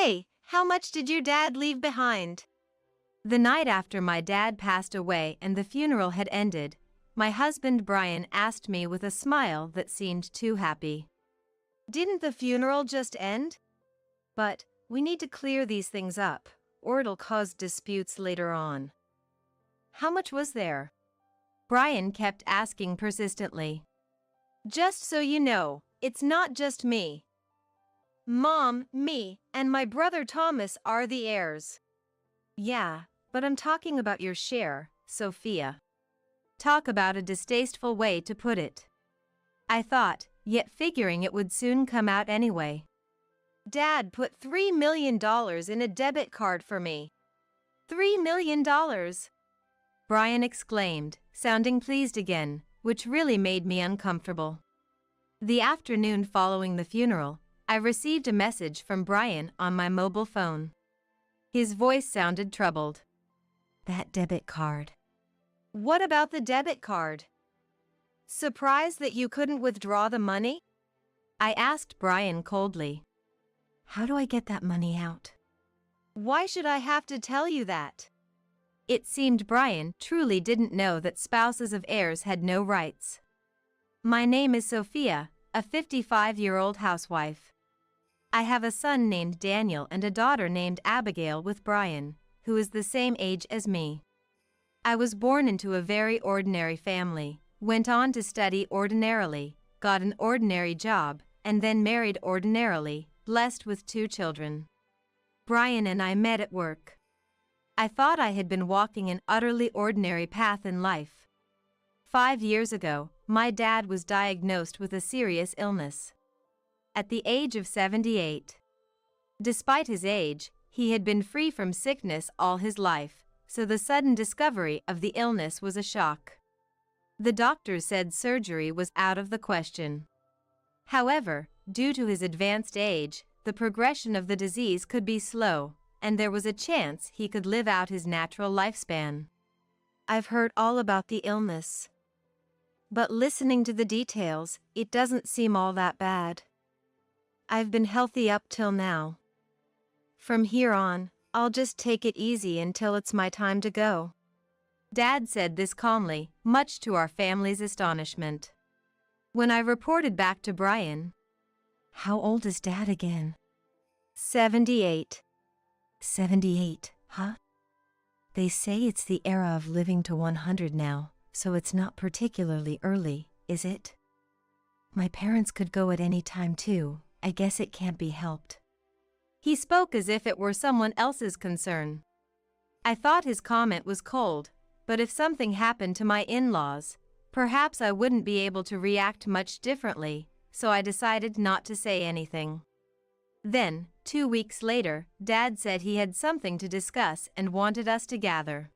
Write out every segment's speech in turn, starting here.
Hey, how much did your dad leave behind? The night after my dad passed away and the funeral had ended, my husband Brian asked me with a smile that seemed too happy. Didn't the funeral just end? But we need to clear these things up, or it'll cause disputes later on. How much was there? Brian kept asking persistently. Just so you know, it's not just me. Mom, me, and my brother Thomas are the heirs. Yeah, but I'm talking about your share, Sophia. Talk about a distasteful way to put it. I thought, yet figuring it would soon come out anyway. Dad put $3 million in a debit card for me. $3 million! Brian exclaimed, sounding pleased again, which really made me uncomfortable. The afternoon following the funeral, I received a message from Brian on my mobile phone. His voice sounded troubled. That debit card. What about the debit card? Surprised that you couldn't withdraw the money? I asked Brian coldly. How do I get that money out? Why should I have to tell you that? It seemed Brian truly didn't know that spouses of heirs had no rights. My name is Sophia, a 55-year-old housewife. I have a son named Daniel and a daughter named Abigail with Brian, who is the same age as me. I was born into a very ordinary family, went on to study ordinarily, got an ordinary job, and then married ordinarily, blessed with 2 children. Brian and I met at work. I thought I had been walking an utterly ordinary path in life. 5 years ago, my dad was diagnosed with a serious illness. At the age of 78. Despite his age, he had been free from sickness all his life, so the sudden discovery of the illness was a shock. The doctors said surgery was out of the question. However, due to his advanced age, the progression of the disease could be slow, and there was a chance he could live out his natural lifespan. I've heard all about the illness. But listening to the details, it doesn't seem all that bad. I've been healthy up till now. From here on, I'll just take it easy until it's my time to go. Dad said this calmly, much to our family's astonishment. When I reported back to Brian, how old is Dad again? 78. 78, huh? They say it's the era of living to 100 now, so it's not particularly early, is it? My parents could go at any time too, I guess it can't be helped. He spoke as if it were someone else's concern. I thought his comment was cold, but if something happened to my in-laws, perhaps I wouldn't be able to react much differently, so I decided not to say anything. Then, 2 weeks later, Dad said he had something to discuss and wanted us to gather.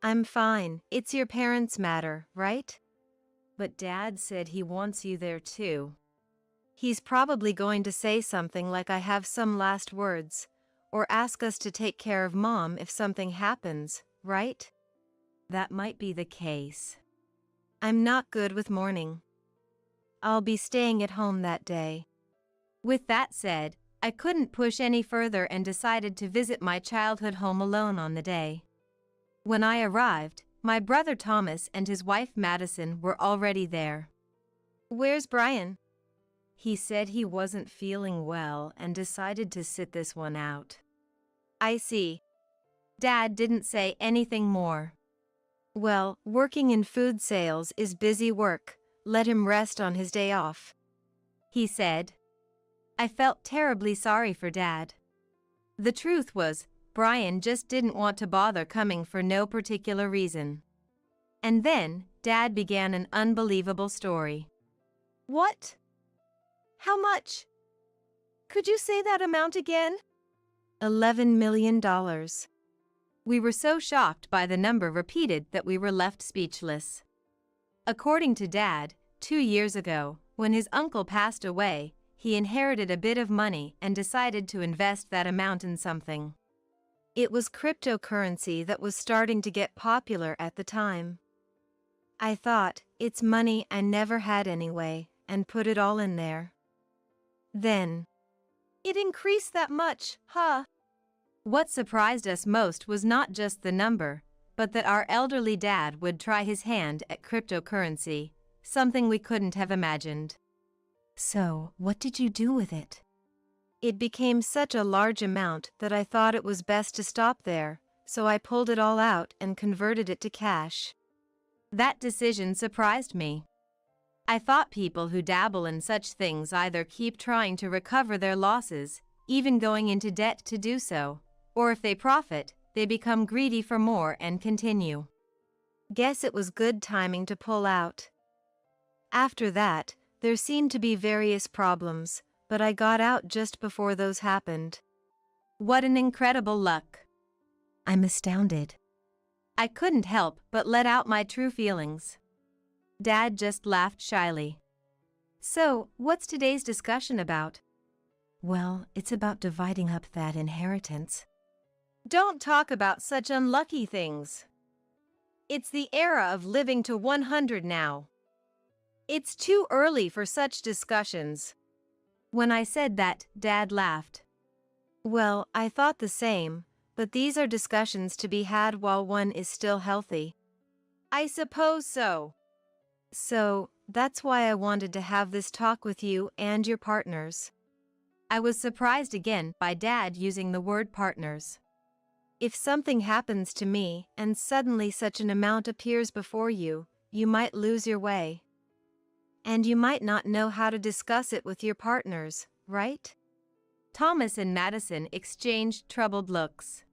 I'm fine, it's your parents' matter, right? But Dad said he wants you there too. He's probably going to say something like I have some last words, or ask us to take care of Mom if something happens, right? That might be the case. I'm not good with mourning. I'll be staying at home that day. With that said, I couldn't push any further and decided to visit my childhood home alone on the day. When I arrived, my brother Thomas and his wife Madison were already there. Where's Brian? He said he wasn't feeling well and decided to sit this one out. I see. Dad didn't say anything more. Well, working in food sales is busy work, let him rest on his day off, he said. I felt terribly sorry for Dad. The truth was, Brian just didn't want to bother coming for no particular reason. And then, Dad began an unbelievable story. What? How much? Could you say that amount again? $11 million. We were so shocked by the number repeated that we were left speechless. According to Dad, 2 years ago, when his uncle passed away, he inherited a bit of money and decided to invest that amount in something. It was cryptocurrency that was starting to get popular at the time. I thought, it's money I never had anyway, and put it all in there. Then, It increased that much, huh? What surprised us most was not just the number, but that our elderly dad would try his hand at cryptocurrency, something we couldn't have imagined. So, what did you do with it? It became such a large amount that I thought it was best to stop there, so I pulled it all out and converted it to cash. That decision surprised me. I thought people who dabble in such things either keep trying to recover their losses, even going into debt to do so, or if they profit, they become greedy for more and continue. Guess it was good timing to pull out. After that, there seemed to be various problems, but I got out just before those happened. What an incredible luck! I'm astounded. I couldn't help but let out my true feelings. Dad just laughed shyly. So, what's today's discussion about? Well, it's about dividing up that inheritance. Don't talk about such unlucky things. It's the era of living to 100 now. It's too early for such discussions. When I said that, Dad laughed. Well, I thought the same, but these are discussions to be had while one is still healthy. I suppose so. So, that's why I wanted to have this talk with you and your partners. I was surprised again by Dad using the word partners. If something happens to me and suddenly such an amount appears before you, you might lose your way. And you might not know how to discuss it with your partners, right? Thomas and Madison exchanged troubled looks.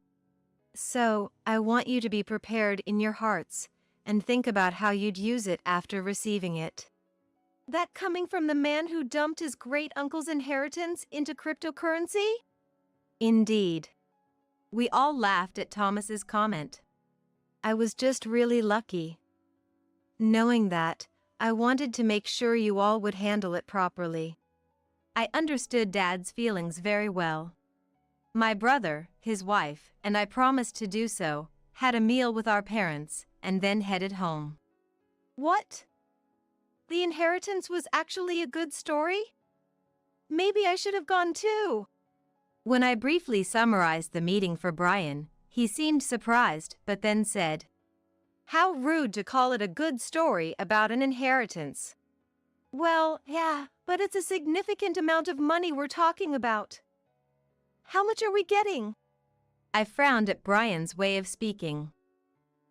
So, I want you to be prepared in your hearts and think about how you'd use it after receiving it. That coming from the man who dumped his great-uncle's inheritance into cryptocurrency? Indeed. We all laughed at Thomas's comment. I was just really lucky. Knowing that, I wanted to make sure you all would handle it properly. I understood Dad's feelings very well. My brother, his wife, and I promised to do so, had a meal with our parents, and then headed home. What? The inheritance was actually a good story? Maybe I should have gone too. When I briefly summarized the meeting for Brian, he seemed surprised but then said, How rude to call it a good story about an inheritance. Well, yeah, but it's a significant amount of money we're talking about. How much are we getting? I frowned at Brian's way of speaking.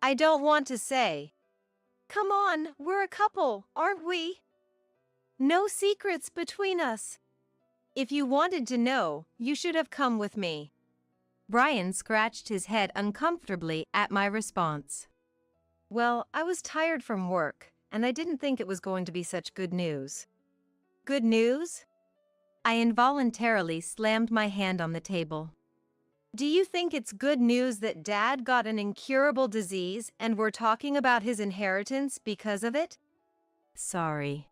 I don't want to say. Come on, we're a couple, aren't we? No secrets between us. If you wanted to know, you should have come with me. Brian scratched his head uncomfortably at my response. Well, I was tired from work, and I didn't think it was going to be such good news. Good news? I involuntarily slammed my hand on the table. Do you think it's good news that Dad got an incurable disease and we're talking about his inheritance because of it? Sorry.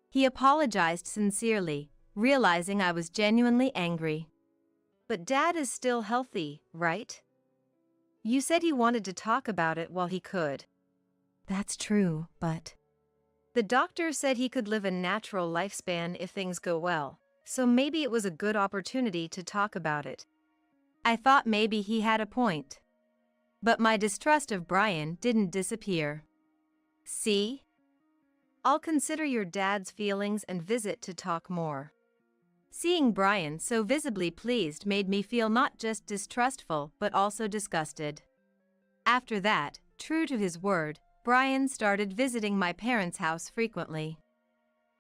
He apologized sincerely, realizing I was genuinely angry. But Dad is still healthy, right? You said he wanted to talk about it while he could. That's true, but... The doctor said he could live a natural lifespan if things go well, so maybe it was a good opportunity to talk about it. I thought maybe he had a point. But my distrust of Brian didn't disappear. See? I'll consider your dad's feelings and visit to talk more. Seeing Brian so visibly pleased made me feel not just distrustful but also disgusted. After that, true to his word, Brian started visiting my parents' house frequently.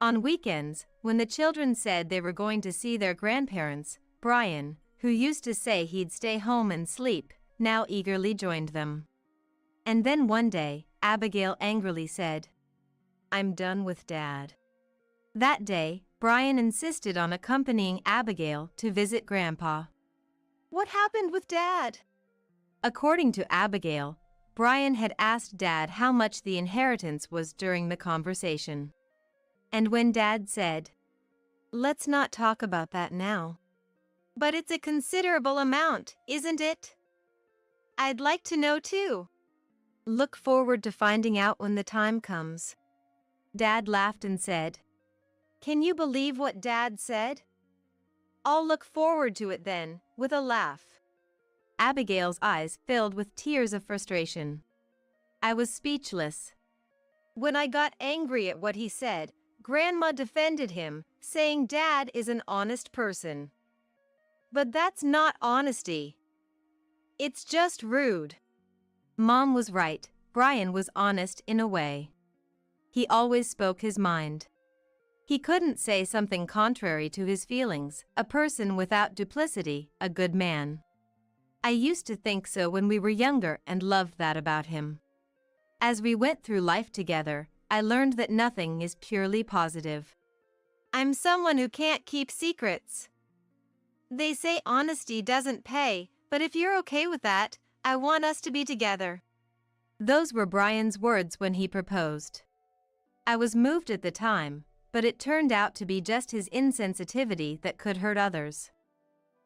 On weekends, when the children said they were going to see their grandparents, Brian, who used to say he'd stay home and sleep, now eagerly joined them. And then one day, Abigail angrily said, I'm done with Dad. That day, Brian insisted on accompanying Abigail to visit Grandpa. What happened with Dad? According to Abigail, Brian had asked Dad how much the inheritance was during the conversation. And when Dad said, Let's not talk about that now. But it's a considerable amount, isn't it? I'd like to know too. Look forward to finding out when the time comes. Dad laughed and said, Can you believe what Dad said? I'll look forward to it then, with a laugh. Abigail's eyes filled with tears of frustration. I was speechless. When I got angry at what he said, Grandma defended him, saying Dad is an honest person. But that's not honesty. It's just rude. Mom was right. Brian was honest in a way. He always spoke his mind. He couldn't say something contrary to his feelings, a person without duplicity, a good man. I used to think so when we were younger and loved that about him. As we went through life together, I learned that nothing is purely positive. I'm someone who can't keep secrets. They say honesty doesn't pay, but if you're okay with that, I want us to be together. Those were Brian's words when he proposed. I was moved at the time, but it turned out to be just his insensitivity that could hurt others.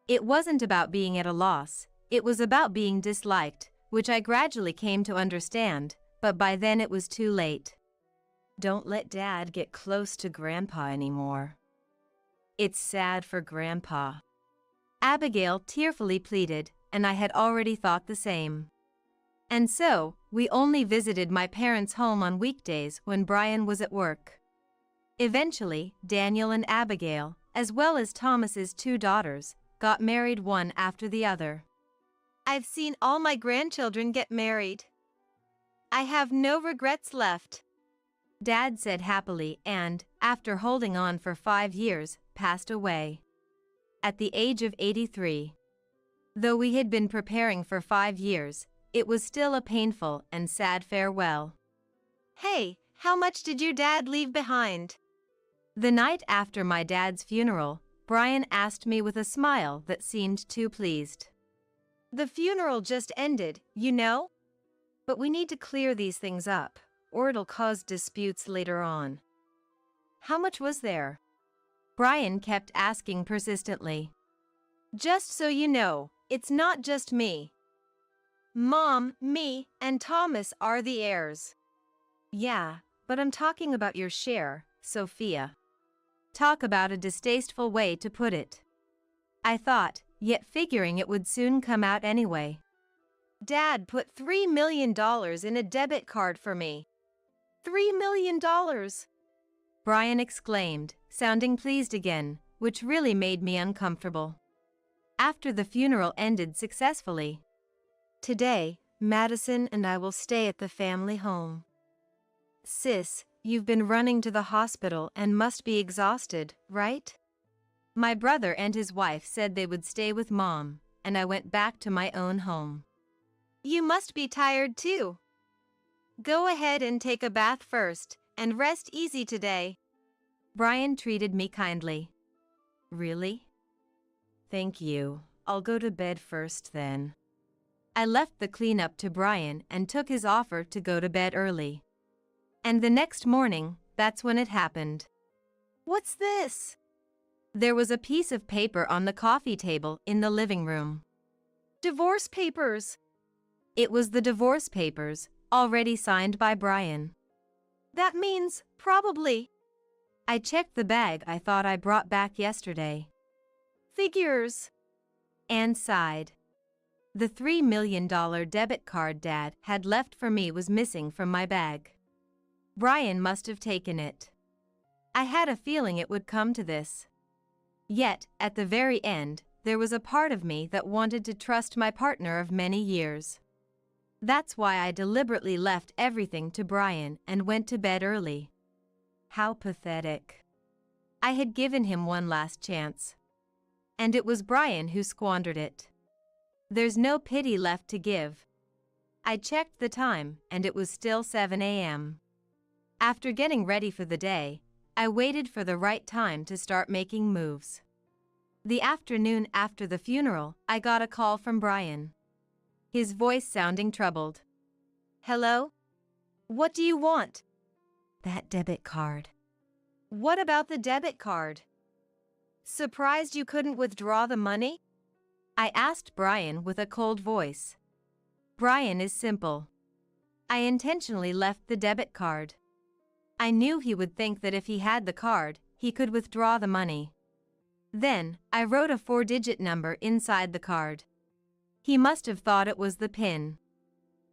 It wasn't about being at a loss, it was about being disliked, which I gradually came to understand, but by then it was too late. Don't let Dad get close to Grandpa anymore. It's sad for Grandpa. Abigail tearfully pleaded, and I had already thought the same. And so, we only visited my parents' home on weekdays when Brian was at work. Eventually, Daniel and Abigail, as well as Thomas's 2 daughters, got married one after the other. I've seen all my grandchildren get married. I have no regrets left. Dad said happily and, after holding on for 5 years, passed away. At the age of 83. Though we had been preparing for 5 years, it was still a painful and sad farewell. Hey, how much did your dad leave behind? The night after my dad's funeral, Brian asked me with a smile that seemed too pleased. The funeral just ended, you know? But we need to clear these things up, or it'll cause disputes later on. How much was there? Brian kept asking persistently. Just so you know, it's not just me. Mom, me, and Thomas are the heirs. Yeah, but I'm talking about your share, Sophia. Talk about a distasteful way to put it. I thought, yet figuring it would soon come out anyway. Dad put $3 million in a debit card for me. $3 million! Brian exclaimed, sounding pleased again, which really made me uncomfortable. After the funeral ended successfully. Today, Madison and I will stay at the family home. Sis, you've been running to the hospital and must be exhausted, right? My brother and his wife said they would stay with Mom, and I went back to my own home. You must be tired too. Go ahead and take a bath first, and rest easy today. Brian treated me kindly. Really? Thank you. I'll go to bed first then. I left the cleanup to Brian and took his offer to go to bed early. And the next morning, that's when it happened. What's this? There was a piece of paper on the coffee table in the living room. Divorce papers. It was the divorce papers, already signed by Brian. That means, probably. I checked the bag I thought I brought back yesterday. Figures. Anne sighed. The $3 million debit card Dad had left for me was missing from my bag. Brian must have taken it. I had a feeling it would come to this. Yet, at the very end, there was a part of me that wanted to trust my partner of many years. That's why I deliberately left everything to Brian and went to bed early. How pathetic. I had given him one last chance. And it was Brian who squandered it. There's no pity left to give. I checked the time, and it was still 7 a.m. After getting ready for the day, I waited for the right time to start making moves. The afternoon after the funeral, I got a call from Brian. His voice sounding troubled. Hello? What do you want? That debit card. What about the debit card? Surprised you couldn't withdraw the money? I asked Brian with a cold voice. Brian is simple. I intentionally left the debit card. I knew he would think that if he had the card, he could withdraw the money. Then, I wrote a 4-digit number inside the card. He must have thought it was the PIN.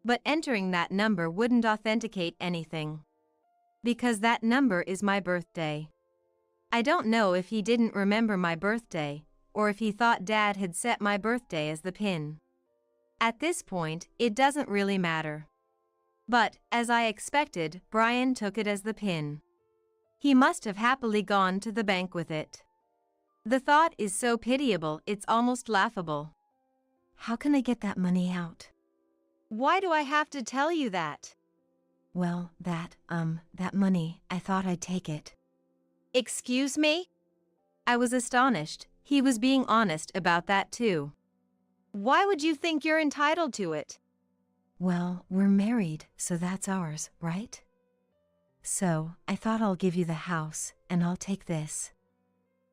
But entering that number wouldn't authenticate anything. Because that number is my birthday. I don't know if he didn't remember my birthday, or if he thought Dad had set my birthday as the PIN. At this point, it doesn't really matter. But, as I expected, Brian took it as the PIN. He must have happily gone to the bank with it. The thought is so pitiable, it's almost laughable. How can I get that money out? Why do I have to tell you that? Well, that money, I thought I'd take it. Excuse me? I was astonished. He was being honest about that too. Why would you think you're entitled to it? Well, we're married, so that's ours, right? So, I thought I'll give you the house, and I'll take this.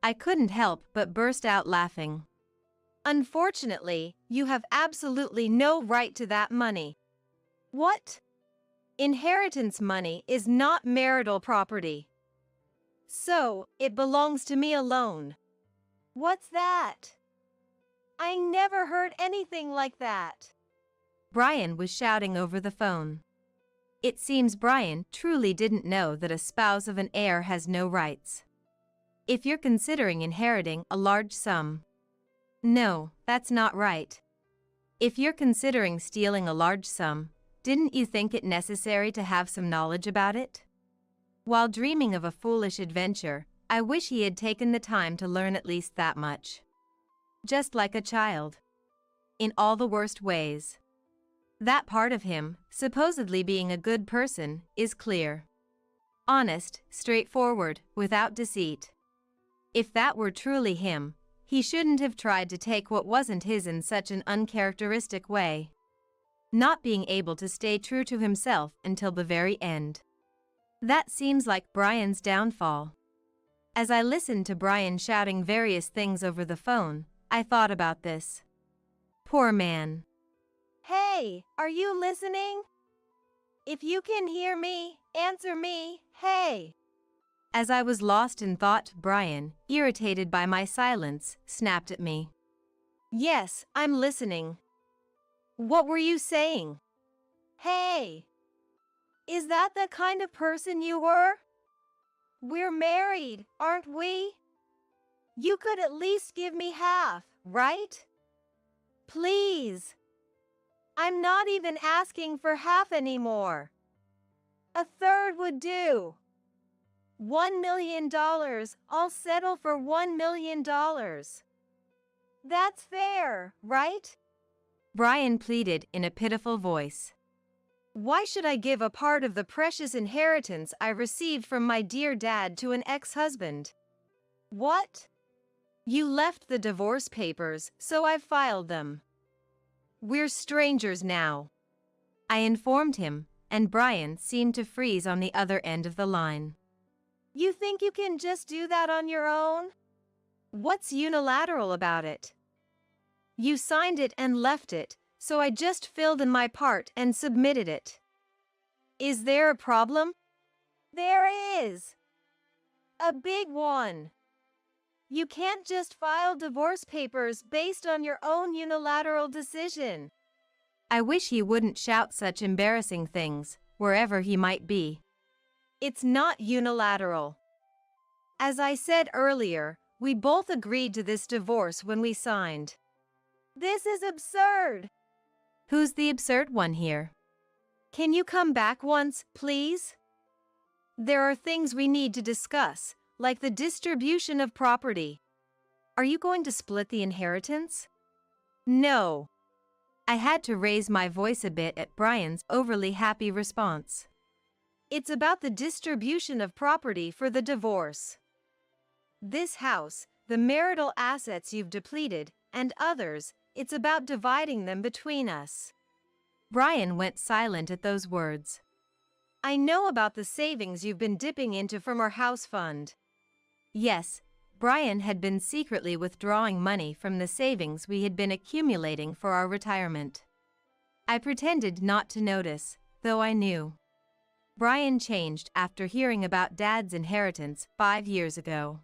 I couldn't help but burst out laughing. Unfortunately, you have absolutely no right to that money. What? Inheritance money is not marital property. So, it belongs to me alone. What's that? I never heard anything like that. Brian was shouting over the phone. It seems Brian truly didn't know that a spouse of an heir has no rights. If you're considering inheriting a large sum. No, that's not right. If you're considering stealing a large sum, didn't you think it necessary to have some knowledge about it? While dreaming of a foolish adventure, I wish he had taken the time to learn at least that much. Just like a child. In all the worst ways. That part of him, supposedly being a good person, is clear. Honest, straightforward, without deceit. If that were truly him, he shouldn't have tried to take what wasn't his in such an uncharacteristic way. Not being able to stay true to himself until the very end. That seems like Brian's downfall. As I listened to Brian shouting various things over the phone, I thought about this. Poor man. Hey, are you listening? If you can hear me, answer me, hey. As I was lost in thought, Brian, irritated by my silence, snapped at me. Yes, I'm listening. What were you saying? Hey. Is that the kind of person you were? We're married, aren't we? You could at least give me half, right? Please. I'm not even asking for half anymore. A third would do. $1 million, I'll settle for $1 million. That's fair, right? Brian pleaded in a pitiful voice. Why should I give a part of the precious inheritance I received from my dear dad to an ex-husband? What? You left the divorce papers, so I've filed them. We're strangers now. I informed him, and Brian seemed to freeze on the other end of the line. You think you can just do that on your own? What's unilateral about it? You signed it and left it, so I just filled in my part and submitted it. Is there a problem? There is. A big one. You can't just file divorce papers based on your own unilateral decision. I wish he wouldn't shout such embarrassing things, wherever he might be. It's not unilateral. As I said earlier, we both agreed to this divorce when we signed. This is absurd. Who's the absurd one here? Can you come back once, please? There are things we need to discuss, like the distribution of property. Are you going to split the inheritance? No. I had to raise my voice a bit at Brian's overly happy response. It's about the distribution of property for the divorce. This house, the marital assets you've depleted, and others, it's about dividing them between us. Brian went silent at those words. I know about the savings you've been dipping into from our house fund. Yes, Brian had been secretly withdrawing money from the savings we had been accumulating for our retirement. I pretended not to notice, though I knew. Brian changed after hearing about Dad's inheritance 5 years ago.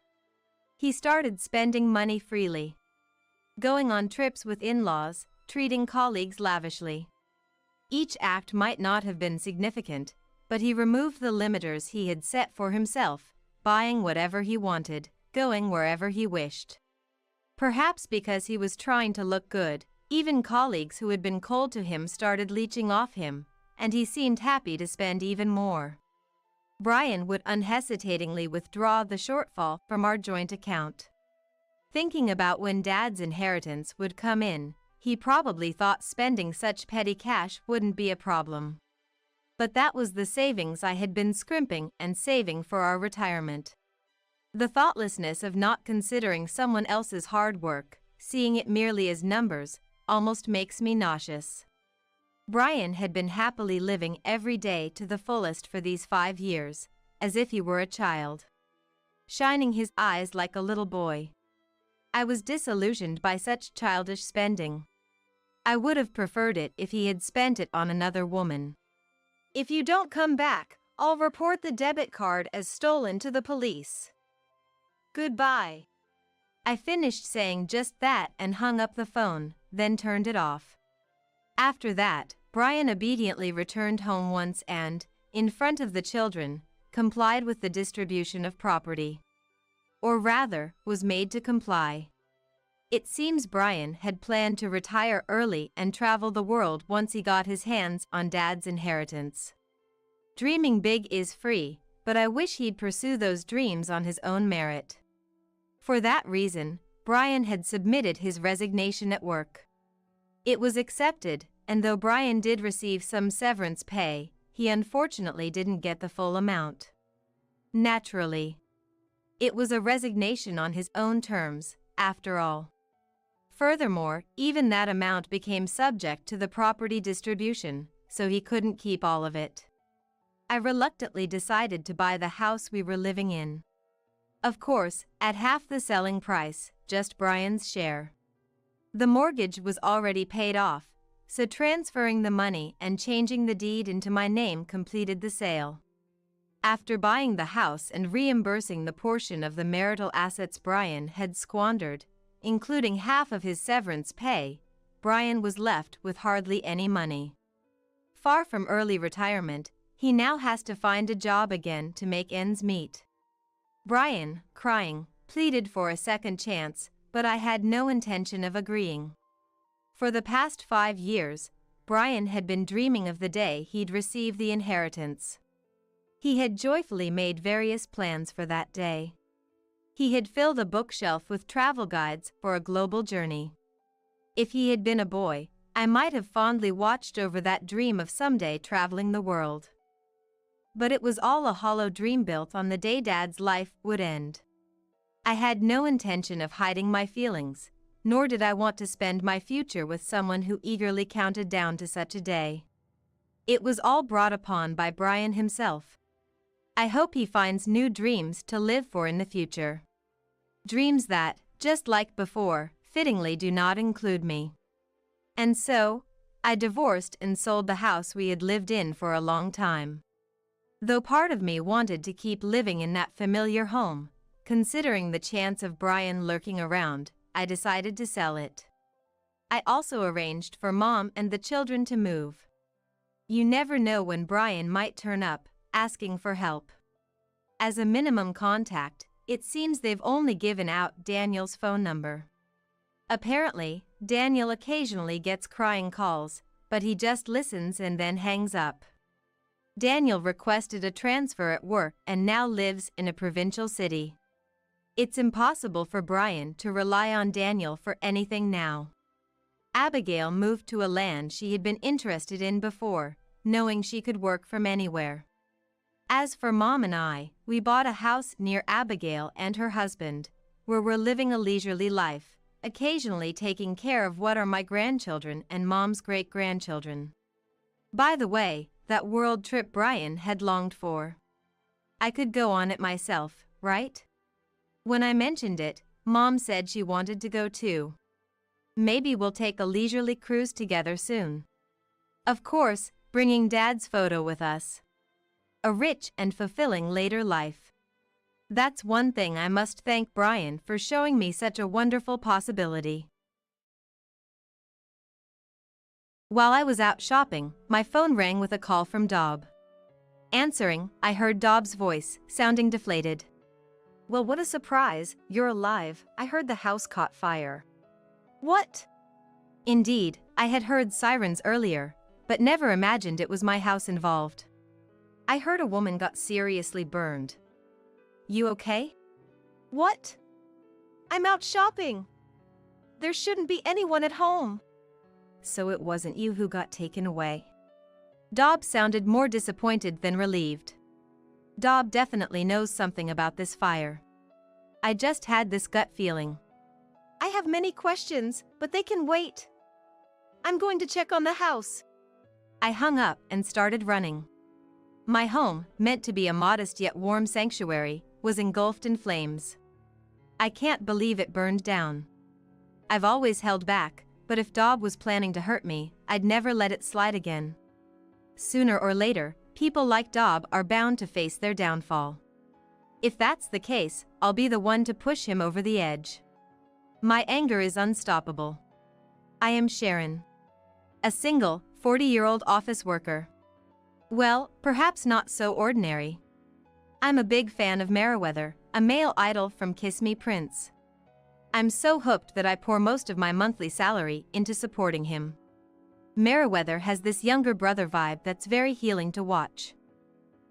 He started spending money freely, going on trips with in-laws, treating colleagues lavishly. Each act might not have been significant, but he removed the limiters he had set for himself, buying whatever he wanted, going wherever he wished. Perhaps because he was trying to look good, even colleagues who had been cold to him started leeching off him, and he seemed happy to spend even more. Brian would unhesitatingly withdraw the shortfall from our joint account. Thinking about when Dad's inheritance would come in, he probably thought spending such petty cash wouldn't be a problem. But that was the savings I had been scrimping and saving for our retirement. The thoughtlessness of not considering someone else's hard work, seeing it merely as numbers, almost makes me nauseous. Brian had been happily living every day to the fullest for these 5 years, as if he were a child, shining his eyes like a little boy. I was disillusioned by such childish spending. I would have preferred it if he had spent it on another woman. "If you don't come back, I'll report the debit card as stolen to the police. Goodbye." I finished saying just that and hung up the phone, then turned it off. After that, Brian obediently returned home once and, in front of the children, complied with the distribution of property. Or rather, was made to comply. It seems Brian had planned to retire early and travel the world once he got his hands on Dad's inheritance. Dreaming big is free, but I wish he'd pursue those dreams on his own merit. For that reason, Brian had submitted his resignation at work. It was accepted, and though Brian did receive some severance pay, he unfortunately didn't get the full amount. Naturally. It was a resignation on his own terms, after all. Furthermore, even that amount became subject to the property distribution, so he couldn't keep all of it. I reluctantly decided to buy the house we were living in. Of course, at half the selling price, just Brian's share. The mortgage was already paid off, so transferring the money and changing the deed into my name completed the sale. After buying the house and reimbursing the portion of the marital assets Brian had squandered, including half of his severance pay, Brian was left with hardly any money. Far from early retirement, he now has to find a job again to make ends meet. Brian, crying, pleaded for a second chance, but I had no intention of agreeing. For the past 5 years, Brian had been dreaming of the day he'd receive the inheritance. He had joyfully made various plans for that day. He had filled a bookshelf with travel guides for a global journey. If he had been a boy, I might have fondly watched over that dream of someday traveling the world. But it was all a hollow dream built on the day Dad's life would end. I had no intention of hiding my feelings, nor did I want to spend my future with someone who eagerly counted down to such a day. It was all brought upon by Brian himself. I hope he finds new dreams to live for in the future. Dreams that, just like before, fittingly do not include me. And so, I divorced and sold the house we had lived in for a long time. Though part of me wanted to keep living in that familiar home, considering the chance of Brian lurking around, I decided to sell it. I also arranged for Mom and the children to move. You never know when Brian might turn up, asking for help. As a minimum contact, it seems they've only given out Daniel's phone number. Apparently, Daniel occasionally gets crying calls, but he just listens and then hangs up. Daniel requested a transfer at work and now lives in a provincial city. It's impossible for Brian to rely on Daniel for anything now. Abigail moved to a land she had been interested in before, knowing she could work from anywhere. As for Mom and I, we bought a house near Abigail and her husband, where we're living a leisurely life, occasionally taking care of what are my grandchildren and Mom's great-grandchildren. By the way, that world trip Brian had longed for. I could go on it myself, right? When I mentioned it, Mom said she wanted to go too. Maybe we'll take a leisurely cruise together soon. Of course, bringing Dad's photo with us. A rich and fulfilling later life. That's one thing I must thank Brian for showing me such a wonderful possibility. While I was out shopping, my phone rang with a call from Dob. Answering, I heard Dob's voice, sounding deflated. Well, what a surprise, you're alive. I heard the house caught fire. What? Indeed, I had heard sirens earlier, but never imagined it was my house involved. I heard a woman got seriously burned. You okay? What? I'm out shopping. There shouldn't be anyone at home. So it wasn't you who got taken away. Dob sounded more disappointed than relieved. Dob definitely knows something about this fire. I just had this gut feeling. I have many questions, but they can wait. I'm going to check on the house. I hung up and started running. My home, meant to be a modest yet warm sanctuary, was engulfed in flames. I can't believe it burned down. I've always held back, but if Dob was planning to hurt me, I'd never let it slide again. Sooner or later, people like Dob are bound to face their downfall. If that's the case, I'll be the one to push him over the edge. My anger is unstoppable. I am Sharon. A single, 40-year-old office worker. Well, perhaps not so ordinary. I'm a big fan of Meriwether, a male idol from Kiss Me Prince. I'm so hooked that I pour most of my monthly salary into supporting him. Meriwether has this younger brother vibe that's very healing to watch.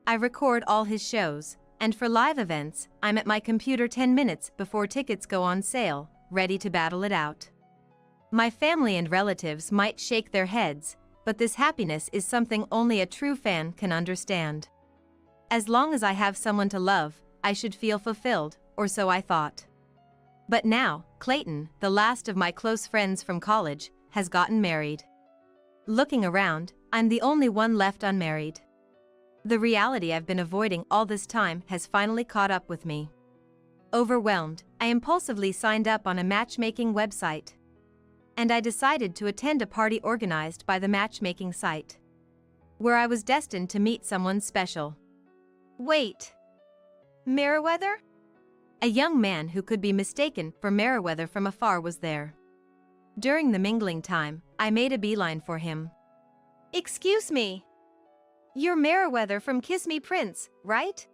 I record all his shows, and for live events, I'm at my computer 10 minutes before tickets go on sale, ready to battle it out. My family and relatives might shake their heads, but this happiness is something only a true fan can understand. As long as I have someone to love, I should feel fulfilled, or so I thought. But now, Clayton, the last of my close friends from college, has gotten married. Looking around, I'm the only one left unmarried. The reality I've been avoiding all this time has finally caught up with me. Overwhelmed, I impulsively signed up on a matchmaking website. And I decided to attend a party organized by the matchmaking site, where I was destined to meet someone special. Wait. Meriwether? A young man who could be mistaken for Meriwether from afar was there. During the mingling time, I made a beeline for him. Excuse me. You're Meriwether from Kiss Me Prince, right?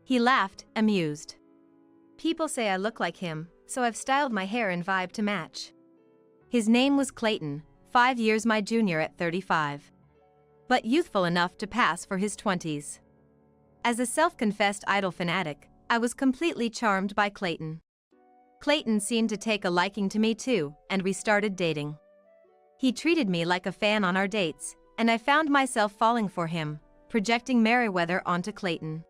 He laughed, amused. People say I look like him, so I've styled my hair and vibe to match. His name was Clayton, 5 years my junior at 35. But youthful enough to pass for his 20s. As a self-confessed idol fanatic, I was completely charmed by Clayton. Clayton seemed to take a liking to me too, and we started dating. He treated me like a fan on our dates, and I found myself falling for him, projecting Meriwether onto Clayton.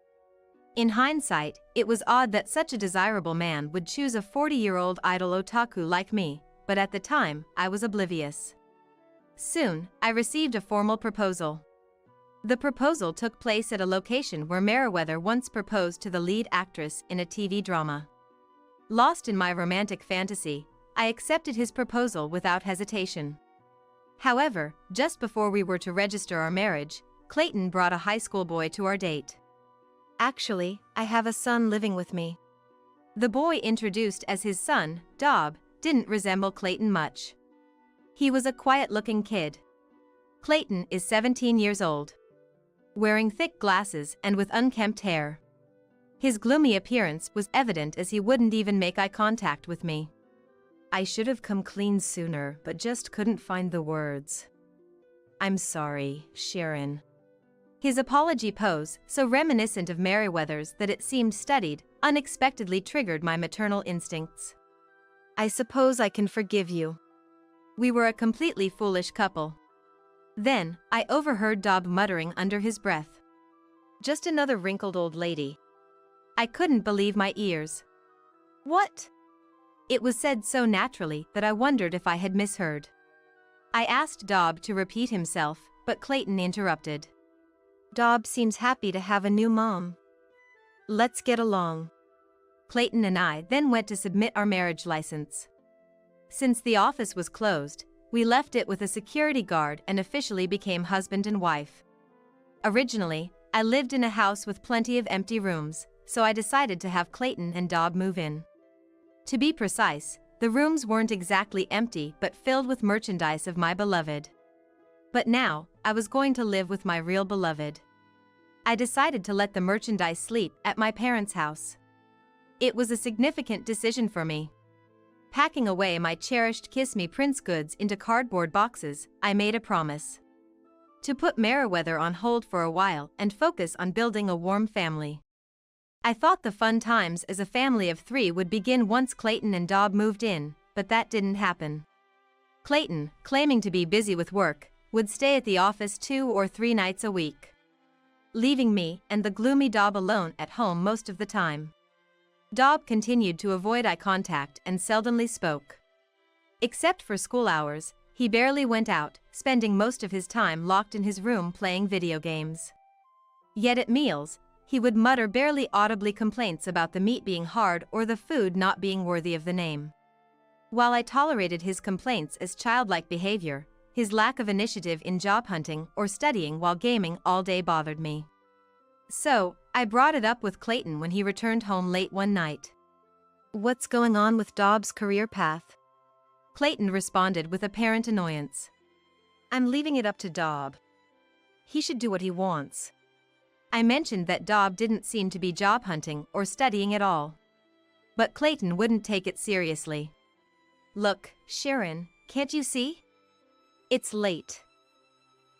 In hindsight, it was odd that such a desirable man would choose a 40-year-old idol otaku like me, but at the time, I was oblivious. Soon, I received a formal proposal. The proposal took place at a location where Meriwether once proposed to the lead actress in a TV drama. Lost in my romantic fantasy, I accepted his proposal without hesitation. However, just before we were to register our marriage, Clayton brought a high school boy to our date. Actually, I have a son living with me. The boy introduced as his son, Dob, didn't resemble Clayton much. He was a quiet-looking kid. Clayton is 17 years old. Wearing thick glasses and with unkempt hair. His gloomy appearance was evident as he wouldn't even make eye contact with me. I should have come clean sooner, but just couldn't find the words. I'm sorry, Sharon. His apology pose, so reminiscent of Meriwether's that it seemed studied, unexpectedly triggered my maternal instincts. I suppose I can forgive you. We were a completely foolish couple. Then, I overheard Dob muttering under his breath. Just another wrinkled old lady. I couldn't believe my ears. What? It was said so naturally that I wondered if I had misheard. I asked Dob to repeat himself, but Clayton interrupted. Dob seems happy to have a new mom. Let's get along. Clayton and I then went to submit our marriage license. Since the office was closed, we left it with a security guard and officially became husband and wife. Originally, I lived in a house with plenty of empty rooms, so I decided to have Clayton and Dob move in. To be precise, the rooms weren't exactly empty but filled with merchandise of my beloved. But now, I was going to live with my real beloved. I decided to let the merchandise sleep at my parents' house. It was a significant decision for me. Packing away my cherished Kiss Me Prince goods into cardboard boxes, I made a promise to put Meriwether on hold for a while and focus on building a warm family. I thought the fun times as a family of 3 would begin once Clayton and Dob moved in, but that didn't happen. Clayton, claiming to be busy with work, would stay at the office 2 or 3 nights a week, leaving me and the gloomy Dob alone at home most of the time. Dob continued to avoid eye contact and seldomly spoke. Except for school hours, he barely went out, spending most of his time locked in his room playing video games. Yet at meals, he would mutter barely audibly complaints about the meat being hard or the food not being worthy of the name. While I tolerated his complaints as childlike behavior, his lack of initiative in job hunting or studying while gaming all day bothered me. So, I brought it up with Clayton when he returned home late one night. "What's going on with Dob's career path?" Clayton responded with apparent annoyance. "I'm leaving it up to Dob. He should do what he wants." I mentioned that Dob didn't seem to be job hunting or studying at all. But Clayton wouldn't take it seriously. "Look, Sharon, can't you see? It's late.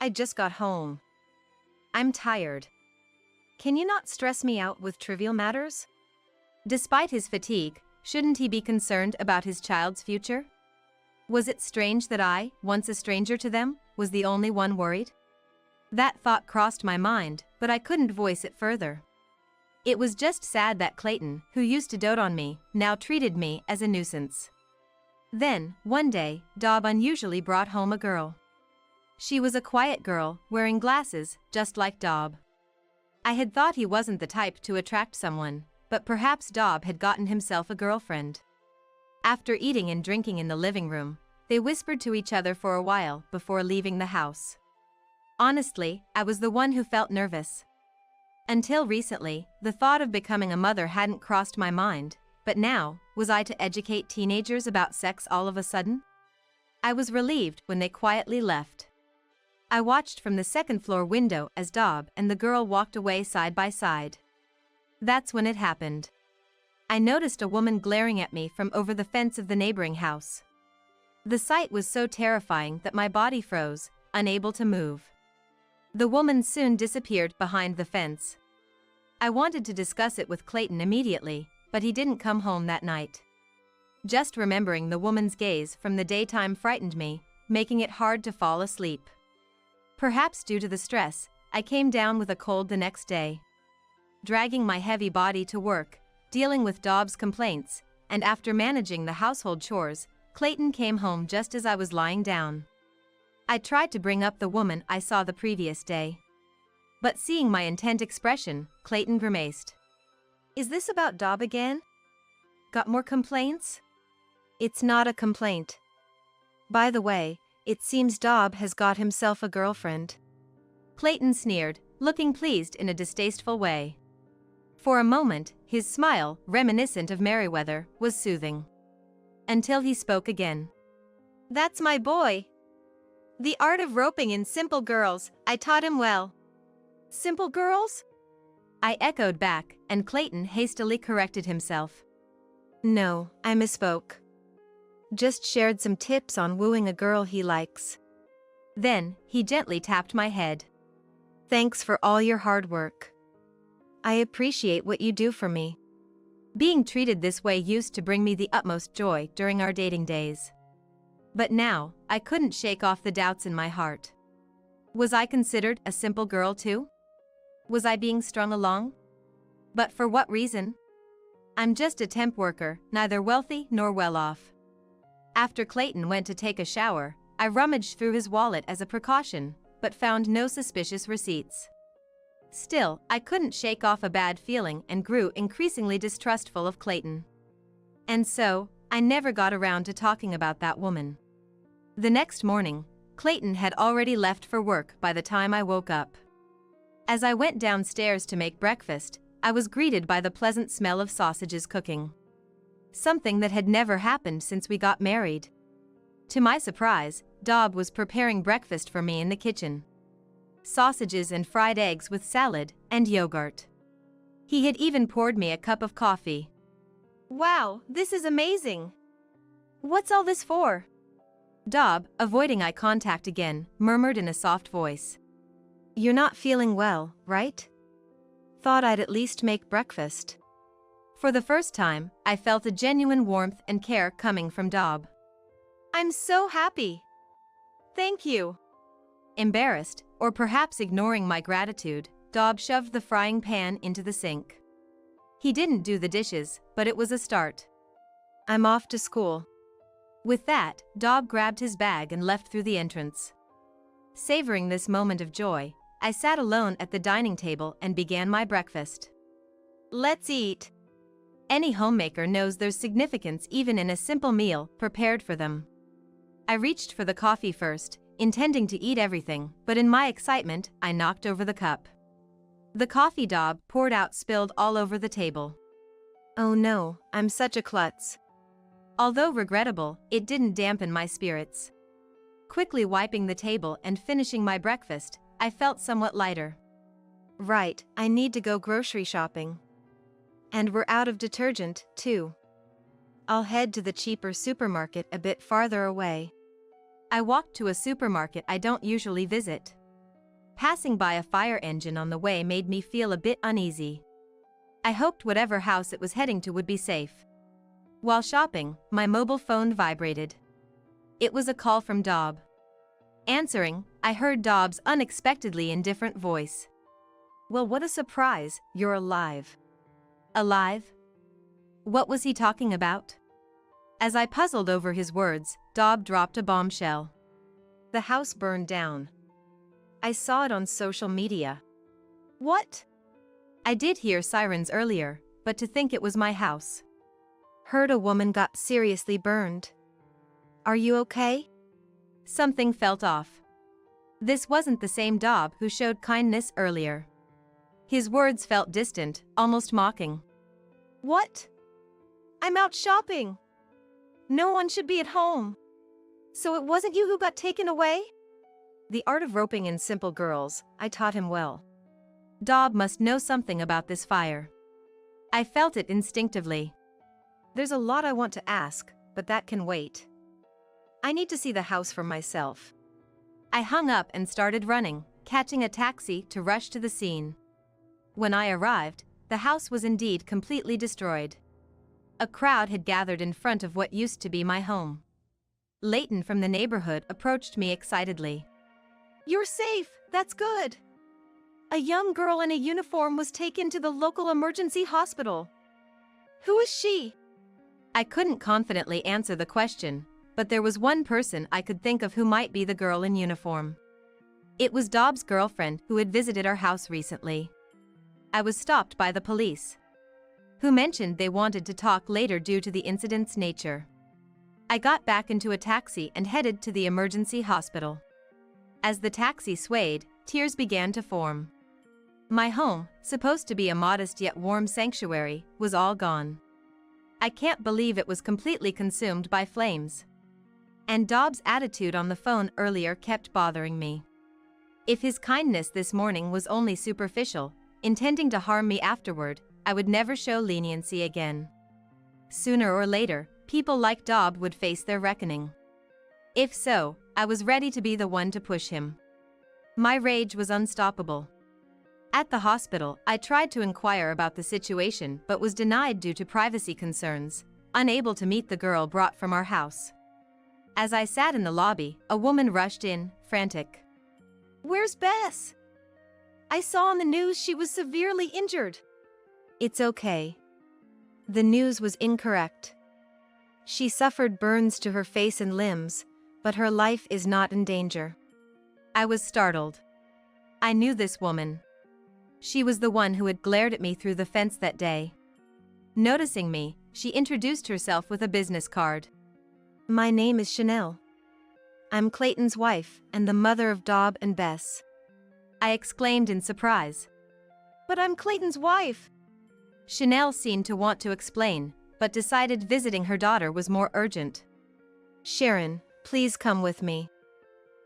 I just got home. I'm tired. Can you not stress me out with trivial matters?" Despite his fatigue, shouldn't he be concerned about his child's future? Was it strange that I, once a stranger to them, was the only one worried? That thought crossed my mind, but I couldn't voice it further. It was just sad that Clayton, who used to dote on me, now treated me as a nuisance. Then, one day, Dob unusually brought home a girl. She was a quiet girl, wearing glasses, just like Dob. I had thought he wasn't the type to attract someone, but perhaps Dob had gotten himself a girlfriend. After eating and drinking in the living room, they whispered to each other for a while before leaving the house. Honestly, I was the one who felt nervous. Until recently, the thought of becoming a mother hadn't crossed my mind, but now, was I to educate teenagers about sex all of a sudden? I was relieved when they quietly left. I watched from the second-floor window as Dob and the girl walked away side by side. That's when it happened. I noticed a woman glaring at me from over the fence of the neighboring house. The sight was so terrifying that my body froze, unable to move. The woman soon disappeared behind the fence. I wanted to discuss it with Clayton immediately, but he didn't come home that night. Just remembering the woman's gaze from the daytime frightened me, making it hard to fall asleep. Perhaps due to the stress, I came down with a cold the next day. Dragging my heavy body to work, dealing with Dob's complaints, and after managing the household chores, Clayton came home just as I was lying down. I tried to bring up the woman I saw the previous day. But seeing my intent expression, Clayton grimaced. "Is this about Dob again? Got more complaints?" "It's not a complaint. By the way, it seems Dob has got himself a girlfriend." Clayton sneered, looking pleased in a distasteful way. For a moment, his smile, reminiscent of Meriwether, was soothing. Until he spoke again. "That's my boy. The art of roping in simple girls, I taught him well." "Simple girls?" I echoed back, and Clayton hastily corrected himself. "No, I misspoke. Just shared some tips on wooing a girl he likes." Then, he gently tapped my head. "Thanks for all your hard work. I appreciate what you do for me." Being treated this way used to bring me the utmost joy during our dating days. But now, I couldn't shake off the doubts in my heart. Was I considered a simple girl too? Was I being strung along? But for what reason? I'm just a temp worker, neither wealthy nor well off. After Clayton went to take a shower, I rummaged through his wallet as a precaution, but found no suspicious receipts. Still, I couldn't shake off a bad feeling and grew increasingly distrustful of Clayton. And so, I never got around to talking about that woman. The next morning, Clayton had already left for work by the time I woke up. As I went downstairs to make breakfast, I was greeted by the pleasant smell of sausages cooking. Something that had never happened since we got married. To my surprise, Dob was preparing breakfast for me in the kitchen. Sausages and fried eggs with salad and yogurt. He had even poured me a cup of coffee. Wow, this is amazing! What's all this for? Dob, avoiding eye contact again, murmured in a soft voice. You're not feeling well, right? Thought I'd at least make breakfast. For the first time, I felt a genuine warmth and care coming from Dob. I'm so happy. Thank you. Embarrassed, or perhaps ignoring my gratitude, Dob shoved the frying pan into the sink. He didn't do the dishes, but it was a start. I'm off to school. With that, Dob grabbed his bag and left through the entrance. Savoring this moment of joy, I sat alone at the dining table and began my breakfast. Let's eat. Any homemaker knows there's significance even in a simple meal prepared for them. I reached for the coffee first, intending to eat everything, but in my excitement, I knocked over the cup. The coffee Dob poured out spilled all over the table. Oh no, I'm such a klutz. Although regrettable, it didn't dampen my spirits. Quickly wiping the table and finishing my breakfast, I felt somewhat lighter. Right, I need to go grocery shopping. And we're out of detergent, too. I'll head to the cheaper supermarket a bit farther away. I walked to a supermarket I don't usually visit. Passing by a fire engine on the way made me feel a bit uneasy. I hoped whatever house it was heading to would be safe. While shopping, my mobile phone vibrated. It was a call from Dob. Answering, I heard Dob's unexpectedly indifferent voice. Well, what a surprise, you're alive. Alive? What was he talking about? As I puzzled over his words, Dob dropped a bombshell. The house burned down. I saw it on social media. What? I did hear sirens earlier, but to think it was my house. Heard a woman got seriously burned. Are you okay? Something felt off. This wasn't the same Dob who showed kindness earlier. His words felt distant, almost mocking. What? I'm out shopping. No one should be at home. So it wasn't you who got taken away? The art of roping in simple girls, I taught him well. Dob must know something about this fire. I felt it instinctively. There's a lot I want to ask, but that can wait. I need to see the house for myself. I hung up and started running, catching a taxi to rush to the scene. When I arrived, the house was indeed completely destroyed. A crowd had gathered in front of what used to be my home. Leighton from the neighborhood approached me excitedly. You're safe, that's good. A young girl in a uniform was taken to the local emergency hospital. Who is she? I couldn't confidently answer the question, but there was one person I could think of who might be the girl in uniform. It was Dob's girlfriend who had visited our house recently. I was stopped by the police, who mentioned they wanted to talk later due to the incident's nature. I got back into a taxi and headed to the emergency hospital. As the taxi swayed, tears began to form. My home, supposed to be a modest yet warm sanctuary, was all gone. I can't believe it was completely consumed by flames. And Dob's attitude on the phone earlier kept bothering me. If his kindness this morning was only superficial, intending to harm me afterward, I would never show leniency again. Sooner or later, people like Dob would face their reckoning. If so, I was ready to be the one to push him. My rage was unstoppable. At the hospital, I tried to inquire about the situation but was denied due to privacy concerns, unable to meet the girl brought from our house. As I sat in the lobby, a woman rushed in, frantic. Where's Bess? I saw on the news she was severely injured. It's okay. The news was incorrect. She suffered burns to her face and limbs, but her life is not in danger. I was startled. I knew this woman. She was the one who had glared at me through the fence that day. Noticing me, she introduced herself with a business card. My name is Chanel. I'm Clayton's wife and the mother of Dob and Bess. I exclaimed in surprise. But I'm Clayton's wife. Chanel seemed to want to explain, but decided visiting her daughter was more urgent. Sharon, please come with me.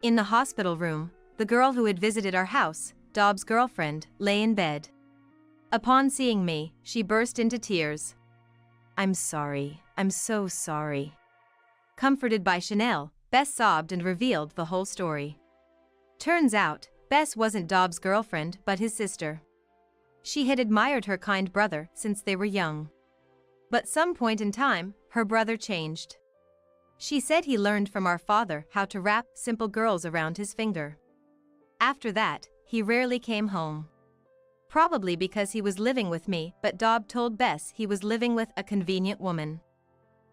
In the hospital room, the girl who had visited our house, Dobbs' girlfriend, lay in bed. Upon seeing me, she burst into tears. I'm sorry, I'm so sorry. Comforted by Chanel, Bess sobbed and revealed the whole story. Turns out, Bess wasn't Dobbs' girlfriend but his sister. She had admired her kind brother since they were young. But some point in time, her brother changed. She said he learned from our father how to wrap simple girls around his finger. After that, he rarely came home. Probably because he was living with me, but Dobb told Bess he was living with a convenient woman.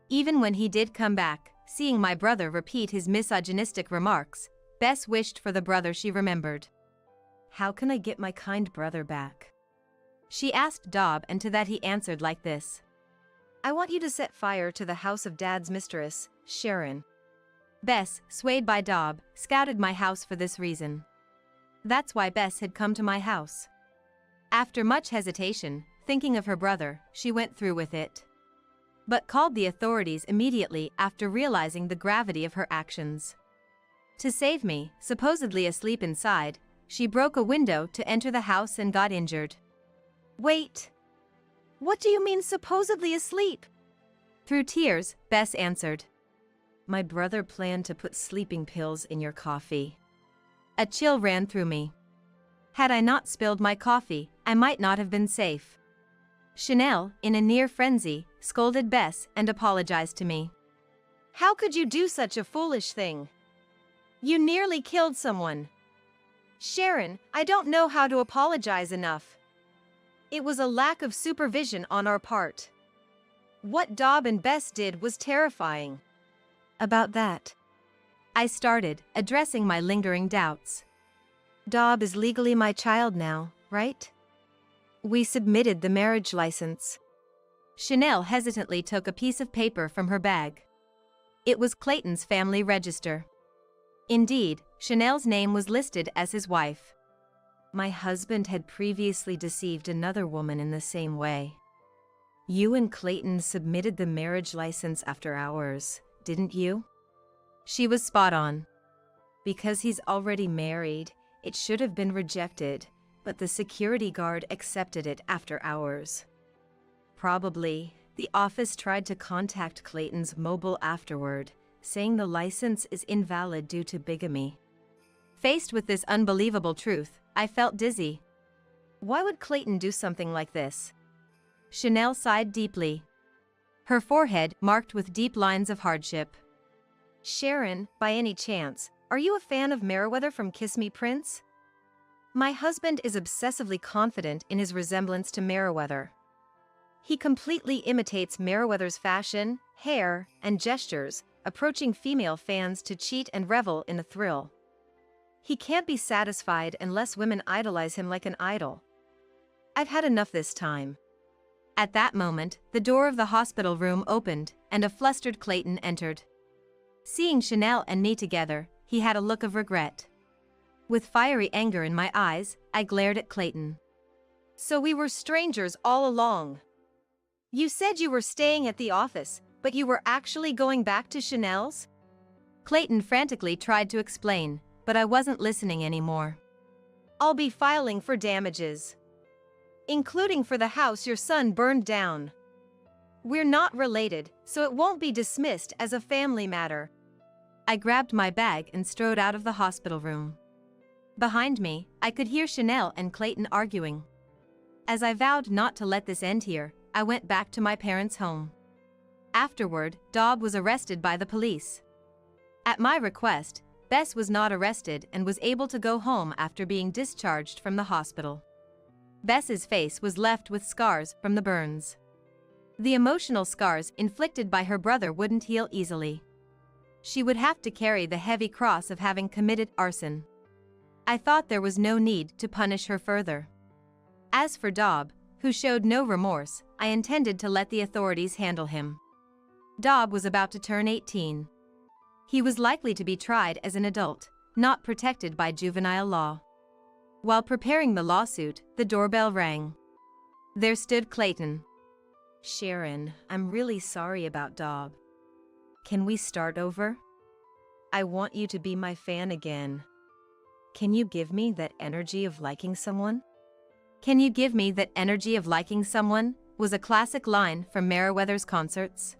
Even when he did come back, seeing my brother repeat his misogynistic remarks, Bess wished for the brother she remembered. How can I get my kind brother back? She asked Dobb, and to that he answered like this. I want you to set fire to the house of Dad's mistress, Sharon. Bess, swayed by Dobb, scouted my house for this reason. That's why Bess had come to my house. After much hesitation, thinking of her brother, she went through with it. But called the authorities immediately after realizing the gravity of her actions. To save me, supposedly asleep inside, she broke a window to enter the house and got injured. Wait. What do you mean supposedly asleep? Through tears, Bess answered. My brother planned to put sleeping pills in your coffee. A chill ran through me. Had I not spilled my coffee, I might not have been safe. Chanel, in a near frenzy, scolded Bess and apologized to me. How could you do such a foolish thing? You nearly killed someone. Sharon, I don't know how to apologize enough. It was a lack of supervision on our part. What Dobb and Bess did was terrifying. About that, I started, addressing my lingering doubts. Dobb is legally my child now, right? We submitted the marriage license. Chanel hesitantly took a piece of paper from her bag. It was Clayton's family register. Indeed, Chanel's name was listed as his wife. My husband had previously deceived another woman in the same way. You and Clayton submitted the marriage license after hours, didn't you? She was spot on. Because he's already married, it should have been rejected, but the security guard accepted it after hours. Probably, the office tried to contact Clayton's mobile afterward, saying the license is invalid due to bigamy. Faced with this unbelievable truth, I felt dizzy. Why would Clayton do something like this? Chanel sighed deeply. Her forehead marked with deep lines of hardship. Sharon, by any chance, are you a fan of Meriwether from Kiss Me Prince? My husband is obsessively confident in his resemblance to Meriwether. He completely imitates Meriwether's fashion, hair, and gestures, approaching female fans to cheat and revel in a thrill. He can't be satisfied unless women idolize him like an idol. I've had enough this time. At that moment, the door of the hospital room opened, and a flustered Clayton entered. Seeing Chanel and me together, he had a look of regret. With fiery anger in my eyes, I glared at Clayton. So we were strangers all along. You said you were staying at the office, but you were actually going back to Chanel's? Clayton frantically tried to explain, but I wasn't listening anymore. I'll be filing for damages, including for the house your son burned down. We're not related, so it won't be dismissed as a family matter. I grabbed my bag and strode out of the hospital room. Behind me, I could hear Chanel and Clayton arguing. As I vowed not to let this end here, I went back to my parents' home. Afterward, Dobb was arrested by the police. At my request, Bess was not arrested and was able to go home after being discharged from the hospital. Bess's face was left with scars from the burns. The emotional scars inflicted by her brother wouldn't heal easily. She would have to carry the heavy cross of having committed arson. I thought there was no need to punish her further. As for Dobb, who showed no remorse, I intended to let the authorities handle him. Dobb was about to turn 18. He was likely to be tried as an adult, not protected by juvenile law. While preparing the lawsuit, the doorbell rang. There stood Clayton. Sharon, I'm really sorry about Dob. Can we start over? I want you to be my fan again. Can you give me that energy of liking someone? Can you give me that energy of liking someone? Was a classic line from Meriwether's concerts.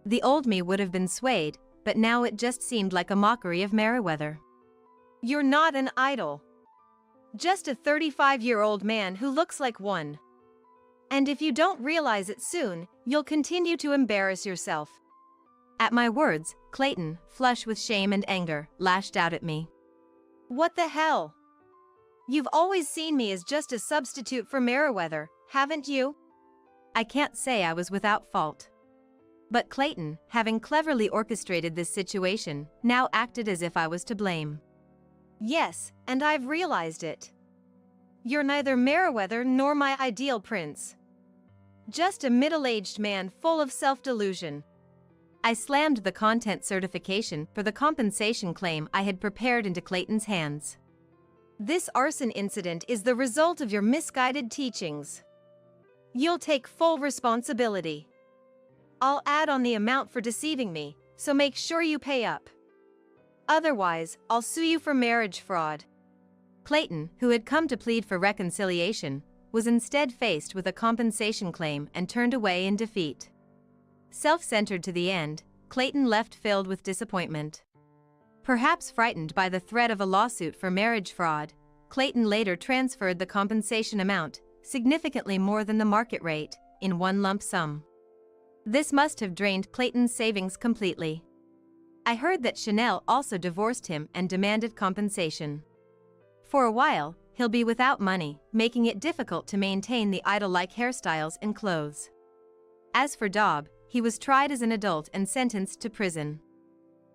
The old me would have been swayed, but now it just seemed like a mockery of Meriwether. You're not an idol. Just a 35-year-old man who looks like one. And if you don't realize it soon, you'll continue to embarrass yourself. At my words, Clayton, flush with shame and anger, lashed out at me. What the hell? You've always seen me as just a substitute for Meriwether, haven't you? I can't say I was without fault. But Clayton, having cleverly orchestrated this situation, now acted as if I was to blame. Yes, and I've realized it. You're neither Meriwether nor my ideal prince. Just a middle-aged man full of self-delusion. I slammed the content certification for the compensation claim I had prepared into Clayton's hands. This arson incident is the result of your misguided teachings. You'll take full responsibility. I'll add on the amount for deceiving me, so make sure you pay up. Otherwise, I'll sue you for marriage fraud. Clayton, who had come to plead for reconciliation, was instead faced with a compensation claim and turned away in defeat. Self-centered to the end, Clayton left filled with disappointment. Perhaps frightened by the threat of a lawsuit for marriage fraud, Clayton later transferred the compensation amount, significantly more than the market rate, in one lump sum. This must have drained Clayton's savings completely. I heard that Chanel also divorced him and demanded compensation. For a while, he'll be without money, making it difficult to maintain the idol-like hairstyles and clothes. As for Dob, he was tried as an adult and sentenced to prison.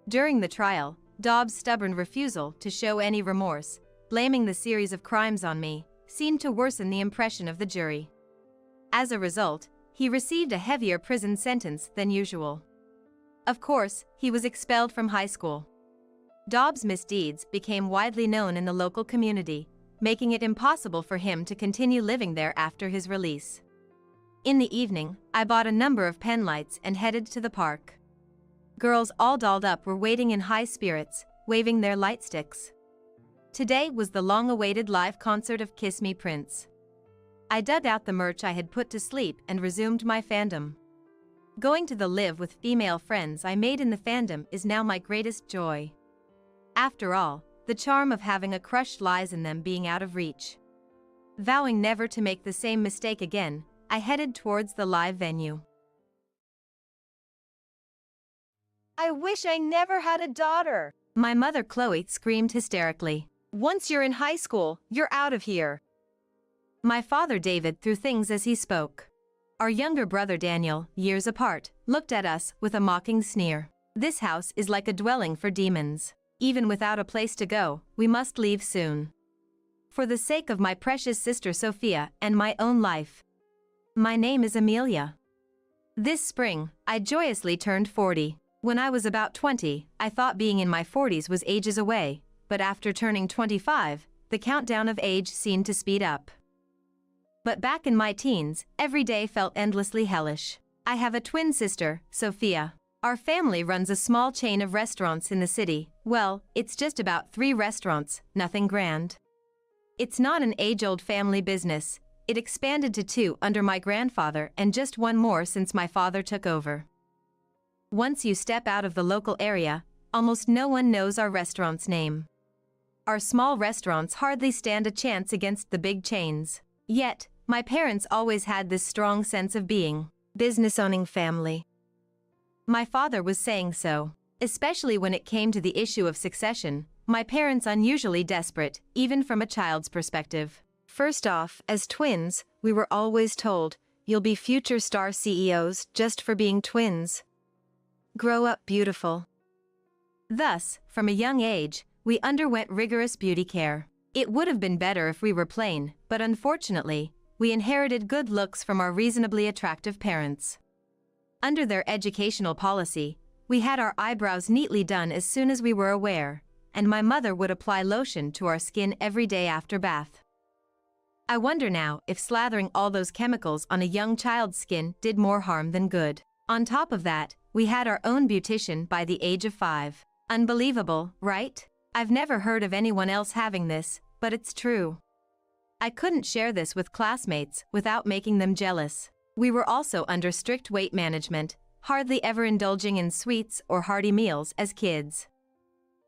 During the trial, Dob's stubborn refusal to show any remorse, blaming the series of crimes on me, seemed to worsen the impression of the jury. As a result, he received a heavier prison sentence than usual. Of course, he was expelled from high school. Dob's misdeeds became widely known in the local community, making it impossible for him to continue living there after his release. In the evening, I bought a number of pen lights and headed to the park. Girls all dolled up were waiting in high spirits, waving their light sticks. Today was the long-awaited live concert of Kiss Me Prince. I dug out the merch I had put to sleep and resumed my fandom. Going to the live with female friends I made in the fandom is now my greatest joy. After all, the charm of having a crush lies in them being out of reach. Vowing never to make the same mistake again, I headed towards the live venue. I wish I never had a daughter, my mother Chloe screamed hysterically. Once you're in high school, you're out of here. My father David threw things as he spoke. Our younger brother Daniel, years apart, looked at us with a mocking sneer. This house is like a dwelling for demons. Even without a place to go, we must leave soon. For the sake of my precious sister Sophia and my own life. My name is Amelia. This spring, I joyously turned 40. When I was about 20, I thought being in my 40s was ages away, but after turning 25, the countdown of age seemed to speed up. But back in my teens, every day felt endlessly hellish. I have a twin sister, Sophia. Our family runs a small chain of restaurants in the city. Well, it's just about 3 restaurants, nothing grand. It's not an age-old family business. It expanded to 2 under my grandfather and just 1 more since my father took over. Once you step out of the local area, almost no one knows our restaurant's name. Our small restaurants hardly stand a chance against the big chains. Yet, my parents always had this strong sense of being business-owning family. My father was saying so. Especially when it came to the issue of succession, my parents unusually desperate, even from a child's perspective. First off, as twins, we were always told, you'll be future star CEOs just for being twins. Grow up beautiful. Thus, from a young age, we underwent rigorous beauty care. It would have been better if we were plain, but unfortunately, we inherited good looks from our reasonably attractive parents. Under their educational policy, we had our eyebrows neatly done as soon as we were aware, and my mother would apply lotion to our skin every day after bath. I wonder now if slathering all those chemicals on a young child's skin did more harm than good. On top of that, we had our own beautician by the age of 5. Unbelievable, right? I've never heard of anyone else having this, but it's true. I couldn't share this with classmates without making them jealous. We were also under strict weight management, hardly ever indulging in sweets or hearty meals as kids.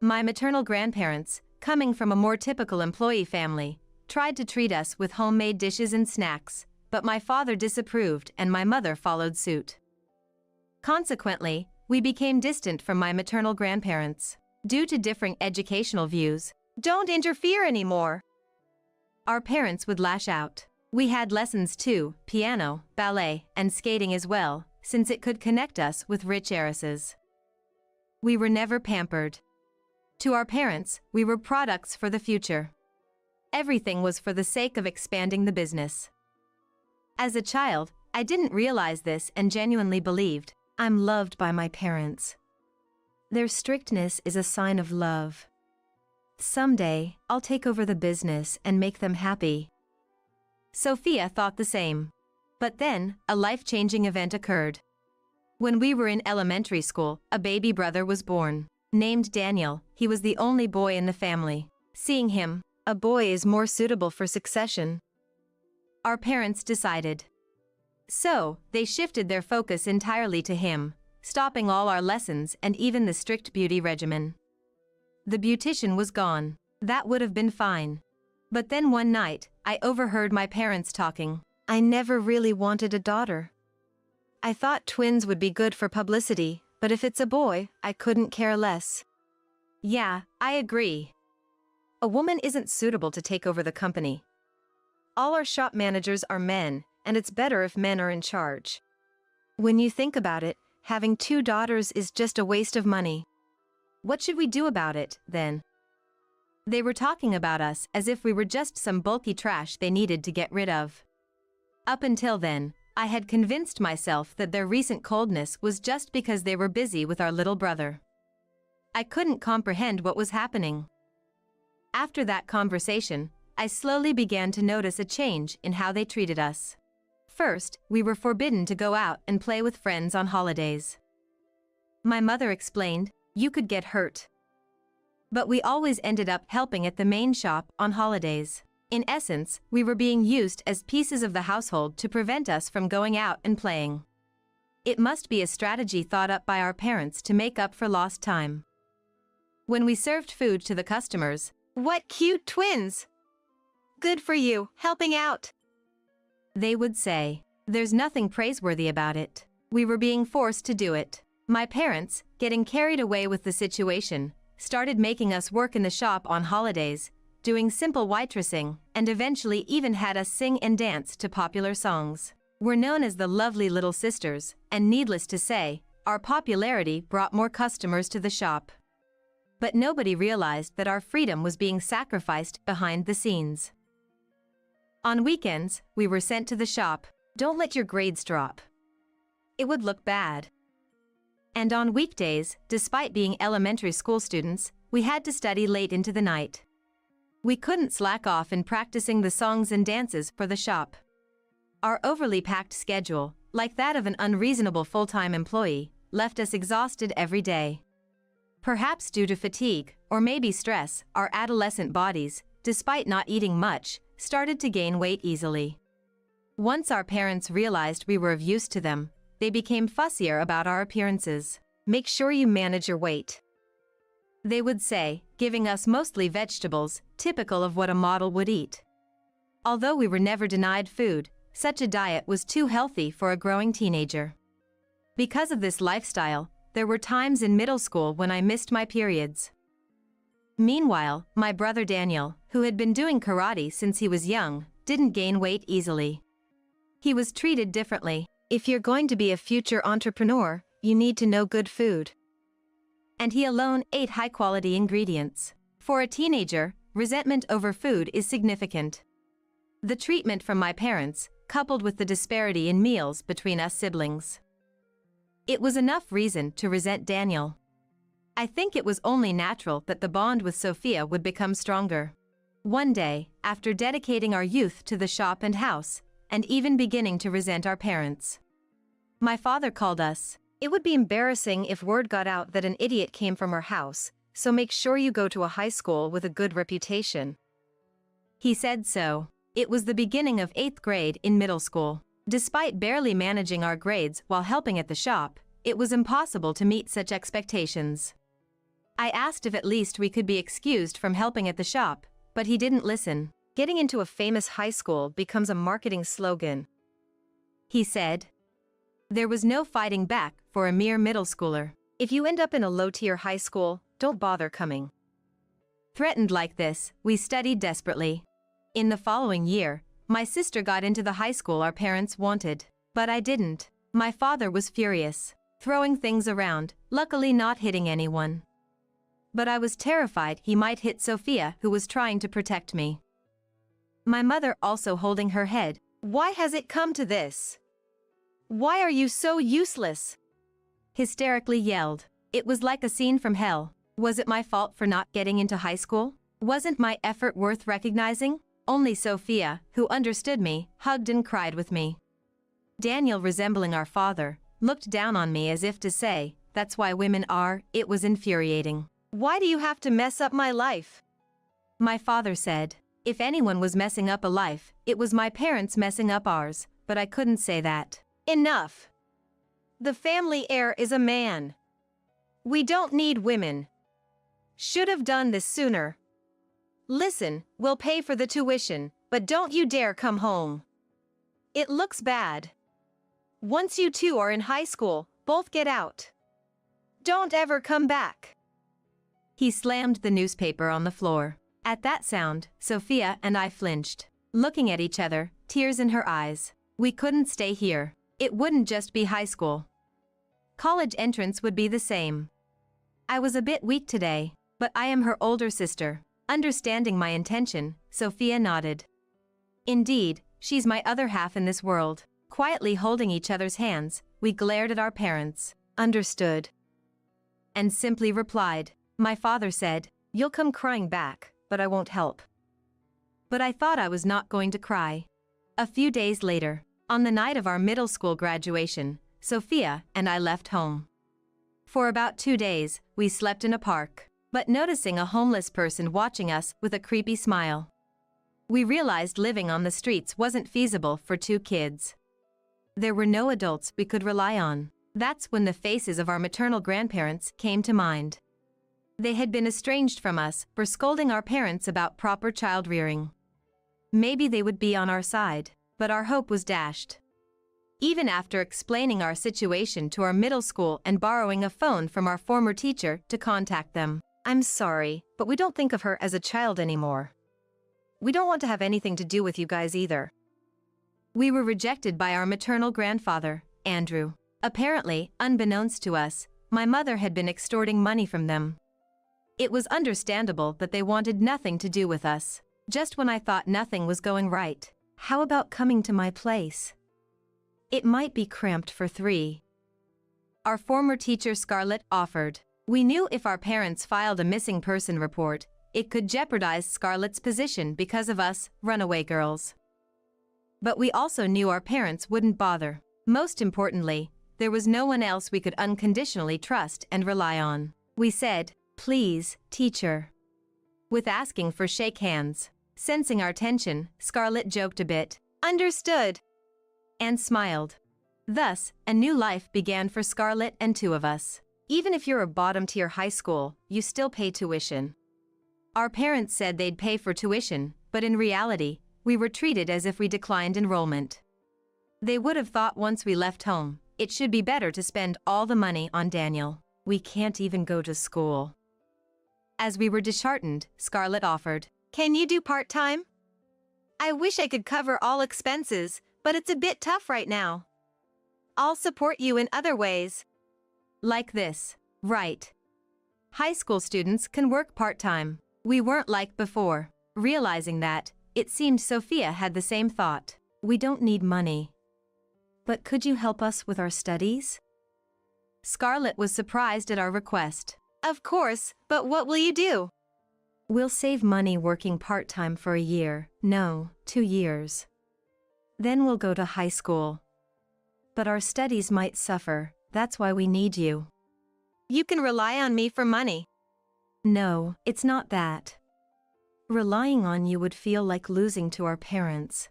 My maternal grandparents, coming from a more typical employee family, tried to treat us with homemade dishes and snacks, but my father disapproved and my mother followed suit. Consequently, we became distant from my maternal grandparents. Due to differing educational views, "Don't interfere anymore," our parents would lash out. We had lessons too, piano, ballet, and skating as well, since it could connect us with rich heiresses. We were never pampered. To our parents, we were products for the future. Everything was for the sake of expanding the business. As a child, I didn't realize this and genuinely believed, I'm loved by my parents. Their strictness is a sign of love. Someday, I'll take over the business and make them happy. Sophia thought the same. But then, a life-changing event occurred. When we were in elementary school, a baby brother was born. Named Daniel, he was the only boy in the family. Seeing him, a boy is more suitable for succession. Our parents decided. So, they shifted their focus entirely to him, stopping all our lessons and even the strict beauty regimen. The beautician was gone. That would have been fine. But then one night, I overheard my parents talking. I never really wanted a daughter. I thought twins would be good for publicity, but if it's a boy, I couldn't care less. Yeah, I agree. A woman isn't suitable to take over the company. All our shop managers are men, and it's better if men are in charge. When you think about it, having 2 daughters is just a waste of money. What should we do about it, then? They were talking about us as if we were just some bulky trash they needed to get rid of. Up until then, I had convinced myself that their recent coldness was just because they were busy with our little brother. I couldn't comprehend what was happening. After that conversation, I slowly began to notice a change in how they treated us. First, we were forbidden to go out and play with friends on holidays. My mother explained, you could get hurt. But we always ended up helping at the main shop on holidays. In essence, we were being used as pieces of the household to prevent us from going out and playing. It must be a strategy thought up by our parents to make up for lost time. When we served food to the customers, "What cute twins! Good for you, helping out," they would say. There's nothing praiseworthy about it. We were being forced to do it. My parents, getting carried away with the situation, started making us work in the shop on holidays, doing simple waitressing, and eventually even had us sing and dance to popular songs. We're known as the lovely little sisters, and needless to say, our popularity brought more customers to the shop. But nobody realized that our freedom was being sacrificed behind the scenes. On weekends, we were sent to the shop. Don't let your grades drop. It would look bad. And on weekdays, despite being elementary school students, we had to study late into the night. We couldn't slack off in practicing the songs and dances for the shop. Our overly packed schedule, like that of an unreasonable full-time employee, left us exhausted every day. Perhaps due to fatigue, or maybe stress, our adolescent bodies, despite not eating much, started to gain weight easily. Once our parents realized we were of use to them, they became fussier about our appearances. Make sure you manage your weight, they would say, giving us mostly vegetables, typical of what a model would eat. Although we were never denied food, such a diet was too healthy for a growing teenager. Because of this lifestyle, there were times in middle school when I missed my periods. Meanwhile, my brother Daniel, who had been doing karate since he was young, didn't gain weight easily. He was treated differently. If you're going to be a future entrepreneur, you need to know good food. And he alone ate high-quality ingredients. For a teenager, resentment over food is significant. The treatment from my parents, coupled with the disparity in meals between us siblings. It was enough reason to resent Daniel. I think it was only natural that the bond with Sophia would become stronger. One day, after dedicating our youth to the shop and house, and even beginning to resent our parents, my father called us. It would be embarrassing if word got out that an idiot came from our house, so make sure you go to a high school with a good reputation. He said so. It was the beginning of 8th grade in middle school. Despite barely managing our grades while helping at the shop, it was impossible to meet such expectations. I asked if at least we could be excused from helping at the shop, but he didn't listen. Getting into a famous high school becomes a marketing slogan, he said. There was no fighting back for a mere middle schooler. If you end up in a low-tier high school, don't bother coming. Threatened like this, we studied desperately. In the following year, my sister got into the high school our parents wanted, but I didn't. My father was furious, throwing things around, luckily not hitting anyone. But I was terrified he might hit Sophia, who was trying to protect me. My mother also holding her head. Why has it come to this? Why are you so useless? Hysterically yelled. It was like a scene from hell. Was it my fault for not getting into high school? Wasn't my effort worth recognizing? Only Sophia, who understood me, hugged and cried with me. Daniel, resembling our father, looked down on me as if to say, that's why women are. It was infuriating. Why do you have to mess up my life? My father said. If anyone was messing up a life, it was my parents messing up ours, but I couldn't say that. Enough. The family heir is a man. We don't need women. Should have done this sooner. Listen, we'll pay for the tuition, but don't you dare come home. It looks bad. Once you two are in high school, both get out. Don't ever come back. He slammed the newspaper on the floor. At that sound, Sophia and I flinched, looking at each other, tears in her eyes. We couldn't stay here. It wouldn't just be high school. College entrance would be the same. I was a bit weak today, but I am her older sister. Understanding my intention, Sophia nodded. Indeed, she's my other half in this world. Quietly holding each other's hands, we glared at our parents. Understood. And simply replied. My father said, you'll come crying back, but I won't help. But I thought I was not going to cry. A few days later, on the night of our middle school graduation, Sophia and I left home. For about 2 days, we slept in a park, but noticing a homeless person watching us with a creepy smile, we realized living on the streets wasn't feasible for 2 kids. There were no adults we could rely on. That's when the faces of our maternal grandparents came to mind. They had been estranged from us for scolding our parents about proper child rearing. Maybe they would be on our side, but our hope was dashed. Even after explaining our situation to our middle school and borrowing a phone from our former teacher to contact them. I'm sorry, but we don't think of her as a child anymore. We don't want to have anything to do with you guys either. We were rejected by our maternal grandfather, Andrew. Apparently, unbeknownst to us, my mother had been extorting money from them. It was understandable that they wanted nothing to do with us. Just when I thought nothing was going right. How about coming to my place? It might be cramped for 3. Our former teacher Scarlett offered. We knew if our parents filed a missing person report, it could jeopardize Scarlett's position because of us, runaway girls. But we also knew our parents wouldn't bother. Most importantly, there was no one else we could unconditionally trust and rely on. We said, please, teacher. With asking for shake hands. Sensing our tension, Scarlett joked a bit. Understood. And smiled. Thus, a new life began for Scarlett and 2 of us. Even if you're a bottom-tier high school, you still pay tuition. Our parents said they'd pay for tuition, but in reality, we were treated as if we declined enrollment. They would have thought once we left home, it should be better to spend all the money on Daniel. We can't even go to school. As we were disheartened, Scarlett offered. Can you do part-time? I wish I could cover all expenses, but it's a bit tough right now. I'll support you in other ways. Like this. Right. High school students can work part-time. We weren't like before. Realizing that, it seemed Sophia had the same thought. We don't need money. But could you help us with our studies? Scarlett was surprised at our request. Of course, but what will you do? We'll save money working part-time for a year, no, 2 years. Then we'll go to high school. But our studies might suffer, that's why we need you. You can rely on me for money. No, it's not that. Relying on you would feel like losing to our parents.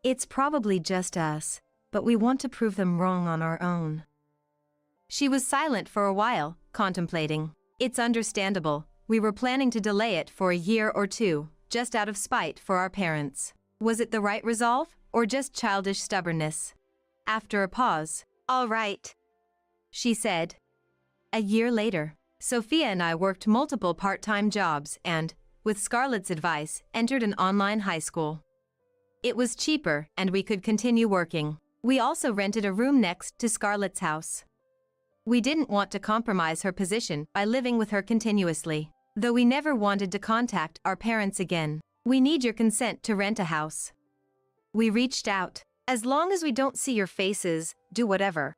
It's probably just us, but we want to prove them wrong on our own. She was silent for a while, contemplating. It's understandable, we were planning to delay it for a year or two, just out of spite for our parents. Was it the right resolve, or just childish stubbornness? After a pause, all right, she said. A year later, Sophia and I worked multiple part-time jobs and, with Scarlett's advice, entered an online high school. It was cheaper and we could continue working. We also rented a room next to Scarlett's house. We didn't want to compromise her position by living with her continuously, though we never wanted to contact our parents again. We need your consent to rent a house. We reached out. As long as we don't see your faces, do whatever.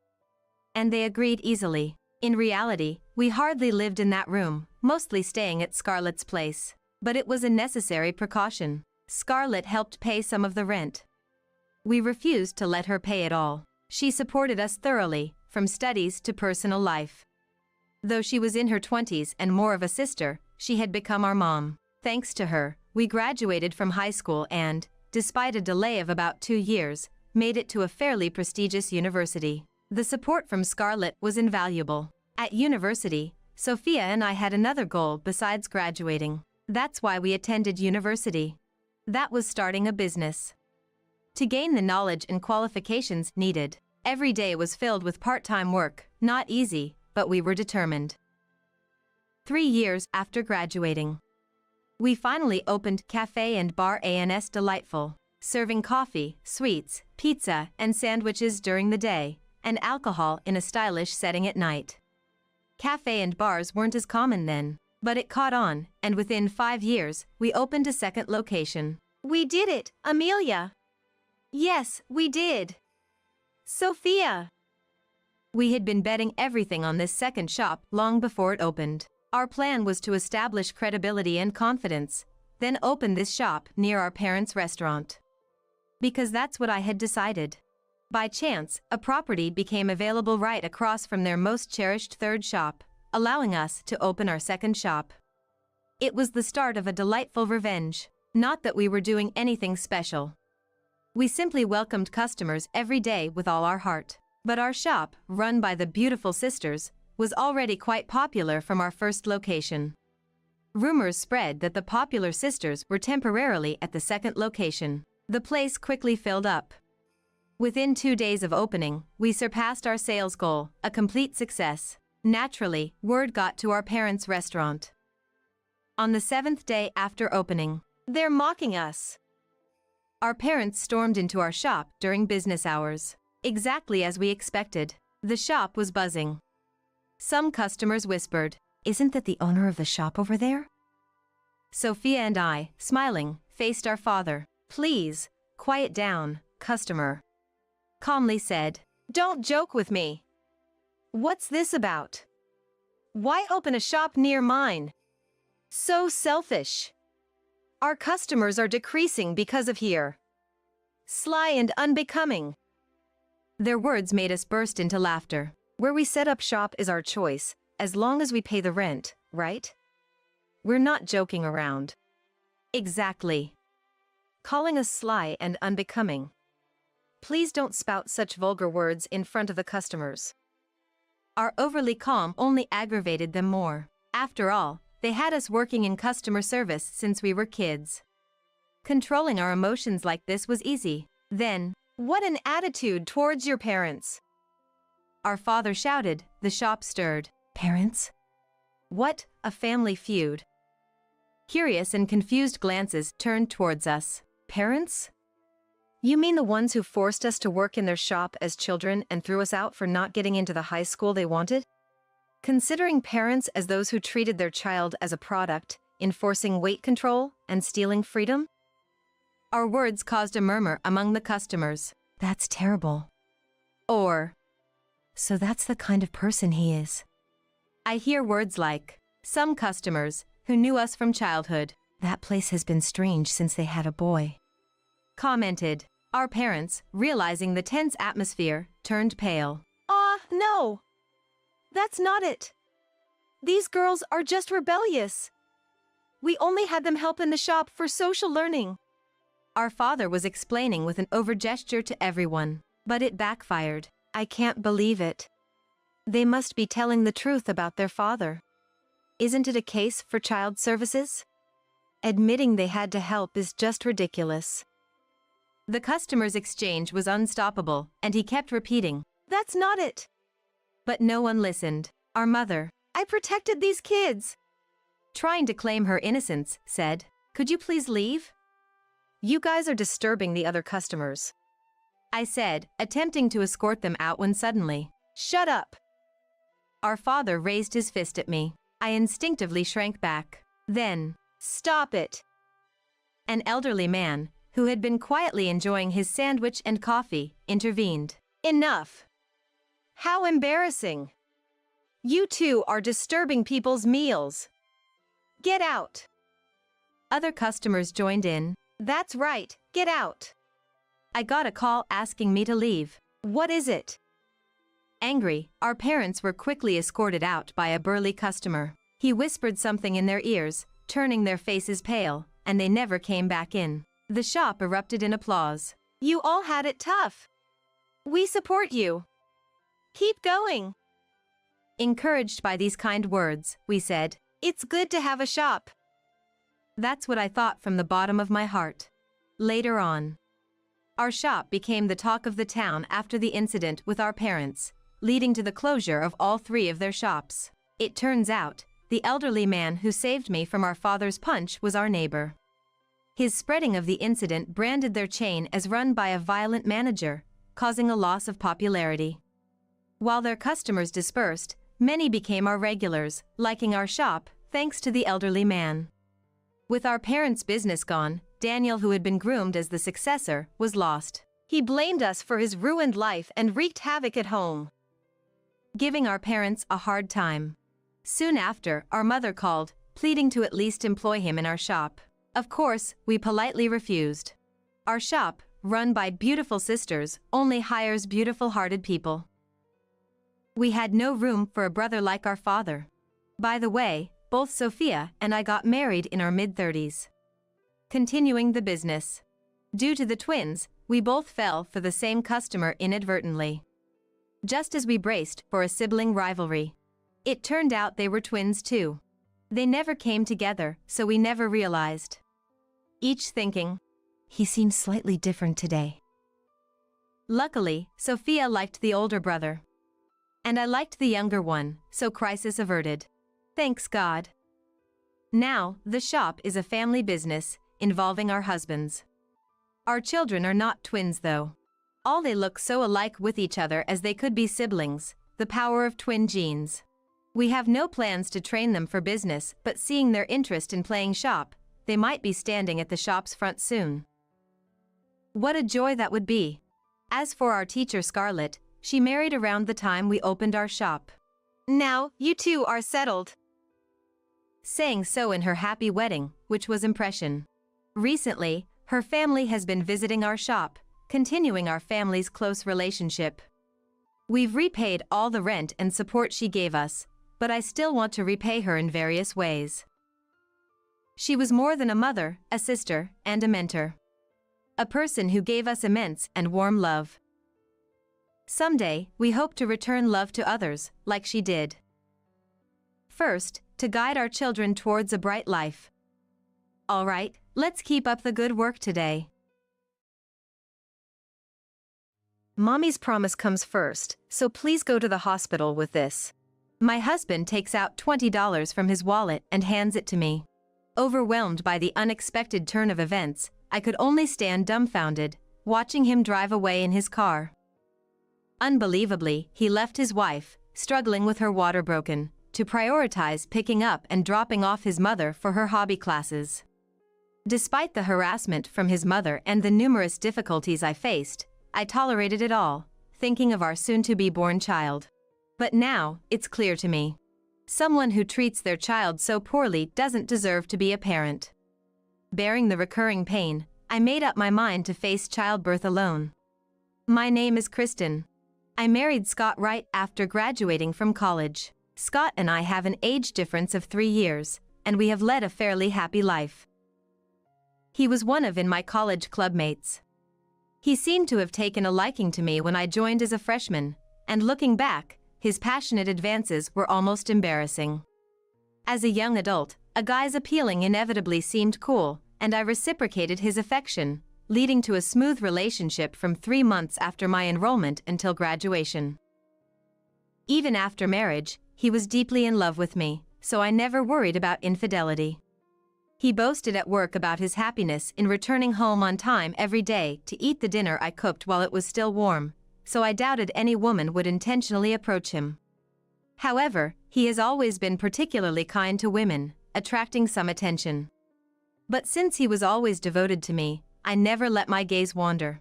And they agreed easily. In reality, we hardly lived in that room, mostly staying at Scarlett's place. But it was a necessary precaution. Scarlett helped pay some of the rent. We refused to let her pay it all. She supported us thoroughly, from studies to personal life. Though she was in her 20s and more of a sister, she had become our mom. Thanks to her, we graduated from high school and, despite a delay of about 2 years, made it to a fairly prestigious university. The support from Scarlett was invaluable. At university, Sophia and I had another goal besides graduating. That's why we attended university. That was starting a business. To gain the knowledge and qualifications needed, every day was filled with part-time work, not easy, but we were determined. 3 years after graduating, we finally opened Cafe and Bar ANS Delightful, serving coffee, sweets, pizza, and sandwiches during the day, and alcohol in a stylish setting at night. Cafe and bars weren't as common then, but it caught on, and within 5 years, we opened a second location. We did it, Amelia! Yes, we did! Sophia! We had been betting everything on this second shop long before it opened. Our plan was to establish credibility and confidence, then open this shop near our parents' restaurant. Because that's what I had decided. By chance, a property became available right across from their most cherished third shop, allowing us to open our second shop. It was the start of a delightful revenge. Not that we were doing anything special. We simply welcomed customers every day with all our heart. But our shop, run by the beautiful sisters, was already quite popular from our first location. Rumors spread that the popular sisters were temporarily at the second location. The place quickly filled up. Within 2 days of opening, we surpassed our sales goal, a complete success. Naturally, word got to our parents' restaurant. On the 7th day after opening, they're mocking us. Our parents stormed into our shop during business hours. Exactly as we expected. The shop was buzzing. Some customers whispered, "Isn't that the owner of the shop over there?" Sophia and I, smiling, faced our father. "Please, quiet down, customer," calmly said. "Don't joke with me. What's this about? Why open a shop near mine? So selfish. Our customers are decreasing because of here. Sly and unbecoming." Their words made us burst into laughter. Where we set up shop is our choice, as long as we pay the rent, right? We're not joking around. Exactly. Calling us sly and unbecoming. Please don't spout such vulgar words in front of the customers. Our overly calm only aggravated them more. After all, they had us working in customer service since we were kids. Controlling our emotions like this was easy. Then, what an attitude towards your parents! Our father shouted, the shop stirred. Parents? What, a family feud? Curious and confused glances turned towards us. Parents? You mean the ones who forced us to work in their shop as children and threw us out for not getting into the high school they wanted? Considering parents as those who treated their child as a product, enforcing weight control and stealing freedom? Our words caused a murmur among the customers. That's terrible. Or, so that's the kind of person he is. I hear words like, some customers, who knew us from childhood. "That place has been strange since they had a boy," commented. Our parents, realizing the tense atmosphere, turned pale. No. That's not it. These girls are just rebellious. We only had them help in the shop for social learning." Our father was explaining with an over-gesture to everyone, but it backfired. "I can't believe it. They must be telling the truth about their father. Isn't it a case for child services? Admitting they had to help is just ridiculous." The customer's exchange was unstoppable, and he kept repeating, "That's not it." But no one listened. Our mother, "I protected these kids," trying to claim her innocence, said, "Could you please leave? You guys are disturbing the other customers," I said, attempting to escort them out when suddenly, "Shut up." Our father raised his fist at me. I instinctively shrank back. Then, "Stop it." An elderly man, who had been quietly enjoying his sandwich and coffee, intervened. "Enough. How embarrassing. You two are disturbing people's meals. Get out." Other customers joined in. "That's right, get out." I got a call asking me to leave. "What is it?" Angry, our parents were quickly escorted out by a burly customer. He whispered something in their ears, turning their faces pale, and they never came back in. The shop erupted in applause. "You all had it tough. We support you. Keep going." Encouraged by these kind words, we said, "It's good to have a shop." That's what I thought from the bottom of my heart. Later on, our shop became the talk of the town after the incident with our parents, leading to the closure of all 3 of their shops. It turns out, the elderly man who saved me from our father's punch was our neighbor. His spreading of the incident branded their chain as run by a violent manager, causing a loss of popularity. While their customers dispersed, many became our regulars, liking our shop, thanks to the elderly man. With our parents' business gone, Daniel, who had been groomed as the successor, was lost. He blamed us for his ruined life and wreaked havoc at home, giving our parents a hard time. Soon after, our mother called, pleading to at least employ him in our shop. Of course, we politely refused. Our shop, run by beautiful sisters, only hires beautiful-hearted people. We had no room for a brother like our father. By the way, both Sophia and I got married in our mid-30s. Continuing the business. Due to the twins, we both fell for the same customer inadvertently. Just as we braced for a sibling rivalry, it turned out they were twins too. They never came together, so we never realized. Each thinking, "He seems slightly different today." Luckily, Sophia liked the older brother, and I liked the younger one, so crisis averted. Thanks God. Now, the shop is a family business, involving our husbands. Our children are not twins though. All they look so alike with each other as they could be siblings, the power of twin genes. We have no plans to train them for business, but seeing their interest in playing shop, they might be standing at the shop's front soon. What a joy that would be. As for our teacher Scarlett, she married around the time we opened our shop. "Now, you two are settled," saying so in her happy wedding, which was impression. Recently, her family has been visiting our shop, continuing our family's close relationship. We've repaid all the rent and support she gave us, but I still want to repay her in various ways. She was more than a mother, a sister, and a mentor. A person who gave us immense and warm love. Someday, we hope to return love to others, like she did. First, to guide our children towards a bright life. All right, let's keep up the good work today. Mommy's promise comes first, so please go to the hospital with this. My husband takes out $20 from his wallet and hands it to me. Overwhelmed by the unexpected turn of events, I could only stand dumbfounded, watching him drive away in his car. Unbelievably, he left his wife, struggling with her water broken, to prioritize picking up and dropping off his mother for her hobby classes. Despite the harassment from his mother and the numerous difficulties I faced, I tolerated it all, thinking of our soon-to-be-born child. But now, it's clear to me. Someone who treats their child so poorly doesn't deserve to be a parent. Bearing the recurring pain, I made up my mind to face childbirth alone. My name is Kristen. I married Scott right after graduating from college. Scott and I have an age difference of 3 years, and we have led a fairly happy life. He was one of my college clubmates. He seemed to have taken a liking to me when I joined as a freshman, and looking back, his passionate advances were almost embarrassing. As a young adult, a guy's appealing inevitably seemed cool, and I reciprocated his affection, leading to a smooth relationship from 3 months after my enrollment until graduation. Even after marriage, he was deeply in love with me, so I never worried about infidelity. He boasted at work about his happiness in returning home on time every day to eat the dinner I cooked while it was still warm, so I doubted any woman would intentionally approach him. However, he has always been particularly kind to women, attracting some attention. But since he was always devoted to me, I never let my gaze wander.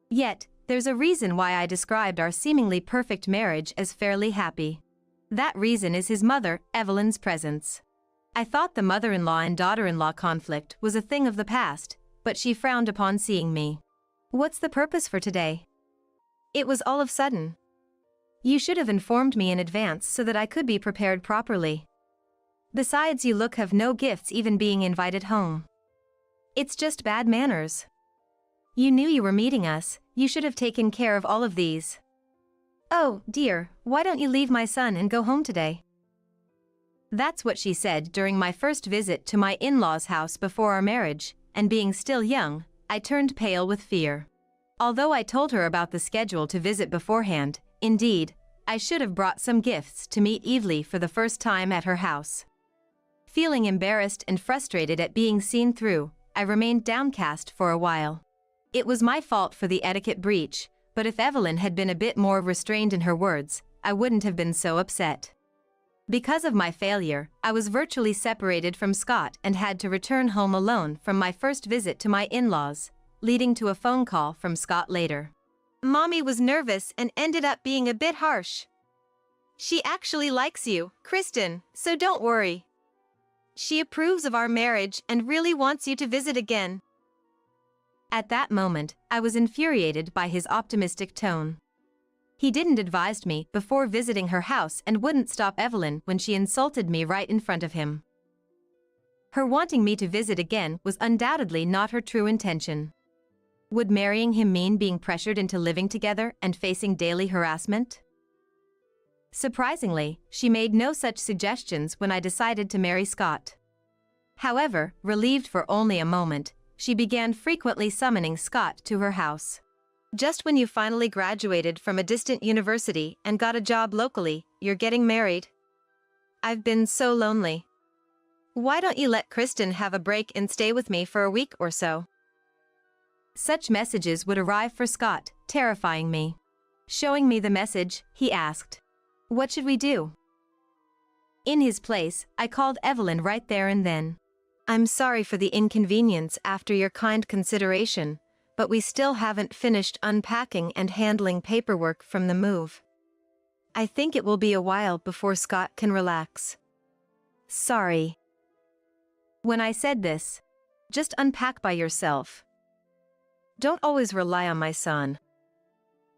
Yet, there's a reason why I described our seemingly perfect marriage as fairly happy. That reason is his mother, Evelyn's presence. I thought the mother-in-law and daughter-in-law conflict was a thing of the past, but she frowned upon seeing me. "What's the purpose for today?" It was all of a sudden. "You should have informed me in advance so that I could be prepared properly. Besides, you have no gifts even being invited home. It's just bad manners. You knew you were meeting us, you should have taken care of all of these." "Oh, dear, why don't you leave my son and go home today?" That's what she said during my first visit to my in-laws' house before our marriage, and being still young, I turned pale with fear. Although I told her about the schedule to visit beforehand, indeed, I should have brought some gifts to meet Evely for the first time at her house. Feeling embarrassed and frustrated at being seen through, I remained downcast for a while. It was my fault for the etiquette breach, but if Evelyn had been a bit more restrained in her words, I wouldn't have been so upset. Because of my failure, I was virtually separated from Scott and had to return home alone from my first visit to my in-laws, leading to a phone call from Scott later. Mommy was nervous and ended up being a bit harsh. "She actually likes you, Kristen, so don't worry. She approves of our marriage and really wants you to visit again." At that moment, I was infuriated by his optimistic tone. He didn't advise me before visiting her house and wouldn't stop Evelyn when she insulted me right in front of him. Her wanting me to visit again was undoubtedly not her true intention. Would marrying him mean being pressured into living together and facing daily harassment? Surprisingly, she made no such suggestions when I decided to marry Scott. However, relieved for only a moment, she began frequently summoning Scott to her house. "Just when you finally graduated from a distant university and got a job locally, you're getting married. I've been so lonely. Why don't you let Kristen have a break and stay with me for a week or so?" Such messages would arrive for Scott, terrifying me. Showing me the message, he asked, "What should we do?" In his place, I called Evelyn right there and then. "I'm sorry for the inconvenience after your kind consideration, but we still haven't finished unpacking and handling paperwork from the move. I think it will be a while before Scott can relax. Sorry." When I said this, "Just unpack by yourself. Don't always rely on my son,"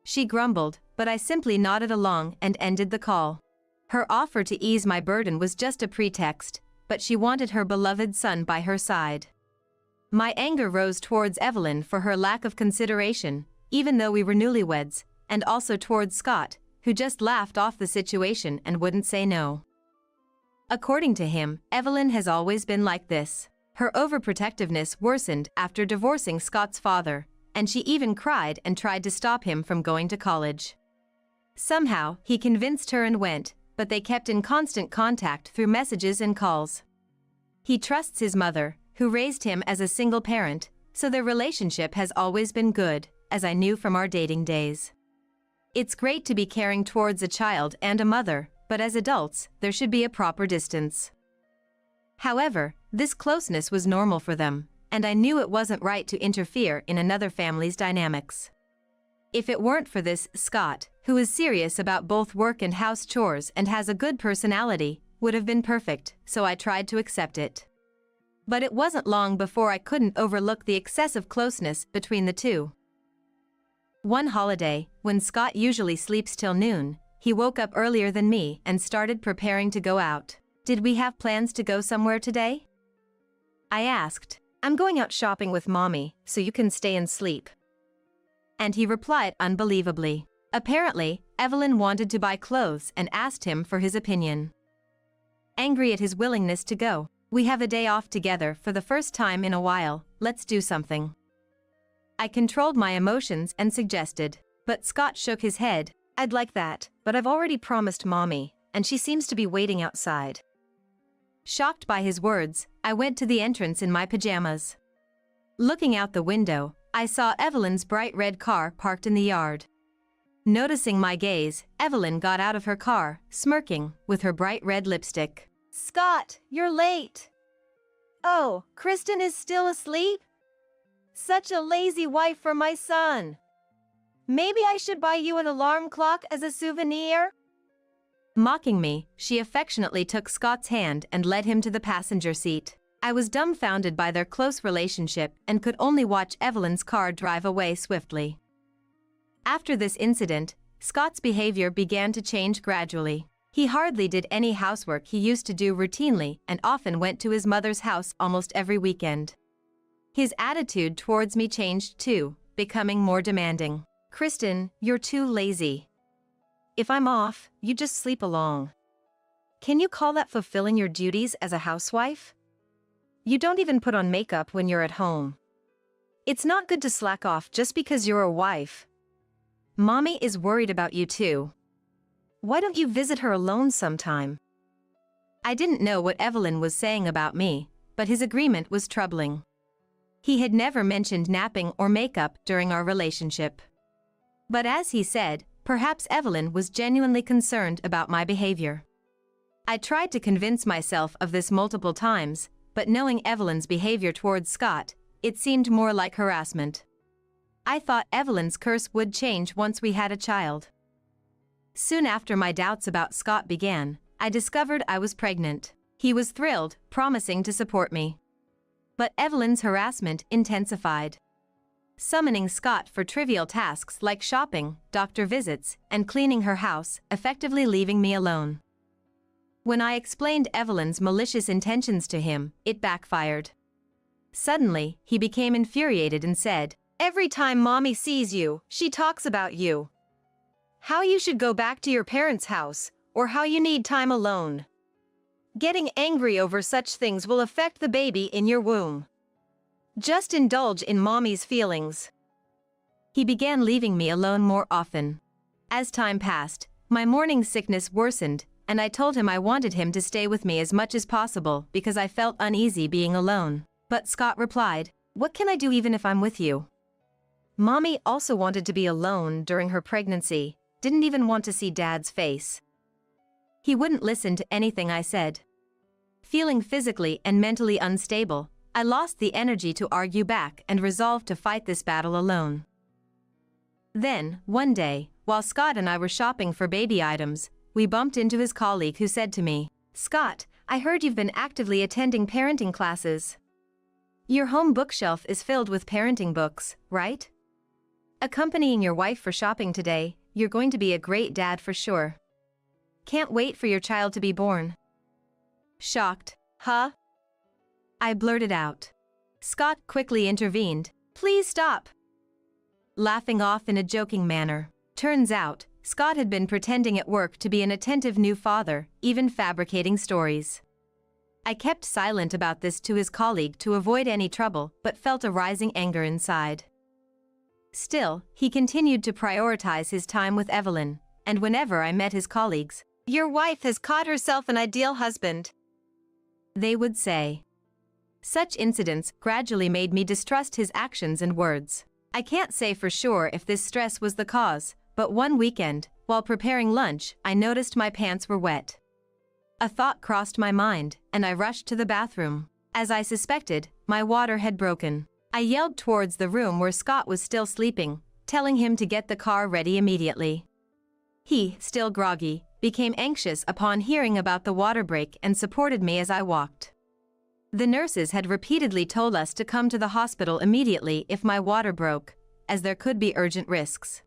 she grumbled, but I simply nodded along and ended the call. Her offer to ease my burden was just a pretext, but she wanted her beloved son by her side. My anger rose towards Evelyn for her lack of consideration, even though we were newlyweds, and also towards Scott, who just laughed off the situation and wouldn't say no. According to him, Evelyn has always been like this. Her overprotectiveness worsened after divorcing Scott's father, and she even cried and tried to stop him from going to college. Somehow, he convinced her and went, but they kept in constant contact through messages and calls. He trusts his mother, who raised him as a single parent, so their relationship has always been good, as I knew from our dating days. It's great to be caring towards a child and a mother, but as adults, there should be a proper distance. However, this closeness was normal for them, and I knew it wasn't right to interfere in another family's dynamics. If it weren't for this, Scott, who is serious about both work and house chores and has a good personality, would have been perfect, so I tried to accept it. But it wasn't long before I couldn't overlook the excessive closeness between the two. One holiday, when Scott usually sleeps till noon, he woke up earlier than me and started preparing to go out. "Did we have plans to go somewhere today?" I asked. "I'm going out shopping with Mommy, so you can stay and sleep." And he replied unbelievably. Apparently, Evelyn wanted to buy clothes and asked him for his opinion. Angry at his willingness to go, "We have a day off together for the first time in a while, let's do something." I controlled my emotions and suggested, but Scott shook his head. "I'd like that, but I've already promised Mommy, and she seems to be waiting outside." Shocked by his words, I went to the entrance in my pajamas. Looking out the window, I saw Evelyn's bright red car parked in the yard. Noticing my gaze, Evelyn got out of her car, smirking, with her bright red lipstick. "Scott, you're late." "Oh, Kristen is still asleep? Such a lazy wife for my son. Maybe I should buy you an alarm clock as a souvenir?" Mocking me, she affectionately took Scott's hand and led him to the passenger seat. I was dumbfounded by their close relationship and could only watch Evelyn's car drive away swiftly. After this incident, Scott's behavior began to change gradually. He hardly did any housework he used to do routinely and often went to his mother's house almost every weekend. His attitude towards me changed too, becoming more demanding. "Kristen, you're too lazy. If I'm off, you just sleep along. Can you call that fulfilling your duties as a housewife? You don't even put on makeup when you're at home. It's not good to slack off just because you're a wife. Mommy is worried about you too. Why don't you visit her alone sometime?" I didn't know what Evelyn was saying about me, but his agreement was troubling. He had never mentioned napping or makeup during our relationship. But as he said, perhaps Evelyn was genuinely concerned about my behavior. I tried to convince myself of this multiple times, but knowing Evelyn's behavior towards Scott, it seemed more like harassment. I thought Evelyn's curse would change once we had a child. Soon after my doubts about Scott began, I discovered I was pregnant. He was thrilled, promising to support me. But Evelyn's harassment intensified. Summoning Scott for trivial tasks like shopping, doctor visits, and cleaning her house, effectively leaving me alone. When I explained Evelyn's malicious intentions to him, it backfired. Suddenly, he became infuriated and said, "Every time Mommy sees you, she talks about you. How you should go back to your parents' house, or how you need time alone. Getting angry over such things will affect the baby in your womb. Just indulge in Mommy's feelings." He began leaving me alone more often. As time passed, my morning sickness worsened, and I told him I wanted him to stay with me as much as possible because I felt uneasy being alone. But Scott replied, "What can I do even if I'm with you? Mommy also wanted to be alone during her pregnancy, didn't even want to see Dad's face." He wouldn't listen to anything I said. Feeling physically and mentally unstable, I lost the energy to argue back and resolved to fight this battle alone. Then, one day, while Scott and I were shopping for baby items, we bumped into his colleague who said to me, "Scott, I heard you've been actively attending parenting classes. Your home bookshelf is filled with parenting books, right? Accompanying your wife for shopping today, you're going to be a great dad for sure. Can't wait for your child to be born." Shocked, "Huh?" I blurted out. Scott quickly intervened, "Please stop," laughing off in a joking manner. Turns out, Scott had been pretending at work to be an attentive new father, even fabricating stories. I kept silent about this to his colleague to avoid any trouble, but felt a rising anger inside. Still, he continued to prioritize his time with Evelyn, and whenever I met his colleagues, "Your wife has caught herself an ideal husband," they would say. Such incidents gradually made me distrust his actions and words. I can't say for sure if this stress was the cause, but one weekend, while preparing lunch, I noticed my pants were wet. A thought crossed my mind, and I rushed to the bathroom. As I suspected, my water had broken. I yelled towards the room where Scott was still sleeping, telling him to get the car ready immediately. He, still groggy, became anxious upon hearing about the water break and supported me as I walked. The nurses had repeatedly told us to come to the hospital immediately if my water broke, as there could be urgent risks.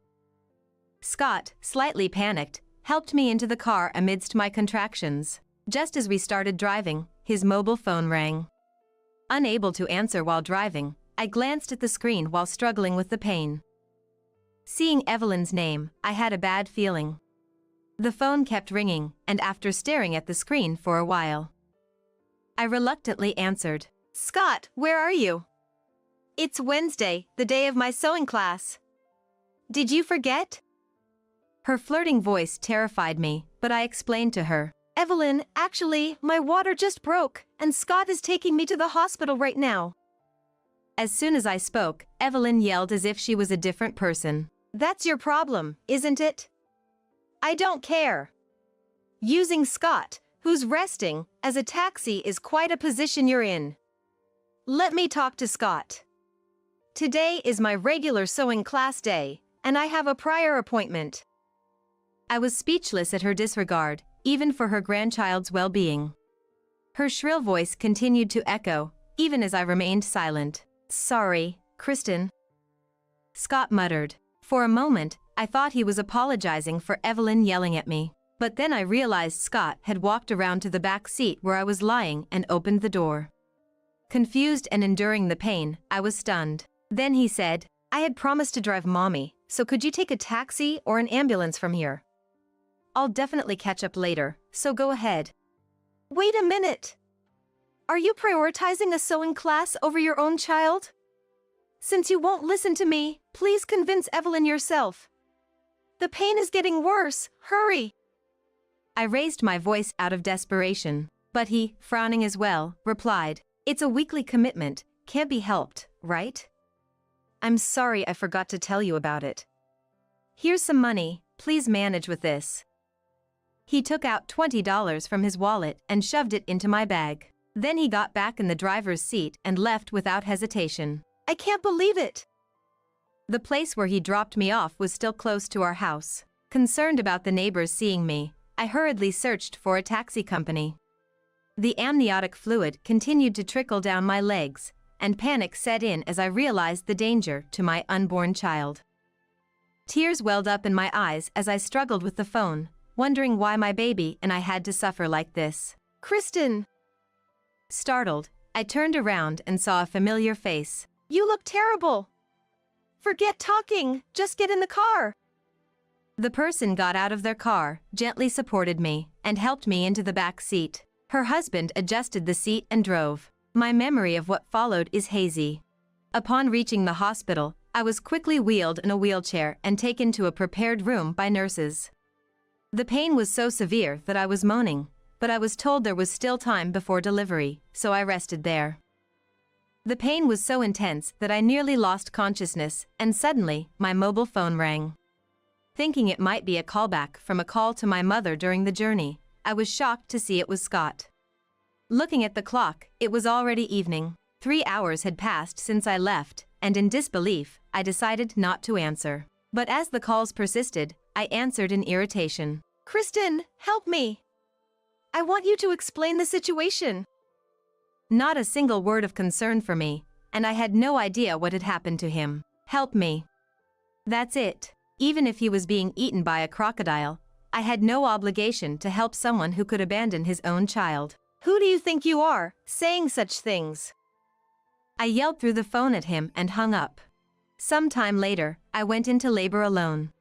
Scott, slightly panicked, helped me into the car amidst my contractions. Just as we started driving, his mobile phone rang. Unable to answer while driving, I glanced at the screen while struggling with the pain. Seeing Evelyn's name, I had a bad feeling. The phone kept ringing, and after staring at the screen for a while, I reluctantly answered. "Scott, where are you?" "It's Wednesday, the day of my sewing class. Did you forget?" Her flirting voice terrified me, but I explained to her. "Evelyn, actually, my water just broke, and Scott is taking me to the hospital right now." As soon as I spoke, Evelyn yelled as if she was a different person. "That's your problem, isn't it? I don't care. Using Scott, who's resting, as a taxi is quite a position you're in. Let me talk to Scott. Today is my regular sewing class day, and I have a prior appointment." I was speechless at her disregard, even for her grandchild's well-being. Her shrill voice continued to echo, even as I remained silent. "Sorry, Kristen," Scott muttered. For a moment, I thought he was apologizing for Evelyn yelling at me. But then I realized Scott had walked around to the back seat where I was lying and opened the door. Confused and enduring the pain, I was stunned. Then he said, "I had promised to drive Mommy, so could you take a taxi or an ambulance from here? I'll definitely catch up later, so go ahead." "Wait a minute. Are you prioritizing a sewing class over your own child? Since you won't listen to me, please convince Evelyn yourself. The pain is getting worse, hurry." I raised my voice out of desperation, but he, frowning as well, replied, "It's a weekly commitment, can't be helped, right? I'm sorry I forgot to tell you about it. Here's some money, please manage with this." He took out $20 from his wallet and shoved it into my bag. Then he got back in the driver's seat and left without hesitation. "I can't believe it." The place where he dropped me off was still close to our house. Concerned about the neighbors seeing me, I hurriedly searched for a taxi company. The amniotic fluid continued to trickle down my legs, and panic set in as I realized the danger to my unborn child. Tears welled up in my eyes as I struggled with the phone, wondering why my baby and I had to suffer like this. "Kristen!" Startled, I turned around and saw a familiar face. "You look terrible. Forget talking, just get in the car." The person got out of their car, gently supported me, and helped me into the back seat. Her husband adjusted the seat and drove. My memory of what followed is hazy. Upon reaching the hospital, I was quickly wheeled in a wheelchair and taken to a prepared room by nurses. The pain was so severe that I was moaning, but I was told there was still time before delivery, so I rested there. The pain was so intense that I nearly lost consciousness, and suddenly, my mobile phone rang. Thinking it might be a callback from a call to my mother during the journey, I was shocked to see it was Scott. Looking at the clock, it was already evening. 3 hours had passed since I left, and in disbelief, I decided not to answer. But as the calls persisted, I answered in irritation. "Kristen, help me. I want you to explain the situation." Not a single word of concern for me, and I had no idea what had happened to him. Help me. That's it. Even if he was being eaten by a crocodile, I had no obligation to help someone who could abandon his own child. "Who do you think you are, saying such things?" I yelled through the phone at him and hung up. Some time later, I went into labor alone.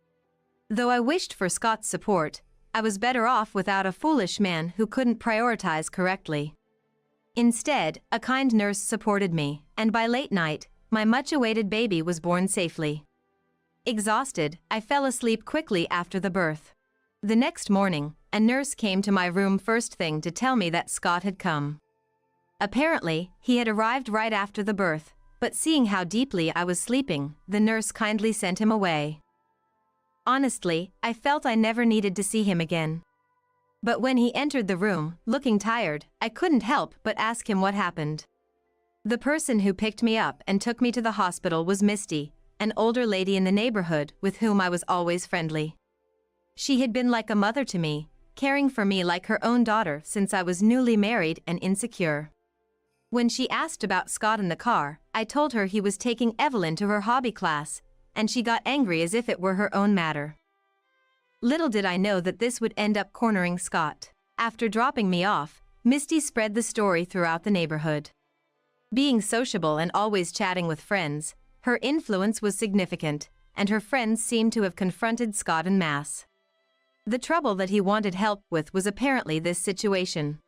Though I wished for Scott's support, I was better off without a foolish man who couldn't prioritize correctly. Instead, a kind nurse supported me, and by late night, my much-awaited baby was born safely. Exhausted, I fell asleep quickly after the birth. The next morning, a nurse came to my room first thing to tell me that Scott had come. Apparently, he had arrived right after the birth, but seeing how deeply I was sleeping, the nurse kindly sent him away. Honestly, I felt I never needed to see him again. But when he entered the room, looking tired, I couldn't help but ask him what happened. The person who picked me up and took me to the hospital was Misty, an older lady in the neighborhood with whom I was always friendly. She had been like a mother to me, caring for me like her own daughter since I was newly married and insecure. When she asked about Scott in the car, I told her he was taking Evelyn to her hobby class, and she got angry as if it were her own matter. Little did I know that this would end up cornering Scott. After dropping me off, Misty spread the story throughout the neighborhood. Being sociable and always chatting with friends, her influence was significant, and her friends seemed to have confronted Scott en masse. The trouble that he wanted help with was apparently this situation.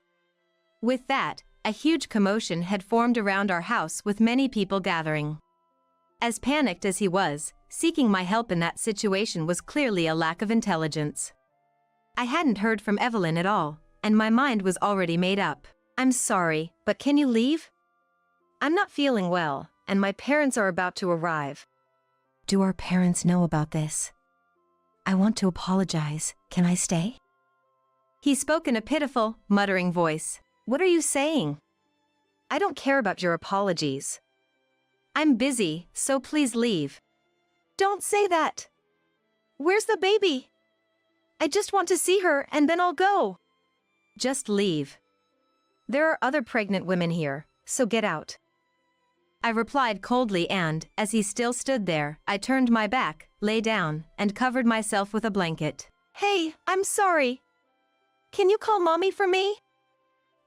With that, a huge commotion had formed around our house with many people gathering. As panicked as he was, seeking my help in that situation was clearly a lack of intelligence. I hadn't heard from Evelyn at all, and my mind was already made up. I'm sorry, but can you leave? I'm not feeling well, and my parents are about to arrive. Do our parents know about this? I want to apologize. Can I stay? He spoke in a pitiful, muttering voice. What are you saying? I don't care about your apologies. I'm busy, so please leave. Don't say that. Where's the baby? I just want to see her and then I'll go. Just leave. There are other pregnant women here, so get out. I replied coldly and, as he still stood there, I turned my back, lay down, and covered myself with a blanket. Hey, I'm sorry. Can you call Mommy for me?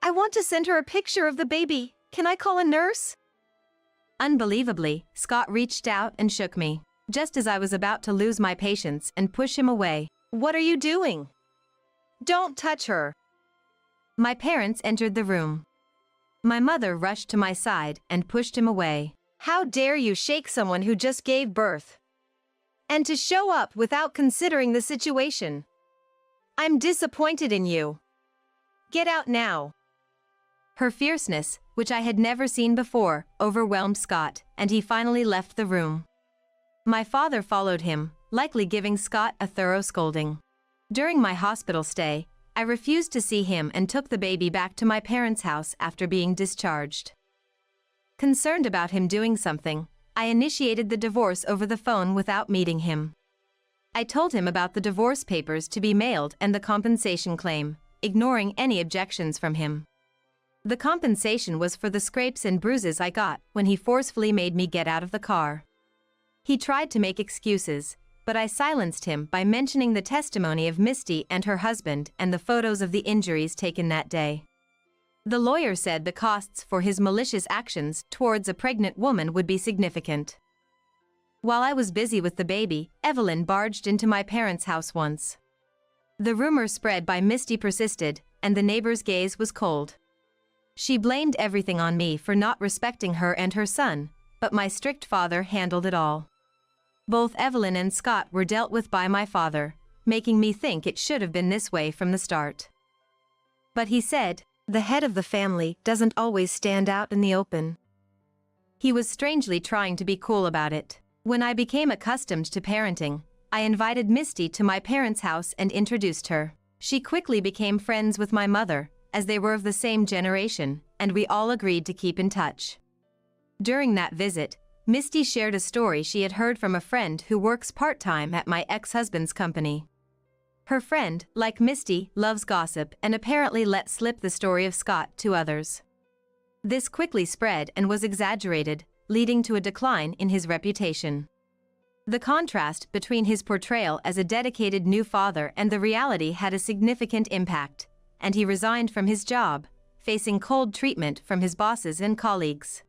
I want to send her a picture of the baby. Can I call a nurse? Unbelievably, Scott reached out and shook me, just as I was about to lose my patience and push him away. What are you doing? Don't touch her. My parents entered the room. My mother rushed to my side and pushed him away. How dare you shake someone who just gave birth? And to show up without considering the situation. I'm disappointed in you. Get out now. Her fierceness, which I had never seen before, overwhelmed Scott, and he finally left the room. My father followed him, likely giving Scott a thorough scolding. During my hospital stay, I refused to see him and took the baby back to my parents' house after being discharged. Concerned about him doing something, I initiated the divorce over the phone without meeting him. I told him about the divorce papers to be mailed and the compensation claim, ignoring any objections from him. The compensation was for the scrapes and bruises I got when he forcefully made me get out of the car. He tried to make excuses, but I silenced him by mentioning the testimony of Misty and her husband and the photos of the injuries taken that day. The lawyer said the costs for his malicious actions towards a pregnant woman would be significant. While I was busy with the baby, Evelyn barged into my parents' house once. The rumor spread by Misty persisted, and the neighbor's gaze was cold. She blamed everything on me for not respecting her and her son, but my strict father handled it all. Both Evelyn and Scott were dealt with by my father, making me think it should have been this way from the start. But he said, the head of the family doesn't always stand out in the open. He was strangely trying to be cool about it. When I became accustomed to parenting, I invited Misty to my parents' house and introduced her. She quickly became friends with my mother, as they were of the same generation, and we all agreed to keep in touch. During that visit, Misty shared a story she had heard from a friend who works part-time at my ex-husband's company. Her friend, like Misty, loves gossip and apparently let slip the story of Scott to others. This quickly spread and was exaggerated, leading to a decline in his reputation. The contrast between his portrayal as a dedicated new father and the reality had a significant impact, and he resigned from his job, facing cold treatment from his bosses and colleagues.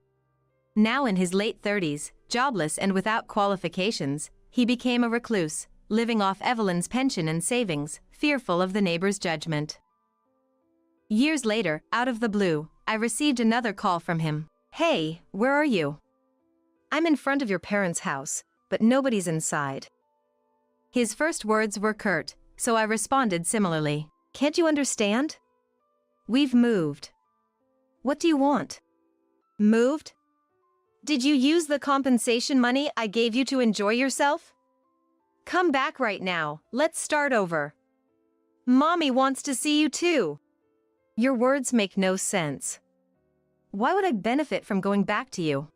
Now in his late 30s, jobless and without qualifications, he became a recluse, living off Evelyn's pension and savings, fearful of the neighbor's judgment. Years later, out of the blue, I received another call from him. Hey, where are you? I'm in front of your parents' house, but nobody's inside. His first words were curt, so I responded similarly. Can't you understand? We've moved. What do you want? Moved? Did you use the compensation money I gave you to enjoy yourself? Come back right now, let's start over. Mommy wants to see you too. Your words make no sense. Why would I benefit from going back to you?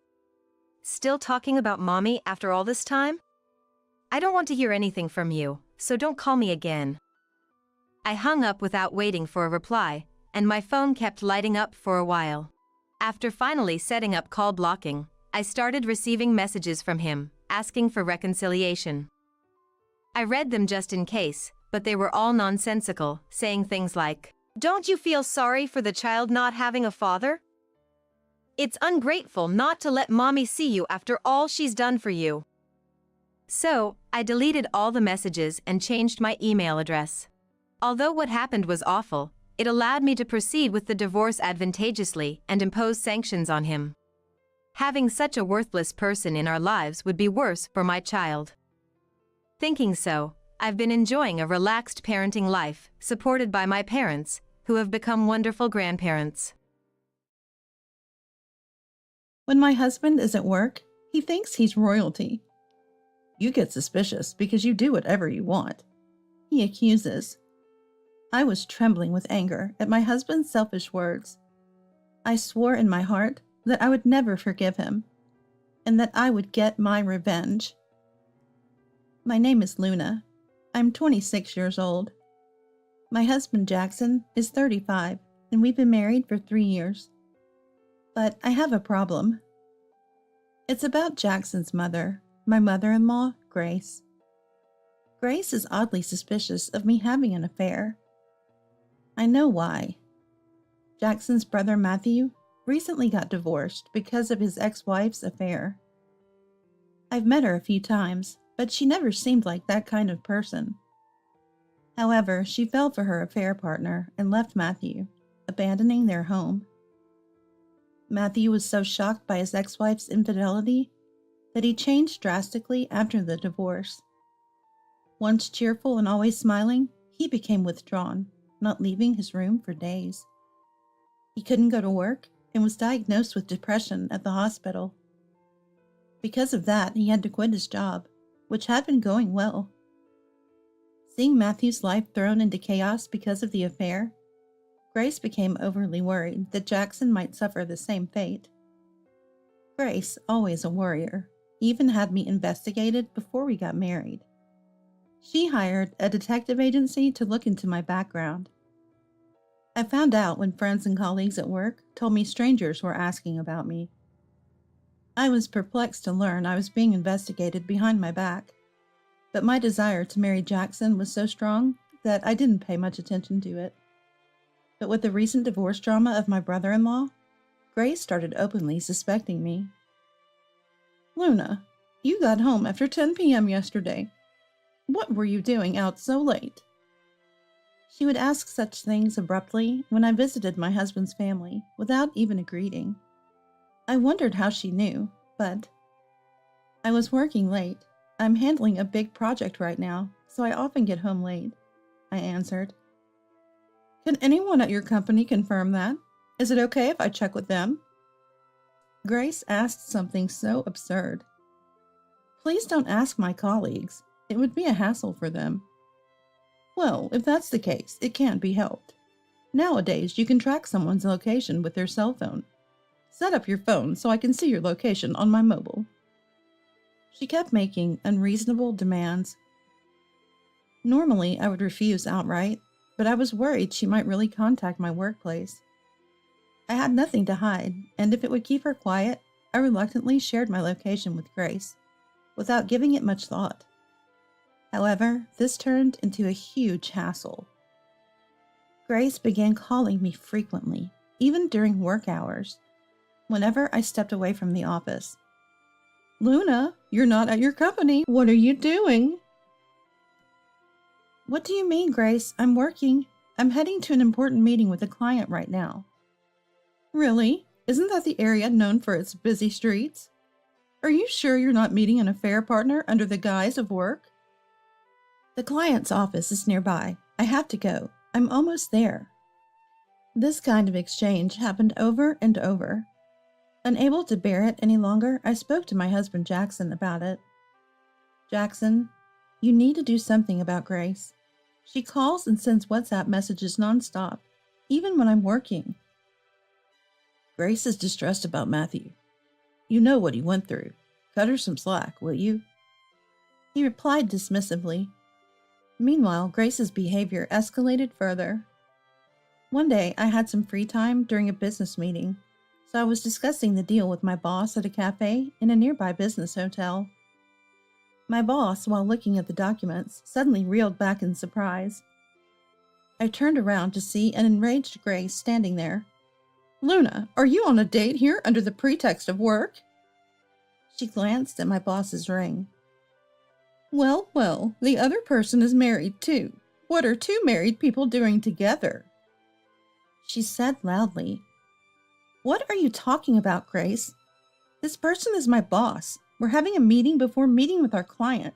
Still talking about Mommy after all this time? I don't want to hear anything from you, so don't call me again." I hung up without waiting for a reply, and my phone kept lighting up for a while. After finally setting up call blocking, I started receiving messages from him, asking for reconciliation. I read them just in case, but they were all nonsensical, saying things like, "Don't you feel sorry for the child not having a father? It's ungrateful not to let mommy see you after all she's done for you." So, I deleted all the messages and changed my email address. Although what happened was awful, it allowed me to proceed with the divorce advantageously and impose sanctions on him. Having such a worthless person in our lives would be worse for my child. Thinking so, I've been enjoying a relaxed parenting life, supported by my parents, who have become wonderful grandparents. When my husband is at work, he thinks he's royalty. "You get suspicious because you do whatever you want," he accuses. I was trembling with anger at my husband's selfish words. I swore in my heart that I would never forgive him, and that I would get my revenge. My name is Luna. I'm 26 years old. My husband Jackson is 35, and we've been married for 3 years. But I have a problem. It's about Jackson's mother, my mother-in-law, Grace. Grace is oddly suspicious of me having an affair. I know why. Jackson's brother Matthew recently got divorced because of his ex-wife's affair. I've met her a few times, but she never seemed like that kind of person. However, she fell for her affair partner and left Matthew, abandoning their home. Matthew was so shocked by his ex-wife's infidelity that he changed drastically after the divorce. Once cheerful and always smiling, he became withdrawn, not leaving his room for days. He couldn't go to work and was diagnosed with depression at the hospital. Because of that, he had to quit his job, which had been going well. Seeing Matthew's life thrown into chaos because of the affair, Grace became overly worried that Jackson might suffer the same fate. Grace, always a worrier, even had me investigated before we got married. She hired a detective agency to look into my background. I found out when friends and colleagues at work told me strangers were asking about me. I was perplexed to learn I was being investigated behind my back, but my desire to marry Jackson was so strong that I didn't pay much attention to it. But with the recent divorce drama of my brother-in-law, Grace started openly suspecting me. "Luna, you got home after 10 p.m. yesterday. What were you doing out so late?" She would ask such things abruptly when I visited my husband's family, without even a greeting. I wondered how she knew, but I was working late. "I'm handling a big project right now, so I often get home late," I answered. "Can anyone at your company confirm that? Is it okay if I check with them?" Grace asked something so absurd. "Please don't ask my colleagues. It would be a hassle for them." "Well, if that's the case, it can't be helped. Nowadays, you can track someone's location with their cell phone. Set up your phone so I can see your location on my mobile." She kept making unreasonable demands. Normally, I would refuse outright, but I was worried she might really contact my workplace. I had nothing to hide, and if it would keep her quiet, I reluctantly shared my location with Grace, without giving it much thought. However, this turned into a huge hassle. Grace began calling me frequently, even during work hours, whenever I stepped away from the office. "Luna, you're not at your company. What are you doing?" "What do you mean, Grace? I'm working. I'm heading to an important meeting with a client right now." "Really? Isn't that the area known for its busy streets? Are you sure you're not meeting an affair partner under the guise of work?" "The client's office is nearby. I have to go. I'm almost there." This kind of exchange happened over and over. Unable to bear it any longer, I spoke to my husband Jackson about it. "Jackson, you need to do something about Grace. She calls and sends WhatsApp messages nonstop, even when I'm working." "Grace is distressed about Matthew. You know what he went through. Cut her some slack, will you?" He replied dismissively. Meanwhile, Grace's behavior escalated further. One day, I had some free time during a business meeting, so I was discussing the deal with my boss at a cafe in a nearby business hotel. My boss, while looking at the documents, suddenly reeled back in surprise. I turned around to see an enraged Grace standing there. "Luna, are you on a date here under the pretext of work?" She glanced at my boss's ring. Well, well, the other person is married too. What are two married people doing together?" She said loudly. "What are you talking about, Grace? This person is my boss. We're having a meeting before meeting with our client."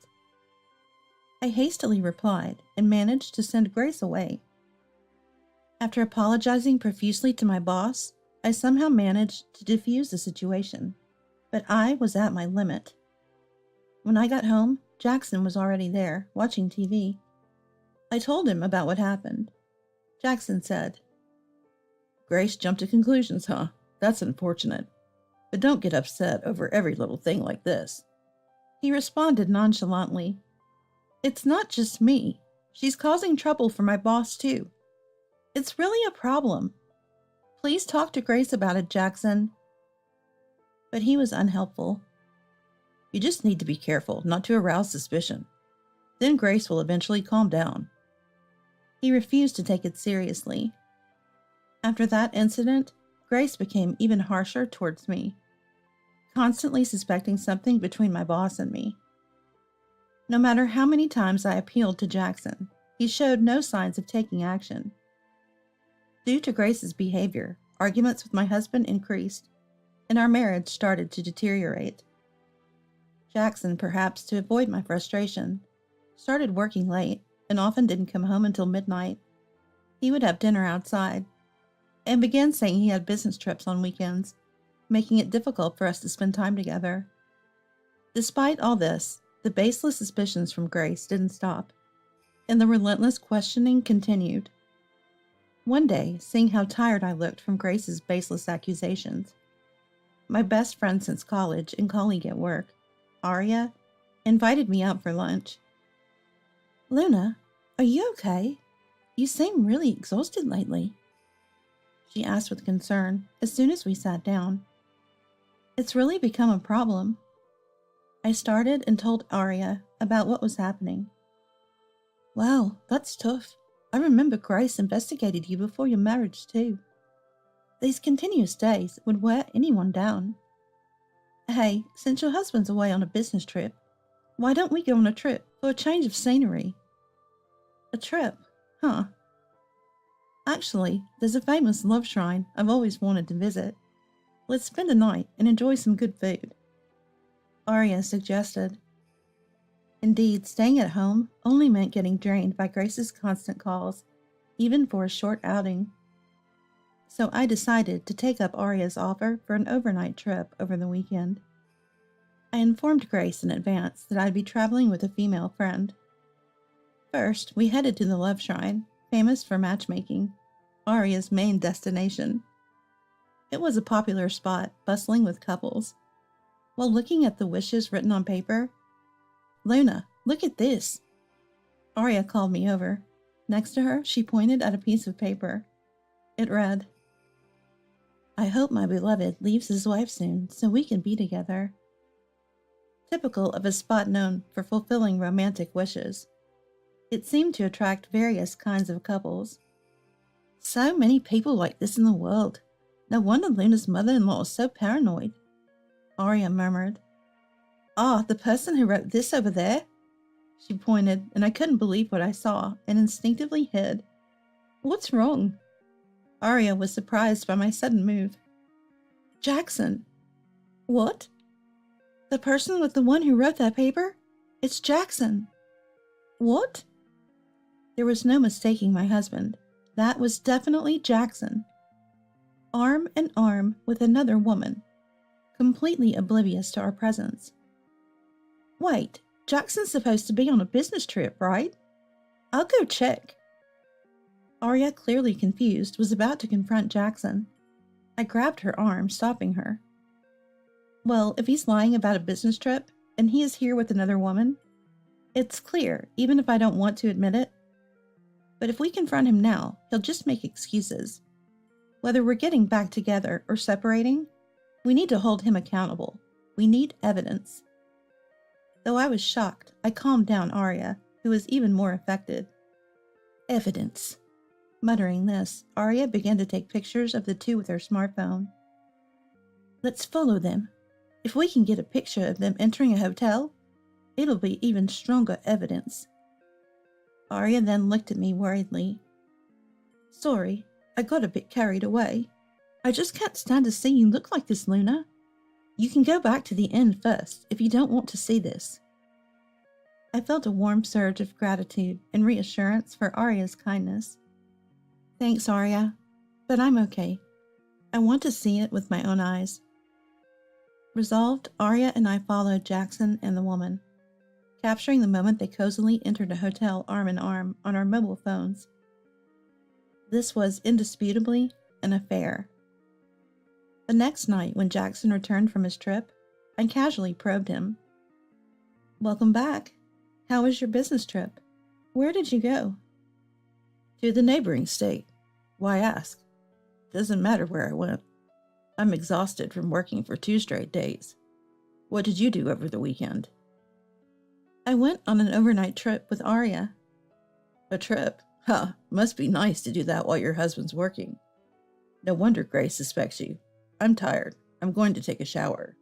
I hastily replied and managed to send Grace away. After apologizing profusely to my boss, I somehow managed to defuse the situation, but I was at my limit. When I got home, Jackson was already there, watching TV. I told him about what happened. Jackson said, "Grace jumped to conclusions, huh? That's unfortunate. But don't get upset over every little thing like this." He responded nonchalantly, "It's not just me. She's causing trouble for my boss, too. It's really a problem. Please talk to Grace about it, Jackson." But he was unhelpful. "You just need to be careful not to arouse suspicion. Then Grace will eventually calm down." He refused to take it seriously. After that incident, Grace became even harsher towards me, constantly suspecting something between my boss and me. No matter how many times I appealed to Jackson, he showed no signs of taking action. Due to Grace's behavior, arguments with my husband increased, and our marriage started to deteriorate. Jackson, perhaps to avoid my frustration, started working late and often didn't come home until midnight. He would have dinner outside, and began saying he had business trips on weekends, making it difficult for us to spend time together. Despite all this, the baseless suspicions from Grace didn't stop, and the relentless questioning continued. One day, seeing how tired I looked from Grace's baseless accusations, my best friend since college and colleague at work, Aria, invited me out for lunch. "Luna, are you okay? You seem really exhausted lately," she asked with concern as soon as we sat down. "It's really become a problem." I started and told Aria about what was happening. "Wow, that's tough. I remember Grace investigated you before your marriage too. These continuous days would wear anyone down. Hey, since your husband's away on a business trip, why don't we go on a trip for a change of scenery?" "A trip? Huh. Actually, there's a famous love shrine I've always wanted to visit. Let's spend a night and enjoy some good food," Aria suggested. Indeed, staying at home only meant getting drained by Grace's constant calls, even for a short outing. So I decided to take up Aria's offer for an overnight trip over the weekend. I informed Grace in advance that I'd be traveling with a female friend. First, we headed to the Love Shrine, famous for matchmaking, Aria's main destination. It was a popular spot, bustling with couples. While looking at the wishes written on paper, "Luna, look at this." Aria called me over. Next to her, she pointed at a piece of paper. It read, "I hope my beloved leaves his wife soon so we can be together." Typical of a spot known for fulfilling romantic wishes, it seemed to attract various kinds of couples. "So many people like this in the world. No wonder Luna's mother-in-law is so paranoid," Aria murmured. "Ah, the person who wrote this over there?" She pointed, and I couldn't believe what I saw and instinctively hid. "What's wrong?" Aria was surprised by my sudden move. "Jackson." "What?" "The person with the one who wrote that paper? It's Jackson." "What?" There was no mistaking my husband. That was definitely Jackson. Arm in arm with another woman, completely oblivious to our presence. "Wait, Jackson's supposed to be on a business trip, right? I'll go check." Aria, clearly confused, was about to confront Jackson. I grabbed her arm, stopping her. "Well, if he's lying about a business trip, and he is here with another woman, It's clear, even if I don't want to admit it. But if we confront him now, he'll just make excuses. Whether we're getting back together or separating, we need to hold him accountable. We need evidence. Though I was shocked, I calmed down Arya, who was even more affected. Evidence. Muttering this, Arya began to take pictures of the two with her smartphone. Let's follow them. If we can get a picture of them entering a hotel, it'll be even stronger evidence. Arya then looked at me worriedly. Sorry, I got a bit carried away. I just can't stand to see you look like this, Luna. You can go back to the inn first if you don't want to see this. I felt a warm surge of gratitude and reassurance for Arya's kindness. Thanks, Arya, but I'm okay. I want to see it with my own eyes. Resolved, Arya and I followed Jackson and the woman, capturing the moment they cozily entered a hotel arm in arm on our mobile phones. This was indisputably an affair. The next night, when Jackson returned from his trip, I casually probed him. Welcome back. How was your business trip? Where did you go? To the neighboring state. Why ask? Doesn't matter where I went. I'm exhausted from working for 2 straight days. What did you do over the weekend? I went on an overnight trip with Arya. A trip? Huh, must be nice to do that while your husband's working. No wonder Grace suspects you. I'm tired. I'm going to take a shower.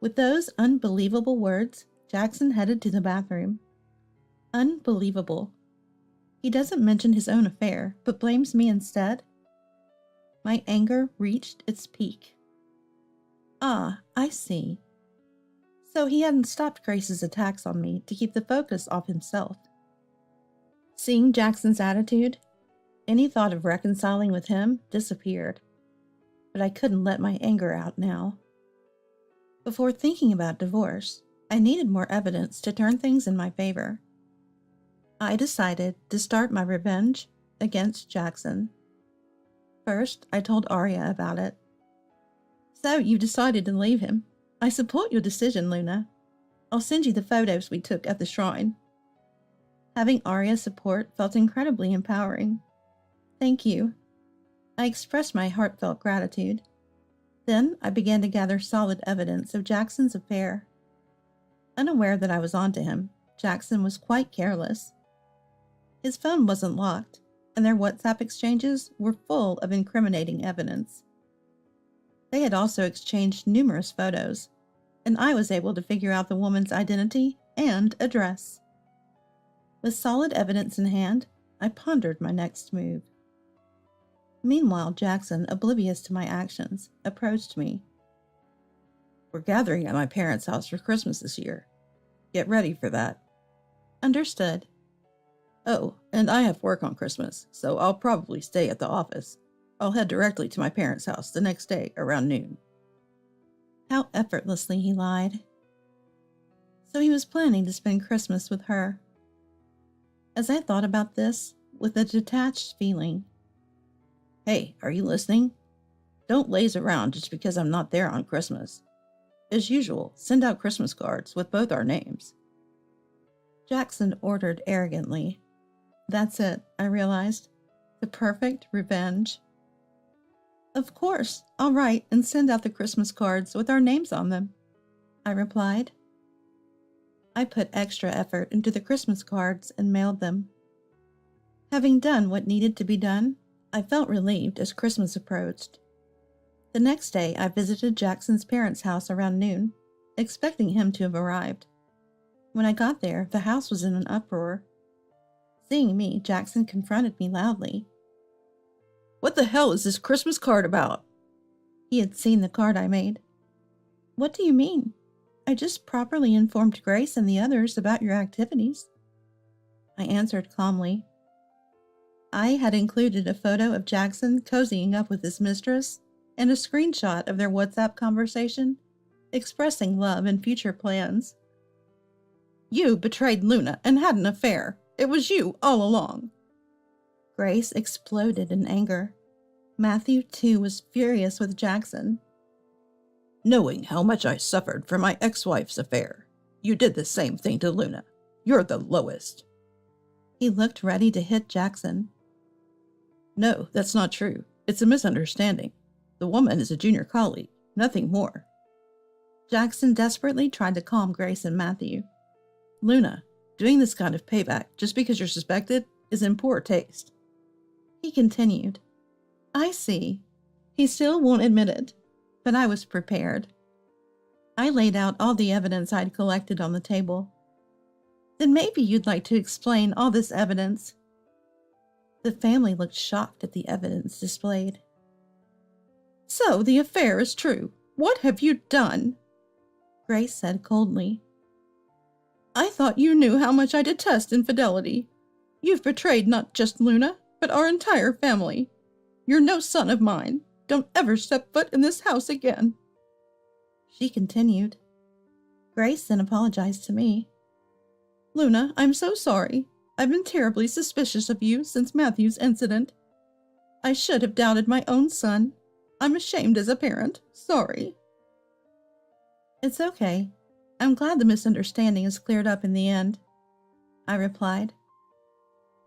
With those unbelievable words, Jackson headed to the bathroom. Unbelievable. He doesn't mention his own affair, but blames me instead. My anger reached its peak. Ah, I see. So he hadn't stopped Grace's attacks on me to keep the focus off himself. Seeing Jackson's attitude, any thought of reconciling with him disappeared. But I couldn't let my anger out now. Before thinking about divorce, I needed more evidence to turn things in my favor. I decided to start my revenge against Jackson. First, I told Arya about it. So you decided to leave him. I support your decision, Luna. I'll send you the photos we took at the shrine. Having Arya's support felt incredibly empowering. Thank you. I expressed my heartfelt gratitude. Then I began to gather solid evidence of Jackson's affair. Unaware that I was onto him, Jackson was quite careless. His phone wasn't locked, and their WhatsApp exchanges were full of incriminating evidence. They had also exchanged numerous photos, and I was able to figure out the woman's identity and address. With solid evidence in hand, I pondered my next move. Meanwhile, Jackson, oblivious to my actions, approached me. We're gathering at my parents' house for Christmas this year. Get ready for that. Understood. Oh, and I have work on Christmas, so I'll probably stay at the office. I'll head directly to my parents' house the next day around noon. How effortlessly he lied. So he was planning to spend Christmas with her. As I thought about this, with a detached feeling. Hey, are you listening? Don't laze around just because I'm not there on Christmas. As usual, send out Christmas cards with both our names. Jackson ordered arrogantly. That's it, I realized. The perfect revenge. Of course, I'll write and send out the Christmas cards with our names on them, I replied. I put extra effort into the Christmas cards and mailed them. Having done what needed to be done, I felt relieved as Christmas approached. The next day, I visited Jackson's parents' house around noon, expecting him to have arrived. When I got there, the house was in an uproar. Seeing me, Jackson confronted me loudly. What the hell is this Christmas card about? He had seen the card I made. What do you mean? I just properly informed Grace and the others about your activities. I answered calmly. I had included a photo of Jackson cozying up with his mistress and a screenshot of their WhatsApp conversation, expressing love and future plans. You betrayed Luna and had an affair. It was you all along. Grace exploded in anger. Matthew, too, was furious with Jackson. Knowing how much I suffered from my ex-wife's affair, you did the same thing to Luna, You're the lowest." He looked ready to hit Jackson. "No, that's not true. It's a misunderstanding. The woman is a junior colleague, nothing more." Jackson desperately tried to calm Grace and Matthew. "Luna, doing this kind of payback just because you're suspected is in poor taste." He continued. "I see. He still won't admit it, but I was prepared." I laid out all the evidence I'd collected on the table. "Then maybe you'd like to explain all this evidence." The family looked shocked at the evidence displayed. "So the affair is true. What have you done?" Grace said coldly. "I thought you knew how much I detest infidelity. You've betrayed not just Luna, but our entire family. You're no son of mine. Don't ever step foot in this house again." She continued. Grace then apologized to me. "Luna, I'm so sorry. I've been terribly suspicious of you since Matthew's incident. I should have doubted my own son. I'm ashamed as a parent. Sorry." "It's okay. I'm glad the misunderstanding is cleared up in the end," I replied.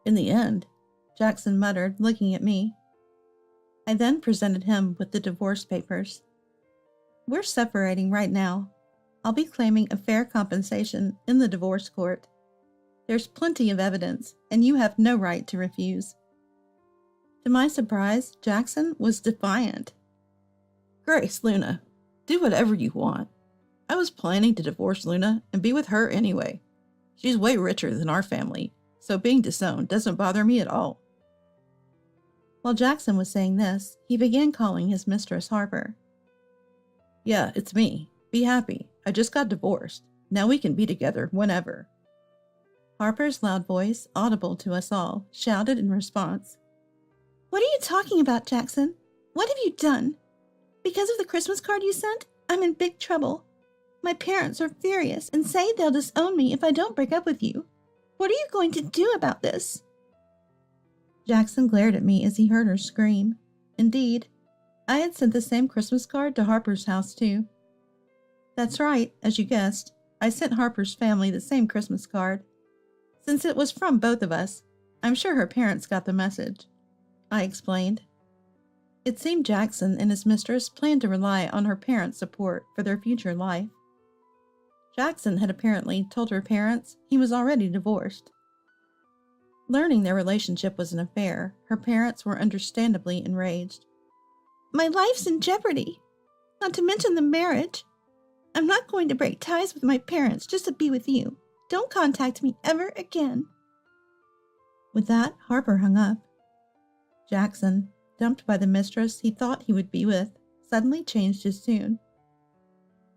"In the end," Jackson muttered, looking at me. I then presented him with the divorce papers. "We're separating right now. I'll be claiming a fair compensation in the divorce court. There's plenty of evidence, and you have no right to refuse." To my surprise, Jackson was defiant. "Grace, Luna, do whatever you want. I was planning to divorce Luna and be with her anyway. She's way richer than our family, so being disowned doesn't bother me at all." While Jackson was saying this, he began calling his mistress Harper. "Yeah, it's me. Be happy. I just got divorced. Now we can be together whenever." Harper's loud voice, audible to us all, shouted in response. "What are you talking about, Jackson? What have you done? Because of the Christmas card you sent, I'm in big trouble. My parents are furious and say they'll disown me if I don't break up with you. What are you going to do about this?" Jackson glared at me as he heard her scream. Indeed, I had sent the same Christmas card to Harper's house too. That's right, as you guessed, I sent Harper's family the same Christmas card. Since it was from both of us, I'm sure her parents got the message, I explained. It seemed Jackson and his mistress planned to rely on her parents' support for their future life. Jackson had apparently told her parents he was already divorced. Learning their relationship was an affair, her parents were understandably enraged. "My life's in jeopardy, not to mention the marriage. I'm not going to break ties with my parents just to be with you. Don't contact me ever again." With that, Harper hung up. Jackson, dumped by the mistress he thought he would be with, suddenly changed his tune.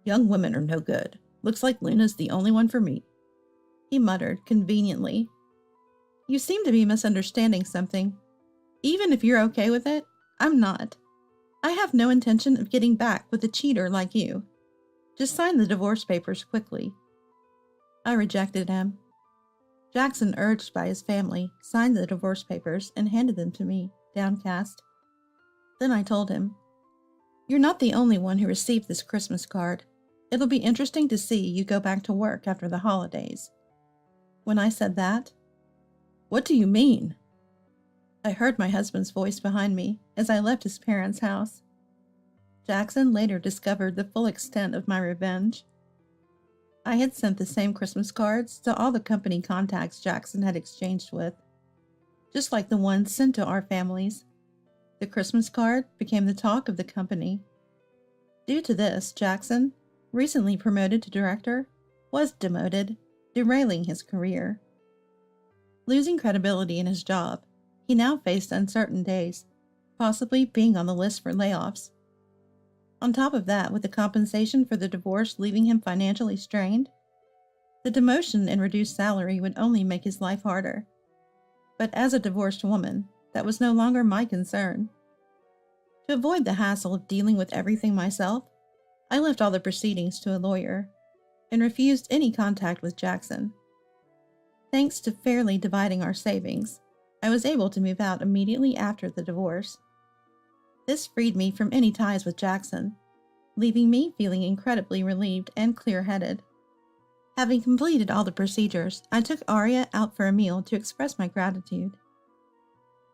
"Young women are no good. Looks like Luna's the only one for me," he muttered conveniently. "You seem to be misunderstanding something. Even if you're okay with it, I'm not. I have no intention of getting back with a cheater like you. Just sign the divorce papers quickly." I rejected him. Jackson, urged by his family, signed the divorce papers and handed them to me, downcast. Then I told him, "You're not the only one who received this Christmas card. It'll be interesting to see you go back to work after the holidays." When I said that, "What do you mean?" I heard my husband's voice behind me as I left his parents' house. Jackson later discovered the full extent of my revenge. I had sent the same Christmas cards to all the company contacts Jackson had exchanged with, just like the ones sent to our families. The Christmas card became the talk of the company. Due to this, Jackson, recently promoted to director, was demoted, derailing his career. Losing credibility in his job, he now faced uncertain days, possibly being on the list for layoffs. On top of that, with the compensation for the divorce leaving him financially strained, the demotion and reduced salary would only make his life harder. But as a divorced woman, that was no longer my concern. To avoid the hassle of dealing with everything myself, I left all the proceedings to a lawyer and refused any contact with Jackson. Thanks to fairly dividing our savings, I was able to move out immediately after the divorce. This freed me from any ties with Jackson, leaving me feeling incredibly relieved and clear-headed. Having completed all the procedures, I took Arya out for a meal to express my gratitude.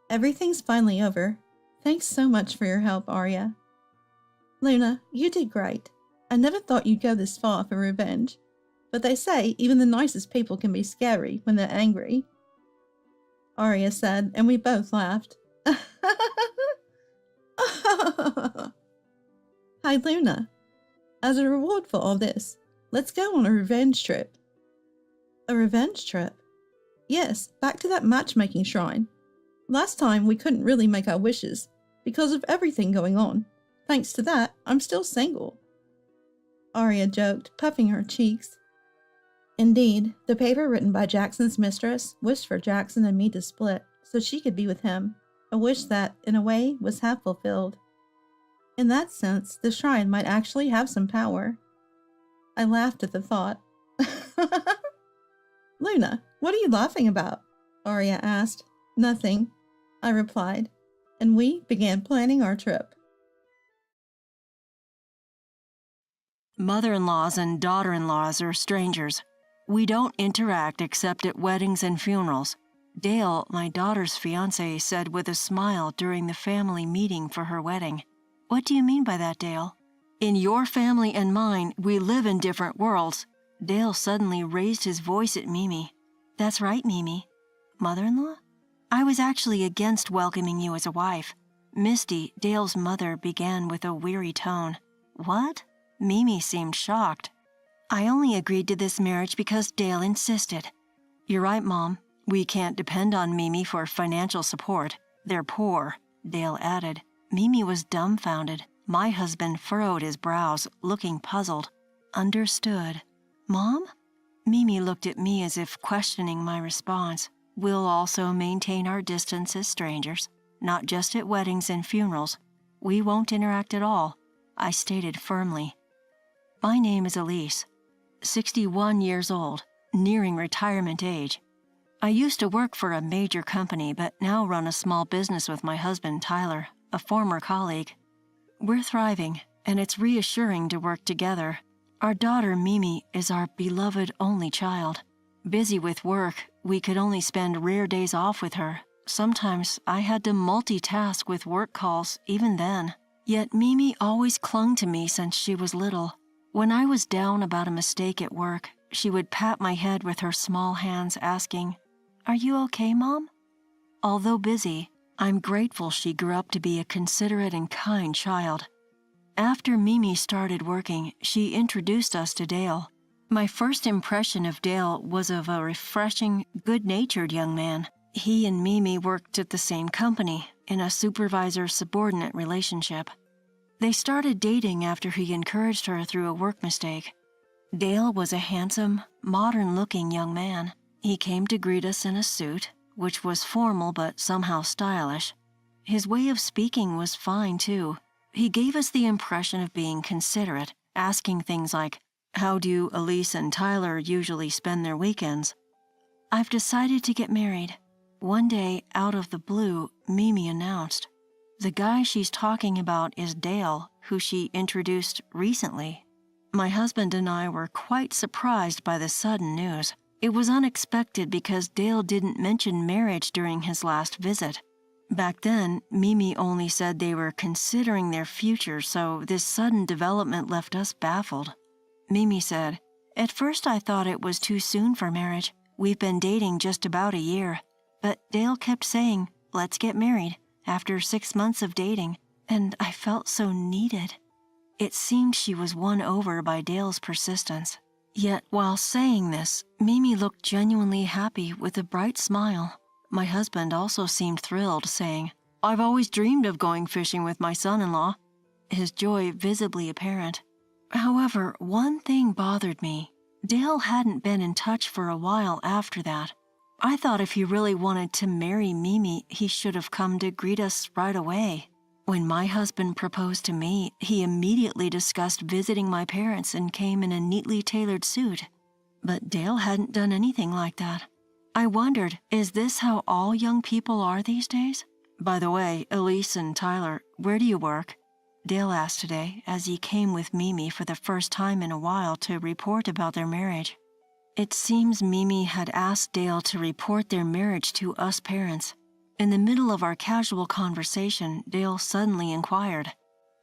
Everything's finally over. Thanks so much for your help, Arya. Luna, you did great. I never thought you'd go this far for revenge. But they say even the nicest people can be scary when they're angry. Arya said, and we both laughed. Hi, Luna. As a reward for all this, let's go on a revenge trip. A revenge trip? Yes, back to that matchmaking shrine. Last time we couldn't really make our wishes because of everything going on. Thanks to that, I'm still single. Arya joked, puffing her cheeks. Indeed, the paper written by Jackson's mistress wished for Jackson and me to split so she could be with him, a wish that, in a way, was half fulfilled. In that sense, the shrine might actually have some power. I laughed at the thought. Luna, what are you laughing about? Arya asked. Nothing, I replied, and we began planning our trip. Mother-in-laws and daughter-in-laws are strangers. We don't interact except at weddings and funerals. Dale, my daughter's fiancé, said with a smile during the family meeting for her wedding. What do you mean by that, Dale? In your family and mine, we live in different worlds. Dale suddenly raised his voice at Mimi. That's right, Mimi. Mother-in-law? I was actually against welcoming you as a wife. Misty, Dale's mother, began with a weary tone. What? Mimi seemed shocked. I only agreed to this marriage because Dale insisted. You're right, Mom. We can't depend on Mimi for financial support. They're poor, Dale added. Mimi was dumbfounded. My husband furrowed his brows, looking puzzled. Understood. Mom? Mimi looked at me as if questioning my response. We'll also maintain our distance as strangers, not just at weddings and funerals. We won't interact at all, I stated firmly. My name is Elise, 61 years old, nearing retirement age. I used to work for a major company, but now run a small business with my husband, Tyler, a former colleague. We're thriving, and it's reassuring to work together. Our daughter, Mimi, is our beloved only child. Busy with work, we could only spend rare days off with her. Sometimes I had to multitask with work calls, even then. Yet Mimi always clung to me since she was little. When I was down about a mistake at work, she would pat my head with her small hands, asking, Are you okay, Mom? Although busy, I'm grateful she grew up to be a considerate and kind child. After Mimi started working, she introduced us to Dale. My first impression of Dale was of a refreshing, good-natured young man. He and Mimi worked at the same company, in a supervisor-subordinate relationship. They started dating after he encouraged her through a work mistake. Dale was a handsome, modern-looking young man. He came to greet us in a suit, which was formal but somehow stylish. His way of speaking was fine, too. He gave us the impression of being considerate, asking things like, How do Elise and Tyler usually spend their weekends? I've decided to get married. One day, out of the blue, Mimi announced. The guy she's talking about is Dale, who she introduced recently. My husband and I were quite surprised by the sudden news. It was unexpected because Dale didn't mention marriage during his last visit. Back then, Mimi only said they were considering their future, so this sudden development left us baffled. Mimi said, At first I thought it was too soon for marriage. We've been dating just about a year. But Dale kept saying, Let's get married, after 6 months of dating, and I felt so needed. It seemed she was won over by Dale's persistence. Yet, while saying this, Mimi looked genuinely happy with a bright smile. My husband also seemed thrilled, saying, I've always dreamed of going fishing with my son-in-law, his joy visibly apparent. However, one thing bothered me. Dale hadn't been in touch for a while after that. I thought if he really wanted to marry Mimi, he should have come to greet us right away. When my husband proposed to me, he immediately discussed visiting my parents and came in a neatly tailored suit. But Dale hadn't done anything like that. I wondered, is this how all young people are these days? By the way, Elise and Tyler, where do you work? Dale asked today as he came with Mimi for the first time in a while to report about their marriage. It seems Mimi had asked Dale to report their marriage to us parents. In the middle of our casual conversation, Dale suddenly inquired.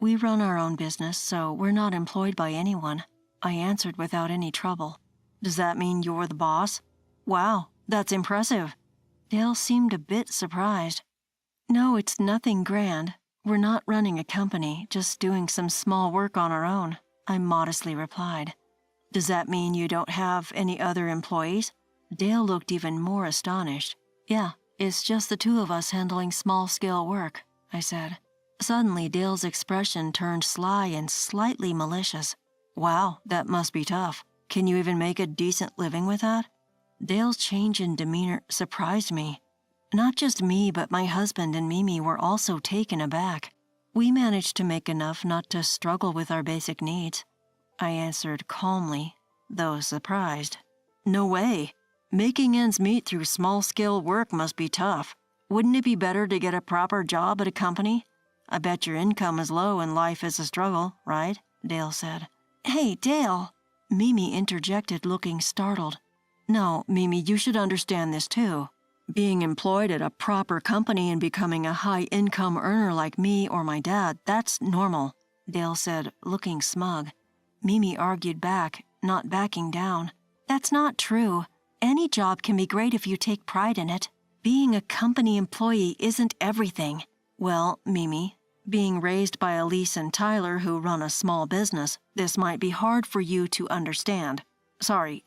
We run our own business, so we're not employed by anyone. I answered without any trouble. Does that mean you're the boss? Wow, that's impressive. Dale seemed a bit surprised. No, it's nothing grand. We're not running a company, just doing some small work on our own, I modestly replied. Does that mean you don't have any other employees? Dale looked even more astonished. Yeah, it's just the two of us handling small-scale work, I said. Suddenly, Dale's expression turned sly and slightly malicious. Wow, that must be tough. Can you even make a decent living with that? Dale's change in demeanor surprised me. Not just me, but my husband and Mimi were also taken aback. We managed to make enough not to struggle with our basic needs. I answered calmly, though surprised. No way. Making ends meet through small-scale work must be tough. Wouldn't it be better to get a proper job at a company? I bet your income is low and life is a struggle, right? Dale said. Hey, Dale! Mimi interjected, looking startled. No, Mimi, you should understand this too. Being employed at a proper company and becoming a high-income earner like me or my dad, that's normal, Dale said, looking smug. Mimi argued back, not backing down. That's not true. Any job can be great if you take pride in it. Being a company employee isn't everything. Well, Mimi, being raised by Elise and Tyler who run a small business, this might be hard for you to understand. Sorry,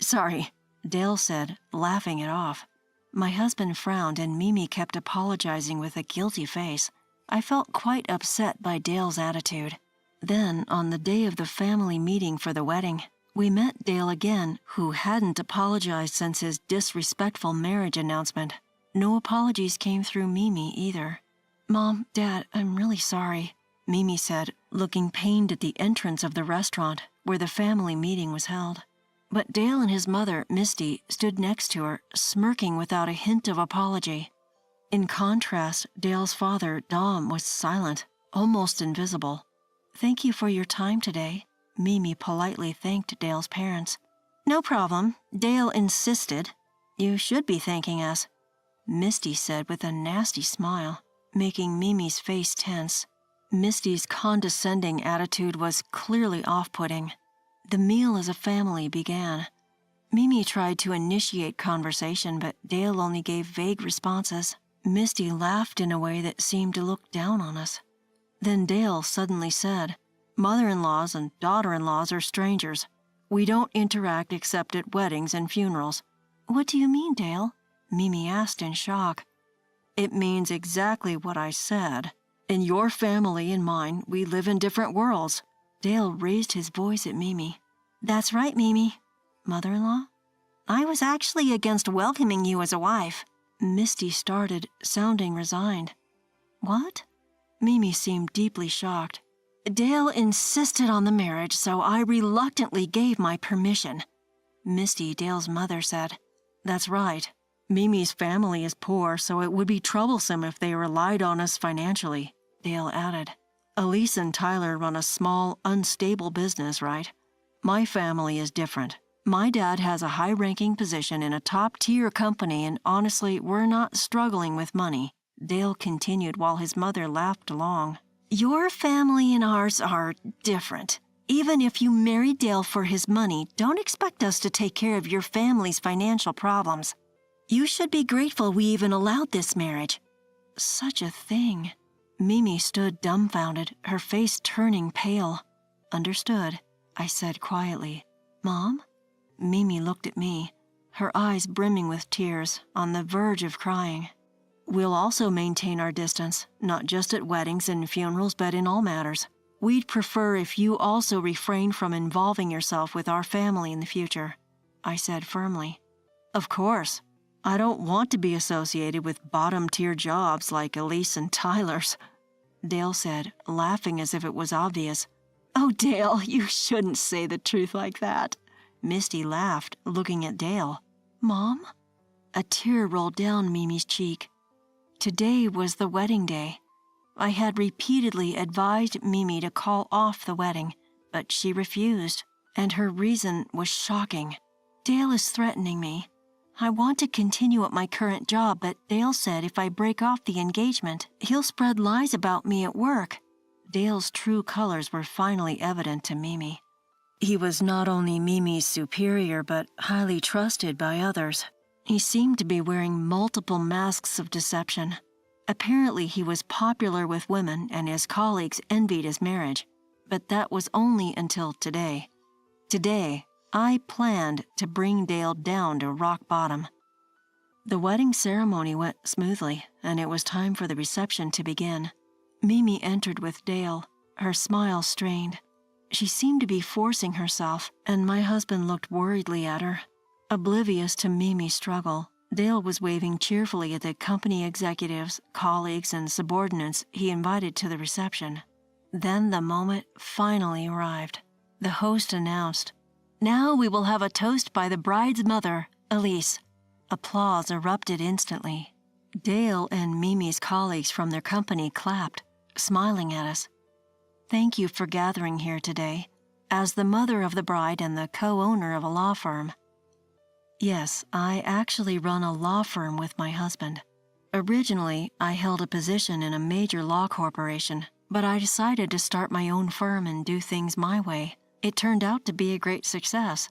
Dale said, laughing it off. My husband frowned and Mimi kept apologizing with a guilty face. I felt quite upset by Dale's attitude. Then, on the day of the family meeting for the wedding, we met Dale again, who hadn't apologized since his disrespectful marriage announcement. No apologies came through Mimi either. Mom, Dad, I'm really sorry, Mimi said, looking pained at the entrance of the restaurant where the family meeting was held. But Dale and his mother, Misty, stood next to her, smirking without a hint of apology. In contrast, Dale's father, Dom, was silent, almost invisible. Thank you for your time today, Mimi politely thanked Dale's parents. No problem, Dale insisted. You should be thanking us, Misty said with a nasty smile, making Mimi's face tense. Misty's condescending attitude was clearly off-putting. The meal as a family began. Mimi tried to initiate conversation, but Dale only gave vague responses. Misty laughed in a way that seemed to look down on us. Then Dale suddenly said, Mother-in-laws and daughter-in-laws are strangers. We don't interact except at weddings and funerals. What do you mean, Dale? Mimi asked in shock. It means exactly what I said. In your family and mine, we live in different worlds. Dale raised his voice at Mimi. That's right, Mimi. Mother-in-law? I was actually against welcoming you as a wife. Misty started, sounding resigned. What? Mimi seemed deeply shocked. Dale insisted on the marriage, so I reluctantly gave my permission. Misty, Dale's mother, said. That's right. Mimi's family is poor, so it would be troublesome if they relied on us financially, Dale added. Elise and Tyler run a small, unstable business, right? My family is different. My dad has a high-ranking position in a top-tier company, and honestly, we're not struggling with money, Dale continued while his mother laughed along. Your family and ours are different. Even if you marry Dale for his money, don't expect us to take care of your family's financial problems. You should be grateful we even allowed this marriage. Such a thing. Mimi stood dumbfounded, her face turning pale. Understood, I said quietly. Mom? Mimi looked at me, her eyes brimming with tears, on the verge of crying. We'll also maintain our distance, not just at weddings and funerals, but in all matters. We'd prefer if you also refrain from involving yourself with our family in the future, I said firmly. Of course. I don't want to be associated with bottom-tier jobs like Elise and Tyler's, Dale said, laughing as if it was obvious. Oh, Dale, you shouldn't say the truth like that. Misty laughed, looking at Dale. Mom? A tear rolled down Mimi's cheek. Today was the wedding day. I had repeatedly advised Mimi to call off the wedding, but she refused, and her reason was shocking. Dale is threatening me. I want to continue at my current job, but Dale said if I break off the engagement, he'll spread lies about me at work. Dale's true colors were finally evident to Mimi. He was not only Mimi's superior, but highly trusted by others. He seemed to be wearing multiple masks of deception. Apparently, he was popular with women and his colleagues envied his marriage. But that was only until today. Today, I planned to bring Dale down to rock bottom. The wedding ceremony went smoothly, and it was time for the reception to begin. Mimi entered with Dale, her smile strained. She seemed to be forcing herself, and my husband looked worriedly at her. Oblivious to Mimi's struggle, Dale was waving cheerfully at the company executives, colleagues, and subordinates he invited to the reception. Then the moment finally arrived. The host announced, "Now we will have a toast by the bride's mother, Elise." Applause erupted instantly. Dale and Mimi's colleagues from their company clapped, smiling at us. "Thank you for gathering here today, as the mother of the bride and the co-owner of a law firm." Yes, I actually run a law firm with my husband. Originally, I held a position in a major law corporation, but I decided to start my own firm and do things my way. It turned out to be a great success.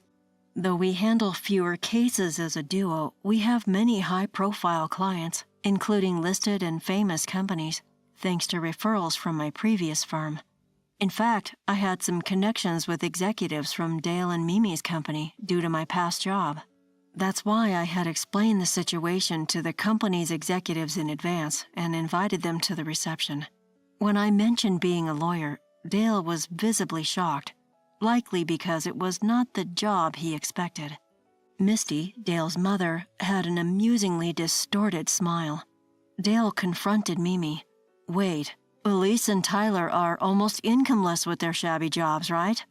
Though we handle fewer cases as a duo, we have many high-profile clients, including listed and famous companies, thanks to referrals from my previous firm. In fact, I had some connections with executives from Dale and Mimi's company due to my past job. That's why I had explained the situation to the company's executives in advance and invited them to the reception. When I mentioned being a lawyer, Dale was visibly shocked, likely because it was not the job he expected. Misty, Dale's mother, had an amusingly distorted smile. Dale confronted Mimi. "Wait, Elise and Tyler are almost incomeless with their shabby jobs, right?"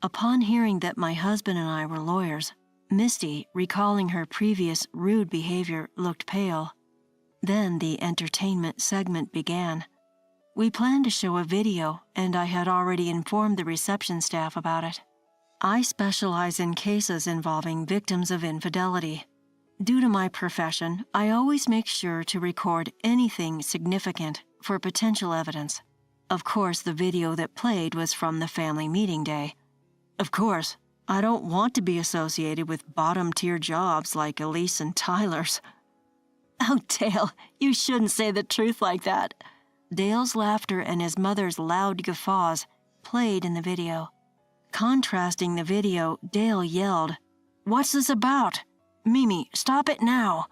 Upon hearing that my husband and I were lawyers, Misty, recalling her previous rude behavior, looked pale. Then the entertainment segment began. We planned to show a video, and I had already informed the reception staff about it. I specialize in cases involving victims of infidelity. Due to my profession, I always make sure to record anything significant for potential evidence. Of course, the video that played was from the family meeting day. Of course, I don't want to be associated with bottom-tier jobs like Elise and Tyler's. "Oh, Dale, you shouldn't say the truth like that." Dale's laughter and his mother's loud guffaws played in the video. Contrasting the video, Dale yelled, "What's this about? Mimi, stop it now."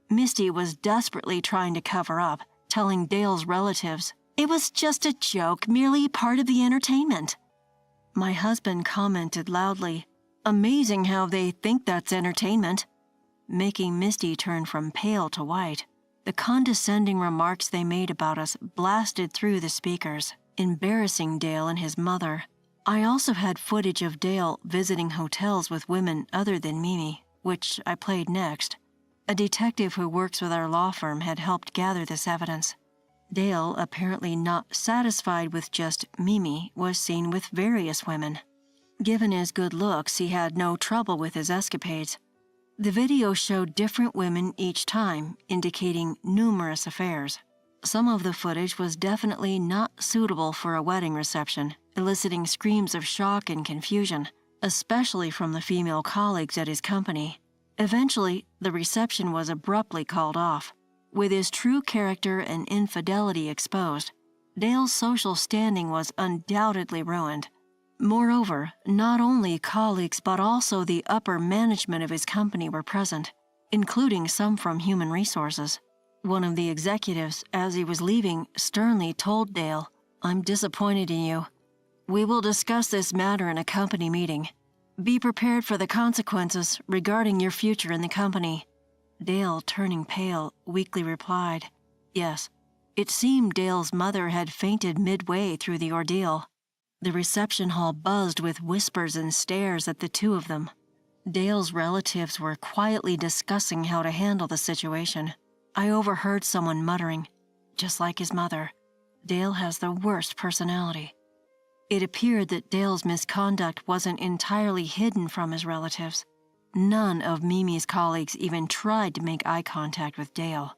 Misty was desperately trying to cover up, telling Dale's relatives, "It was just a joke, merely part of the entertainment." My husband commented loudly, "Amazing how they think that's entertainment," making Misty turn from pale to white. The condescending remarks they made about us blasted through the speakers, embarrassing Dale and his mother. I also had footage of Dale visiting hotels with women other than Mimi, which I played next. A detective who works with our law firm had helped gather this evidence. Dale, apparently not satisfied with just Mimi, was seen with various women. Given his good looks, he had no trouble with his escapades. The video showed different women each time, indicating numerous affairs. Some of the footage was definitely not suitable for a wedding reception, eliciting screams of shock and confusion, especially from the female colleagues at his company. Eventually, the reception was abruptly called off. With his true character and infidelity exposed, Dale's social standing was undoubtedly ruined. Moreover, not only colleagues but also the upper management of his company were present, including some from human resources. One of the executives, as he was leaving, sternly told Dale, "I'm disappointed in you. We will discuss this matter in a company meeting. Be prepared for the consequences regarding your future in the company." Dale, turning pale, weakly replied, "Yes." It seemed Dale's mother had fainted midway through the ordeal. The reception hall buzzed with whispers and stares at the two of them. Dale's relatives were quietly discussing how to handle the situation. I overheard someone muttering, "Just like his mother, Dale has the worst personality." It appeared that Dale's misconduct wasn't entirely hidden from his relatives. None of Mimi's colleagues even tried to make eye contact with Dale.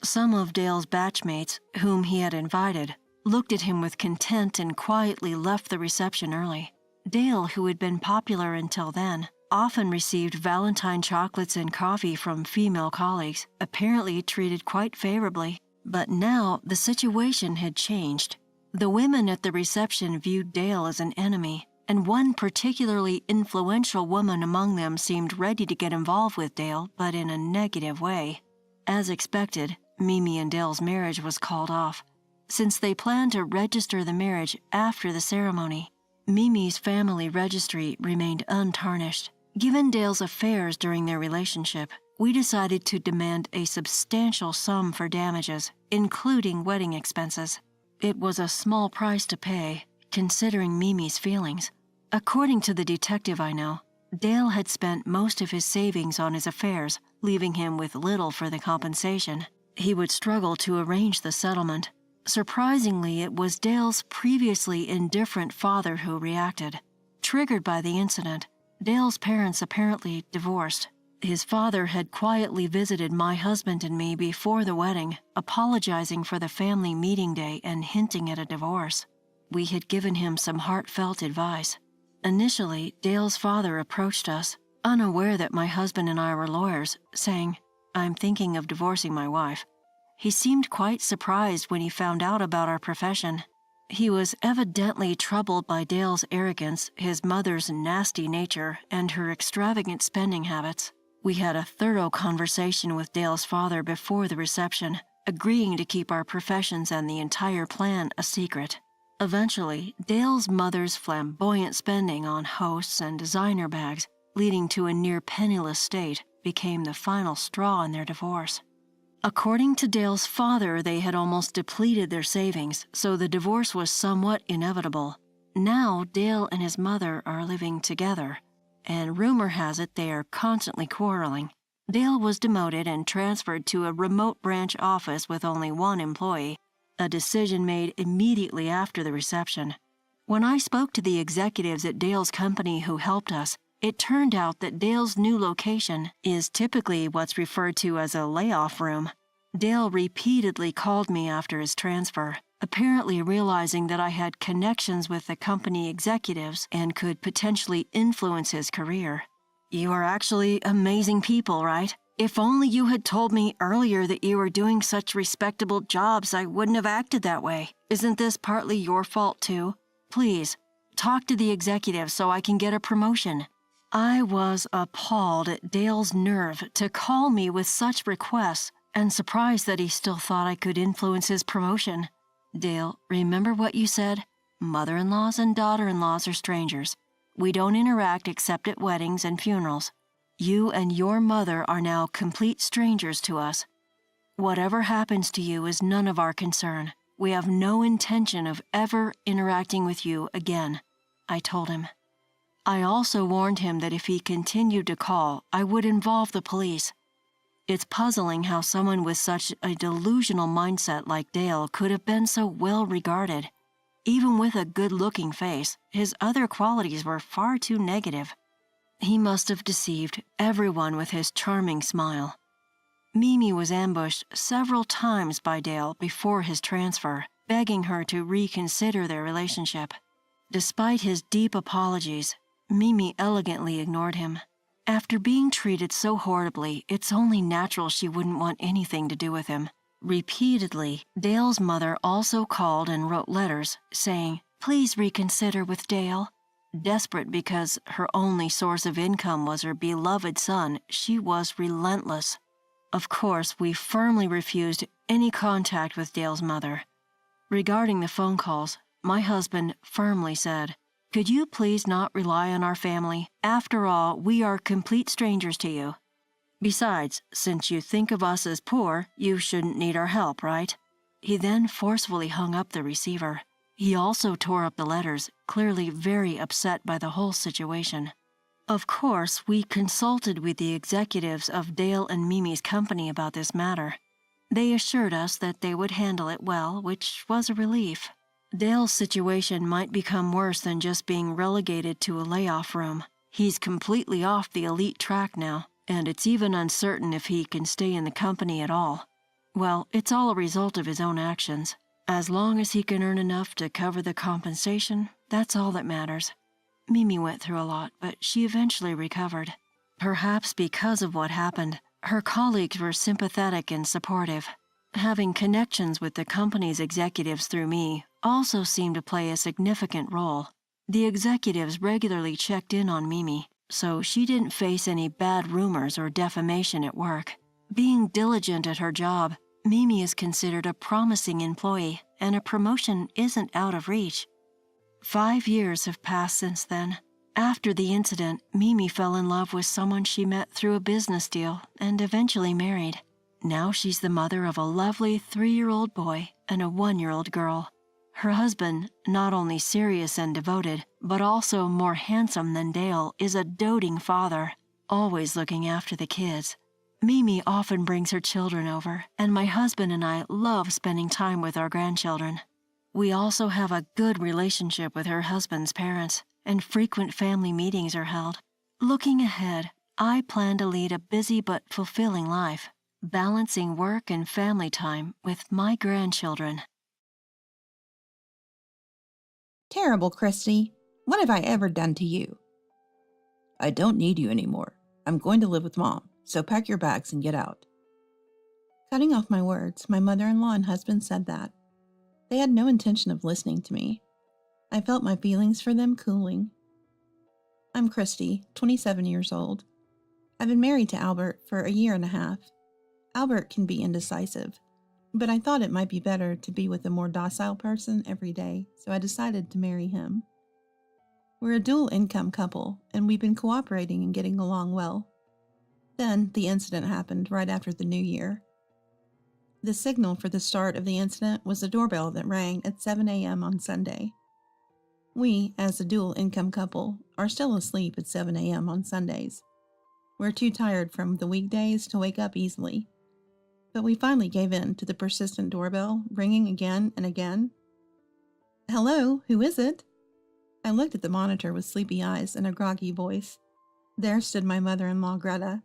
Some of Dale's batchmates, whom he had invited, looked at him with contempt and quietly left the reception early. Dale, who had been popular until then, often received Valentine chocolates and coffee from female colleagues, apparently treated quite favorably. But now the situation had changed. The women at the reception viewed Dale as an enemy, and one particularly influential woman among them seemed ready to get involved with Dale, but in a negative way. As expected, Mimi and Dale's marriage was called off. Since they planned to register the marriage after the ceremony, Mimi's family registry remained untarnished. Given Dale's affairs during their relationship, we decided to demand a substantial sum for damages, including wedding expenses. It was a small price to pay, considering Mimi's feelings. According to the detective I know, Dale had spent most of his savings on his affairs, leaving him with little for the compensation. He would struggle to arrange the settlement. Surprisingly, it was Dale's previously indifferent father who reacted. Triggered by the incident, Dale's parents apparently divorced. His father had quietly visited my husband and me before the wedding, apologizing for the family meeting day and hinting at a divorce. We had given him some heartfelt advice. Initially, Dale's father approached us, unaware that my husband and I were lawyers, saying, "I'm thinking of divorcing my wife." He seemed quite surprised when he found out about our profession. He was evidently troubled by Dale's arrogance, his mother's nasty nature, and her extravagant spending habits. We had a thorough conversation with Dale's father before the reception, agreeing to keep our professions and the entire plan a secret. Eventually, Dale's mother's flamboyant spending on hosts and designer bags, leading to a near penniless state, became the final straw in their divorce. According to Dale's father, they had almost depleted their savings, so the divorce was somewhat inevitable. Now, Dale and his mother are living together, and rumor has it they are constantly quarreling. Dale was demoted and transferred to a remote branch office with only one employee, a decision made immediately after the reception. When I spoke to the executives at Dale's company who helped us, it turned out that Dale's new location is typically what's referred to as a layoff room. Dale repeatedly called me after his transfer, apparently realizing that I had connections with the company executives and could potentially influence his career. "You are actually amazing people, right? If only you had told me earlier that you were doing such respectable jobs, I wouldn't have acted that way. Isn't this partly your fault too? Please, talk to the executives so I can get a promotion." I was appalled at Dale's nerve to call me with such requests and surprised that he still thought I could influence his promotion. "Dale, remember what you said? Mother-in-laws and daughter-in-laws are strangers. We don't interact except at weddings and funerals. You and your mother are now complete strangers to us. Whatever happens to you is none of our concern. We have no intention of ever interacting with you again," I told him. I also warned him that if he continued to call, I would involve the police. It's puzzling how someone with such a delusional mindset like Dale could have been so well regarded. Even with a good-looking face, his other qualities were far too negative. He must have deceived everyone with his charming smile. Mimi was ambushed several times by Dale before his transfer, begging her to reconsider their relationship. Despite his deep apologies, Mimi elegantly ignored him. After being treated so horribly, it's only natural she wouldn't want anything to do with him. Repeatedly, Dale's mother also called and wrote letters saying, "Please reconsider with Dale." Desperate because her only source of income was her beloved son, she was relentless. Of course, we firmly refused any contact with Dale's mother. Regarding the phone calls, my husband firmly said, "Could you please not rely on our family? After all, we are complete strangers to you. Besides, since you think of us as poor, you shouldn't need our help, right?" He then forcefully hung up the receiver. He also tore up the letters, clearly very upset by the whole situation. Of course, we consulted with the executives of Dale and Mimi's company about this matter. They assured us that they would handle it well, which was a relief. Dale's situation might become worse than just being relegated to a layoff room. He's completely off the elite track now, and it's even uncertain if he can stay in the company at all. Well, it's all a result of his own actions. As long as he can earn enough to cover the compensation, that's all that matters. Mimi went through a lot, but she eventually recovered. Perhaps because of what happened, her colleagues were sympathetic and supportive. Having connections with the company's executives through me also seemed to play a significant role. The executives regularly checked in on Mimi, so she didn't face any bad rumors or defamation at work. Being diligent at her job, Mimi is considered a promising employee, and a promotion isn't out of reach. 5 years have passed since then. After the incident, Mimi fell in love with someone she met through a business deal and eventually married. Now she's the mother of a lovely 3-year-old boy and a 1-year-old girl. Her husband, not only serious and devoted, but also more handsome than Dale, is a doting father, always looking after the kids. Mimi often brings her children over, and my husband and I love spending time with our grandchildren. We also have a good relationship with her husband's parents, and frequent family meetings are held. Looking ahead, I plan to lead a busy but fulfilling life, balancing work and family time with my grandchildren. Terrible, Christy. What have I ever done to you? I don't need you anymore. I'm going to live with Mom, so pack your bags and get out. Cutting off my words, my mother-in-law and husband said that. They had no intention of listening to me. I felt my feelings for them cooling. I'm Christy, 27 years old. I've been married to Albert for a year and a half. Albert can be indecisive, but I thought it might be better to be with a more docile person every day, so I decided to marry him. We're a dual-income couple, and we've been cooperating and getting along well. Then the incident happened right after the New Year. The signal for the start of the incident was the doorbell that rang at 7 a.m. on Sunday. We, as a dual-income couple, are still asleep at 7 a.m. on Sundays. We're too tired from the weekdays to wake up easily. But we finally gave in to the persistent doorbell, ringing again and again. Hello, who is it? I looked at the monitor with sleepy eyes and a groggy voice. There stood my mother-in-law, Greta.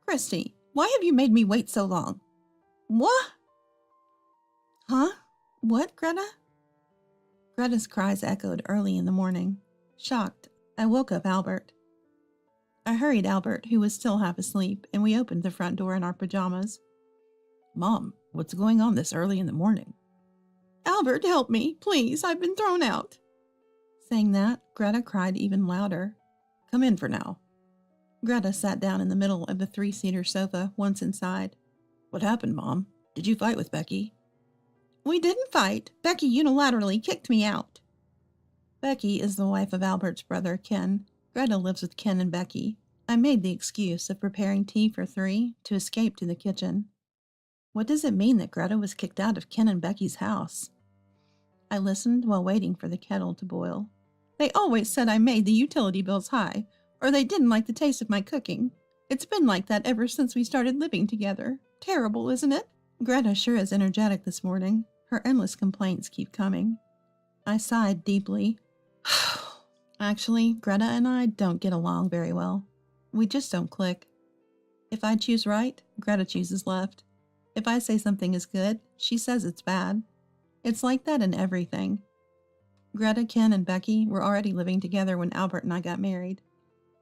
Christy, why have you made me wait so long? What? Huh? What, Greta? Greta's cries echoed early in the morning. Shocked, I woke up Albert. I hurried Albert, who was still half asleep, and we opened the front door in our pajamas. Mom, what's going on this early in the morning? Albert, help me, please, I've been thrown out. Saying that, Greta cried even louder. Come in for now. Greta sat down in the middle of the 3-seater sofa, once inside. What happened, Mom? Did you fight with Becky? We didn't fight. Becky unilaterally kicked me out. Becky is the wife of Albert's brother, Ken. Greta lives with Ken and Becky. I made the excuse of preparing tea for 3 to escape to the kitchen. What does it mean that Greta was kicked out of Ken and Becky's house? I listened while waiting for the kettle to boil. They always said I made the utility bills high, or they didn't like the taste of my cooking. It's been like that ever since we started living together. Terrible, isn't it? Greta sure is energetic this morning. Her endless complaints keep coming. I sighed deeply. Actually, Greta and I don't get along very well. We just don't click. If I choose right, Greta chooses left. If I say something is good, she says it's bad. It's like that in everything. Greta, Ken, and Becky were already living together when Albert and I got married,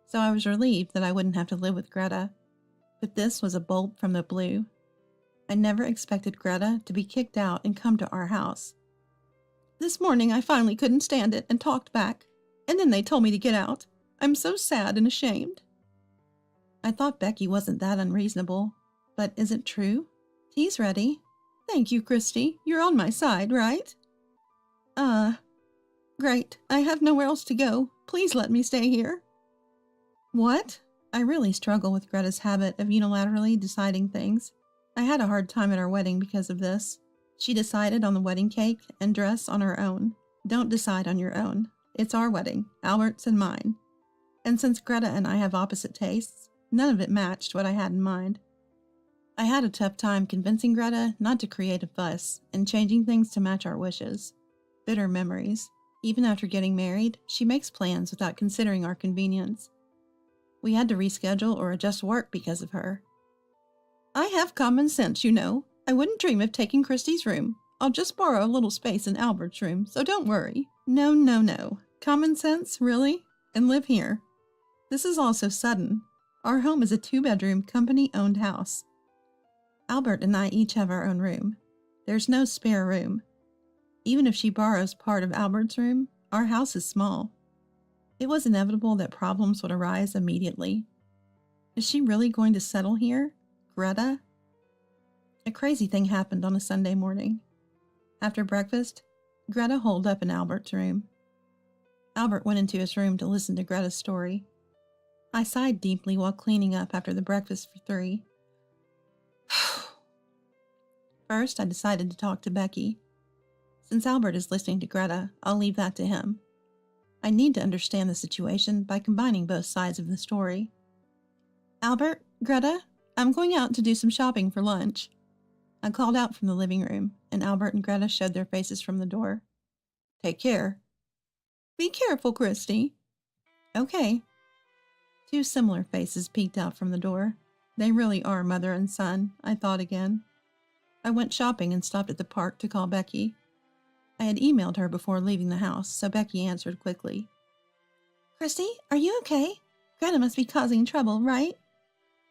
so I was relieved that I wouldn't have to live with Greta. But this was a bolt from the blue. I never expected Greta to be kicked out and come to our house. This morning I finally couldn't stand it and talked back, and then they told me to get out. I'm so sad and ashamed. I thought Becky wasn't that unreasonable, but is it true? Tea's ready. Thank you, Christy. You're on my side, right? Great. I have nowhere else to go. Please let me stay here. What? I really struggle with Greta's habit of unilaterally deciding things. I had a hard time at our wedding because of this. She decided on the wedding cake and dress on her own. Don't decide on your own. It's our wedding, Albert's and mine. And since Greta and I have opposite tastes, none of it matched what I had in mind. I had a tough time convincing Greta not to create a fuss and changing things to match our wishes. Bitter memories. Even after getting married, she makes plans without considering our convenience. We had to reschedule or adjust work because of her. I have common sense, you know. I wouldn't dream of taking Christy's room. I'll just borrow a little space in Albert's room, so don't worry. No. Common sense, really? And live here? This is all so sudden. Our home is a 2-bedroom, company-owned house. Albert and I each have our own room. There's no spare room. Even if she borrows part of Albert's room, our house is small. It was inevitable that problems would arise immediately. Is she really going to settle here? Greta? A crazy thing happened on a Sunday morning. After breakfast, Greta holed up in Albert's room. Albert went into his room to listen to Greta's story. I sighed deeply while cleaning up after the breakfast for 3. First, I decided to talk to Becky. Since Albert is listening to Greta, I'll leave that to him. I need to understand the situation by combining both sides of the story. Albert, Greta, I'm going out to do some shopping for lunch. I called out from the living room, and Albert and Greta showed their faces from the door. Take care. Be careful, Christy. Okay. 2 similar faces peeked out from the door. They really are mother and son, I thought again. I went shopping and stopped at the park to call Becky. I had emailed her before leaving the house, so Becky answered quickly. Christy, are you okay? Greta must be causing trouble, right?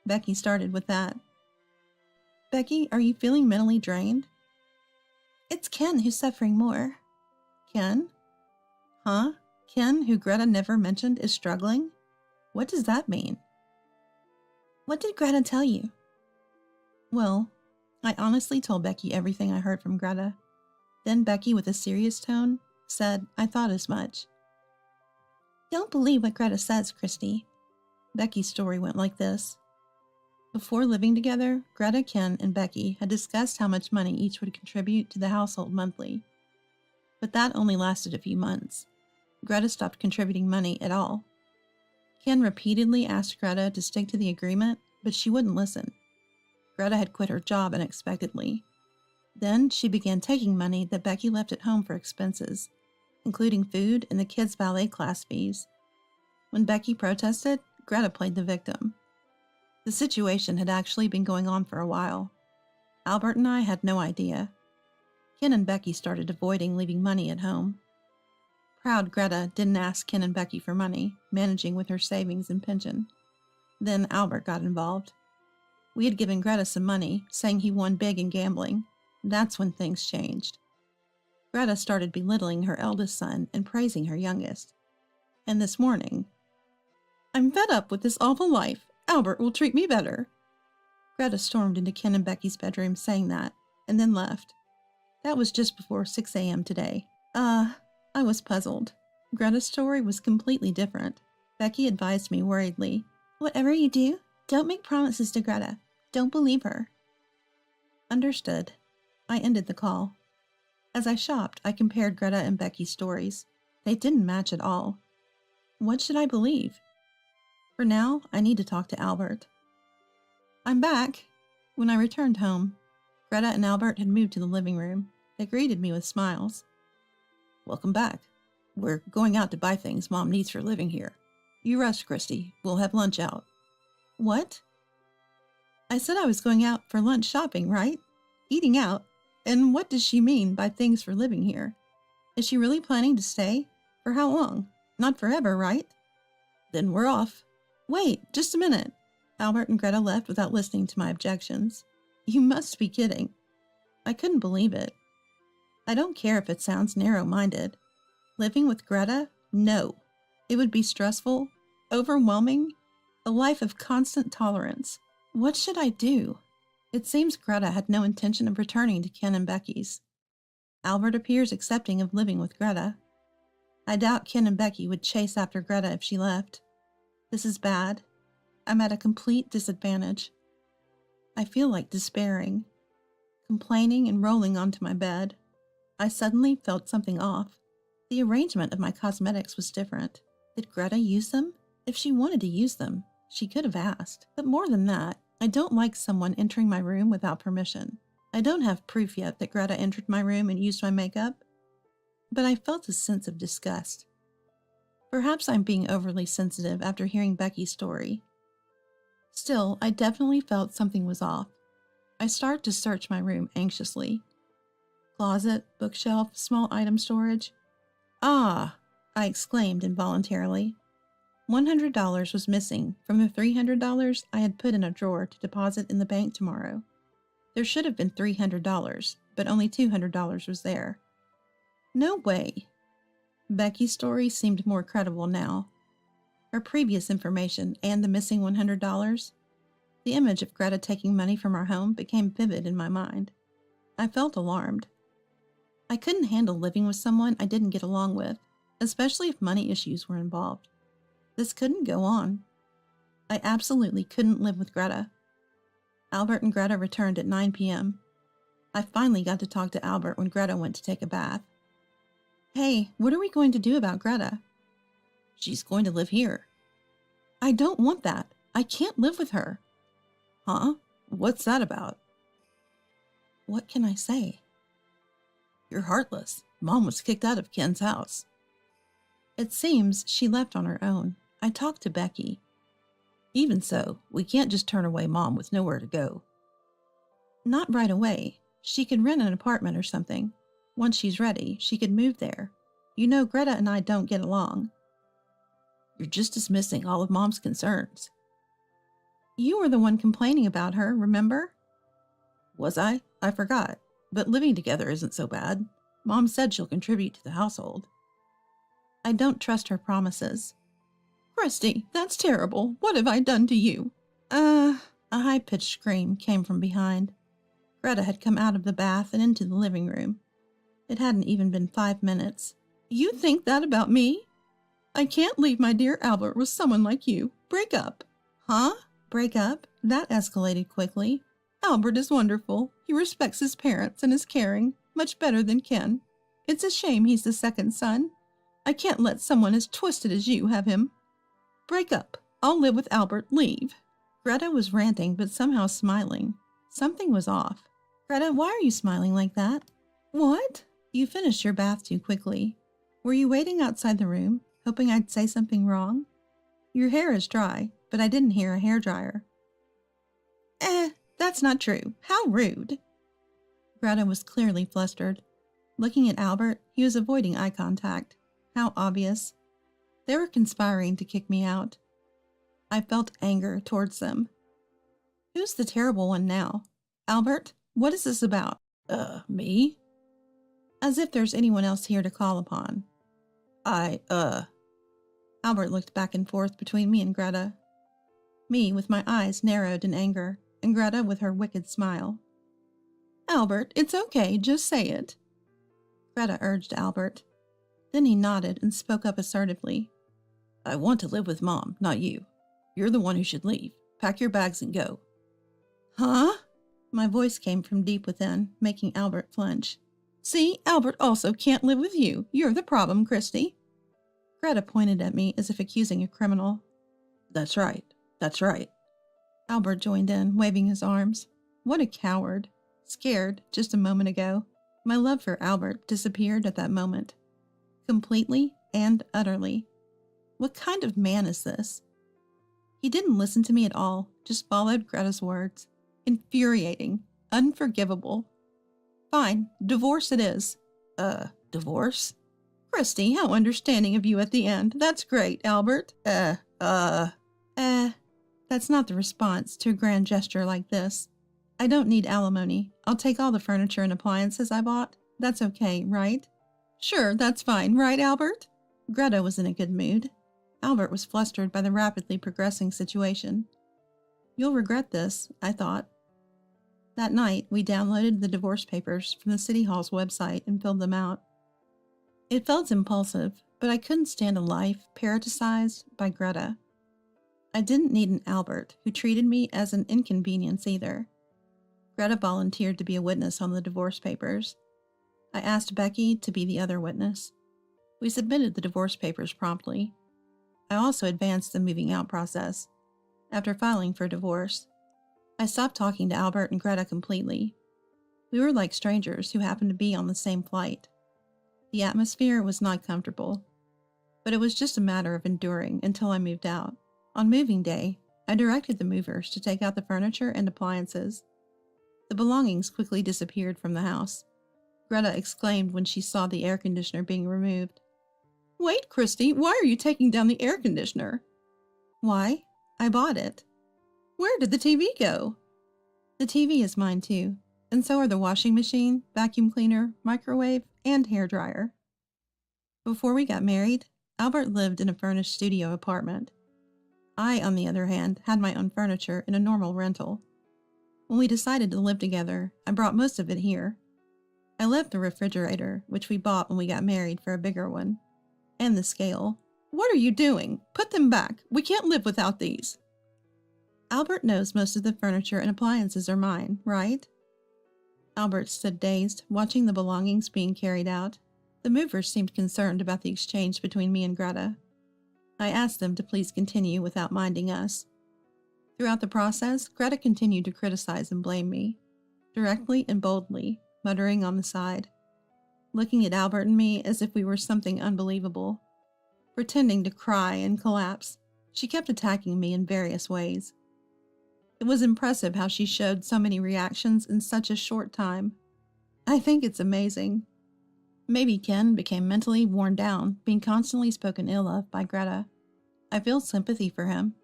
Becky started with that. Becky, are you feeling mentally drained? It's Ken who's suffering more. Ken? Huh? Ken, who Greta never mentioned, is struggling? What does that mean? What did Greta tell you? Well, I honestly told Becky everything I heard from Greta. Then Becky, with a serious tone, said, I thought as much. Don't believe what Greta says, Christy. Becky's story went like this. Before living together, Greta, Ken, and Becky had discussed how much money each would contribute to the household monthly. But that only lasted a few months. Greta stopped contributing money at all. Ken repeatedly asked Greta to stick to the agreement, but she wouldn't listen. Greta had quit her job unexpectedly. Then she began taking money that Becky left at home for expenses, including food and the kids' ballet class fees. When Becky protested, Greta played the victim. The situation had actually been going on for a while. Albert and I had no idea. Ken and Becky started avoiding leaving money at home. Proud Greta didn't ask Ken and Becky for money, managing with her savings and pension. Then Albert got involved. We had given Greta some money, saying he won big in gambling. That's when things changed. Greta started belittling her eldest son and praising her youngest. And this morning, I'm fed up with this awful life. Albert will treat me better. Greta stormed into Ken and Becky's bedroom saying that, and then left. That was just before 6 a.m. today. I was puzzled. Greta's story was completely different. Becky advised me worriedly, whatever you do, don't make promises to Greta. Don't believe her. Understood. I ended the call. As I shopped, I compared Greta and Becky's stories. They didn't match at all. What should I believe? For now, I need to talk to Albert. I'm back. When I returned home, Greta and Albert had moved to the living room. They greeted me with smiles. Welcome back. We're going out to buy things Mom needs for living here. You rest, Christy. We'll have lunch out. What? I said I was going out for lunch shopping, right? Eating out. And what does she mean by things for living here? Is she really planning to stay? For how long? Not forever, right? Then we're off. Wait, just a minute. Albert and Greta left without listening to my objections. You must be kidding. I couldn't believe it. I don't care if it sounds narrow-minded. Living with Greta? No. It would be stressful, overwhelming, a life of constant tolerance. What should I do? It seems Greta had no intention of returning to Ken and Becky's. Albert appears accepting of living with Greta. I doubt Ken and Becky would chase after Greta if she left. This is bad. I'm at a complete disadvantage. I feel like despairing, complaining and rolling onto my bed. I suddenly felt something off. The arrangement of my cosmetics was different. Did Greta use them? If she wanted to use them, she could have asked. But more than that, I don't like someone entering my room without permission. I don't have proof yet that Greta entered my room and used my makeup, but I felt a sense of disgust. Perhaps I'm being overly sensitive after hearing Becky's story. Still, I definitely felt something was off. I start to search my room anxiously. Closet, bookshelf, small item storage. Ah! I exclaimed involuntarily. $100 was missing from the $300 I had put in a drawer to deposit in the bank tomorrow. There should have been $300, but only $200 was there. No way. Becky's story seemed more credible now. Her previous information and the missing $100. The image of Greta taking money from our home became vivid in my mind. I felt alarmed. I couldn't handle living with someone I didn't get along with, especially if money issues were involved. This couldn't go on. I absolutely couldn't live with Greta. Albert and Greta returned at 9 p.m. I finally got to talk to Albert when Greta went to take a bath. Hey, what are we going to do about Greta? She's going to live here. I don't want that. I can't live with her. Huh? What's that about? What can I say? You're heartless. Mom was kicked out of Ken's house. It seems she left on her own. I talked to Becky. Even so, we can't just turn away Mom with nowhere to go. Not right away. She could rent an apartment or something. Once she's ready, she could move there. You know, Greta and I don't get along. You're just dismissing all of Mom's concerns. You were the one complaining about her, remember? Was I? I forgot. But living together isn't so bad. Mom said she'll contribute to the household. I don't trust her promises. Christy, that's terrible. What have I done to you? A high-pitched scream came from behind. Greta had come out of the bath and into the living room. It hadn't even been 5 minutes. You think that about me? I can't leave my dear Albert with someone like you. Break up. Huh? Break up? That escalated quickly. Albert is wonderful. He respects his parents and is caring, much better than Ken. It's a shame he's the second son. I can't let someone as twisted as you have him. Break up. I'll live with Albert. Leave. Greta was ranting but somehow smiling. Something was off. Greta, why are you smiling like that? What? You finished your bath too quickly. Were you waiting outside the room, hoping I'd say something wrong? Your hair is dry, but I didn't hear a hairdryer. That's not true. How rude. Greta was clearly flustered. Looking at Albert, he was avoiding eye contact. How obvious. They were conspiring to kick me out. I felt anger towards them. Who's the terrible one now? Albert, what is this about? Me? As if there's anyone else here to call upon. Albert looked back and forth between me and Greta. Me with my eyes narrowed in anger, and Greta with her wicked smile. Albert, it's okay, just say it. Greta urged Albert. Then he nodded and spoke up assertively. I want to live with Mom, not you. You're the one who should leave. Pack your bags and go. Huh? My voice came from deep within, making Albert flinch. See, Albert also can't live with you. You're the problem, Christy. Greta pointed at me as if accusing a criminal. That's right. That's right. Albert joined in, waving his arms. What a coward. Scared just a moment ago. My love for Albert disappeared at that moment. Completely and utterly. What kind of man is this? He didn't listen to me at all, just followed Greta's words. Infuriating. Unforgivable. Fine, divorce it is. Divorce? Christy, how understanding of you at the end. That's great, Albert. That's not the response to a grand gesture like this. I don't need alimony. I'll take all the furniture and appliances I bought. That's okay, right? Sure, that's fine, right, Albert? Greta was in a good mood. Albert was flustered by the rapidly progressing situation. You'll regret this, I thought. That night, we downloaded the divorce papers from the City Hall's website and filled them out. It felt impulsive, but I couldn't stand a life parasiticized by Greta. I didn't need an Albert who treated me as an inconvenience either. Greta volunteered to be a witness on the divorce papers. I asked Becky to be the other witness. We submitted the divorce papers promptly. I also advanced the moving out process. After filing for divorce, I stopped talking to Albert and Greta completely. We were like strangers who happened to be on the same flight. The atmosphere was not comfortable. but it was just a matter of enduring until I moved out. On moving day, I directed the movers to take out the furniture and appliances. The belongings quickly disappeared from the house. Greta exclaimed when she saw the air conditioner being removed. "Wait, Christy, why are you taking down the air conditioner?" "Why? I bought it." "Where did the TV go?" "The TV is mine too, and so are the washing machine, vacuum cleaner, microwave, and hairdryer." Before we got married, Albert lived in a furnished studio apartment. I, on the other hand, had my own furniture in a normal rental. When we decided to live together, I brought most of it here. I left the refrigerator, which we bought when we got married, for a bigger one, and the scale. "What are you doing? Put them back. We can't live without these." "Albert knows most of the furniture and appliances are mine, right?" Albert stood dazed, watching the belongings being carried out. The movers seemed concerned about the exchange between me and Greta. I asked them to please continue without minding us. Throughout the process, Greta continued to criticize and blame me, directly and boldly, muttering on the side, looking at Albert and me as if we were something unbelievable. Pretending to cry and collapse, she kept attacking me in various ways. It was impressive how she showed so many reactions in such a short time. I think it's amazing. Maybe Ken became mentally worn down, being constantly spoken ill of by Greta. I feel sympathy for him.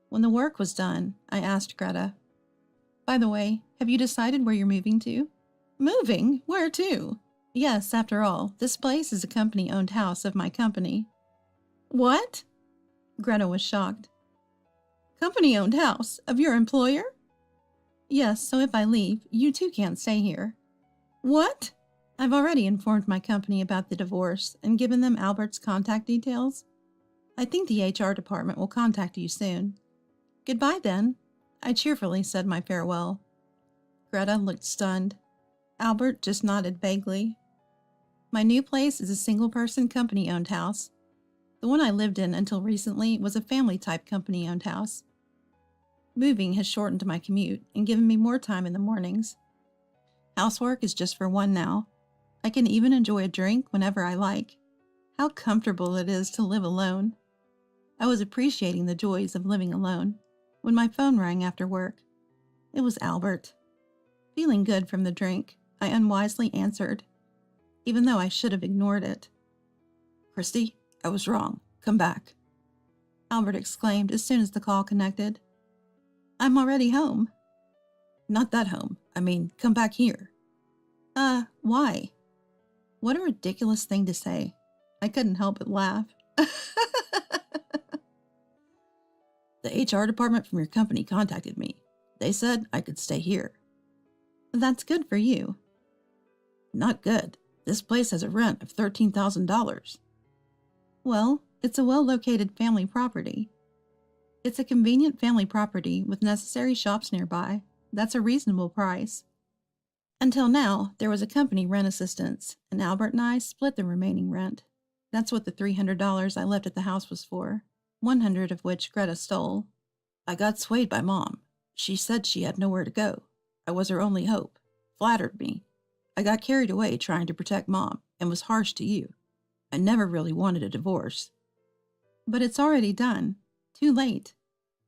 When the work was done, I asked Greta, "By the way, have you decided where you're moving to?" "Moving? Where to?" "Yes, after all, this place is a company-owned house of my company." "What?" Greta was shocked. "Company-owned house? Of your employer?" "Yes, so if I leave, you too can't stay here." "What?" "I've already informed my company about the divorce and given them Albert's contact details. I think the HR department will contact you soon." "Goodbye then," I cheerfully said my farewell. Greta looked stunned. Albert just nodded vaguely. My new place is a single-person company-owned house. The one I lived in until recently was a family-type company-owned house. Moving has shortened my commute and given me more time in the mornings. Housework is just for one now. I can even enjoy a drink whenever I like. How comfortable it is to live alone. I was appreciating the joys of living alone when my phone rang after work. It was Albert. Feeling good from the drink, I unwisely answered, even though I should have ignored it. "Christy, I was wrong. Come back," Albert exclaimed as soon as the call connected. "I'm already home." "Not that home. I mean, come back here." Why?" What a ridiculous thing to say. I couldn't help but laugh. "The HR department from your company contacted me. They said I could stay here." "That's good for you." "Not good. This place has a rent of $13,000. "Well, it's a well-located family property." "It's a convenient family property with necessary shops nearby. That's a reasonable price." Until now, there was a company rent assistance, and Albert and I split the remaining rent. That's what the $300 I left at the house was for, 100 of which Greta stole. "I got swayed by Mom. She said she had nowhere to go. I was her only hope. Flattered me. I got carried away trying to protect Mom and was harsh to you. I never really wanted a divorce." "But it's already done. Too late."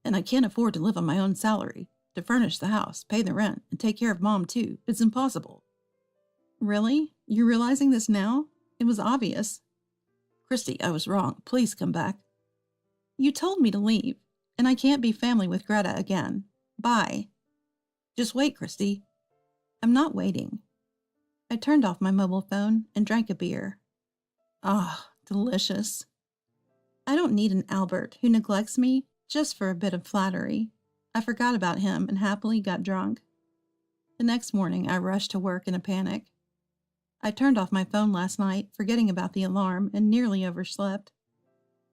"And I can't afford to live on my own salary. To furnish the house, pay the rent, and take care of Mom too. It's impossible." "Really? You're realizing this now? It was obvious." "Christy, I was wrong. Please come back." "You told me to leave, and I can't be family with Greta again. Bye." "Just wait, Christy." "I'm not waiting." I turned off my mobile phone and drank a beer. Ah, delicious. I don't need an Albert who neglects me just for a bit of flattery. I forgot about him and happily got drunk. The next morning, I rushed to work in a panic. I turned off my phone last night, forgetting about the alarm, and nearly overslept.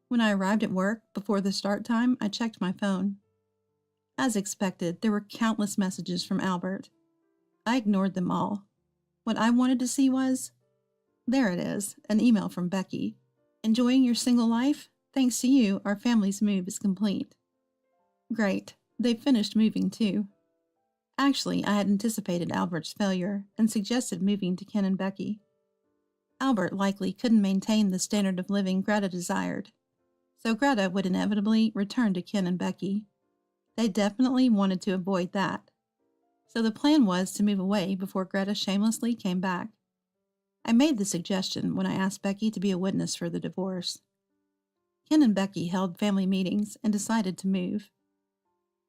When I arrived at work, before the start time, I checked my phone. As expected, there were countless messages from Albert. I ignored them all. What I wanted to see was... There it is, an email from Becky. "Enjoying your single life? Thanks to you, our family's move is complete." Great. They've finished moving too. Actually, I had anticipated Albert's failure and suggested moving to Ken and Becky. Albert likely couldn't maintain the standard of living Greta desired, so Greta would inevitably return to Ken and Becky. They definitely wanted to avoid that, so the plan was to move away before Greta shamelessly came back. I made the suggestion when I asked Becky to be a witness for the divorce. Ken and Becky held family meetings and decided to move.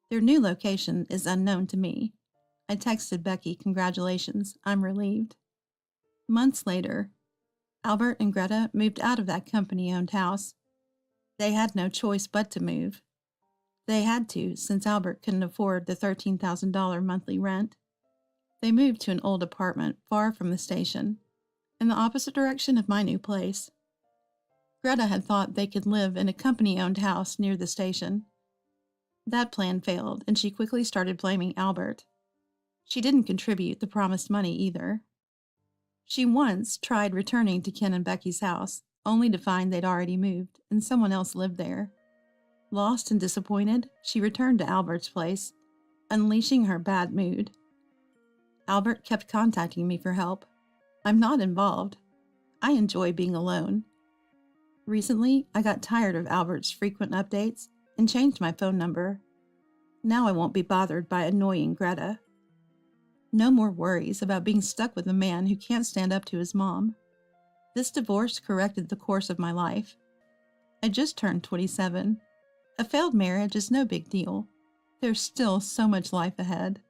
Their new location is unknown to me. I texted Becky, "Congratulations, I'm relieved." Months later, Albert and Greta moved out of that company-owned house. They had no choice but to move. They had to, since Albert couldn't afford the $13,000 monthly rent. They moved to an old apartment far from the station, in the opposite direction of my new place. Greta had thought they could live in a company-owned house near the station. That plan failed, and she quickly started blaming Albert. She didn't contribute the promised money either. She once tried returning to Ken and Becky's house, only to find they'd already moved and someone else lived there. Lost and disappointed, she returned to Albert's place, unleashing her bad mood. Albert kept contacting me for help. I'm not involved. I enjoy being alone. Recently, I got tired of Albert's frequent updates and changed my phone number. Now I won't be bothered by annoying Greta. No more worries about being stuck with a man who can't stand up to his mom. This divorce corrected the course of my life. I just turned 27. A failed marriage is no big deal. There's still so much life ahead.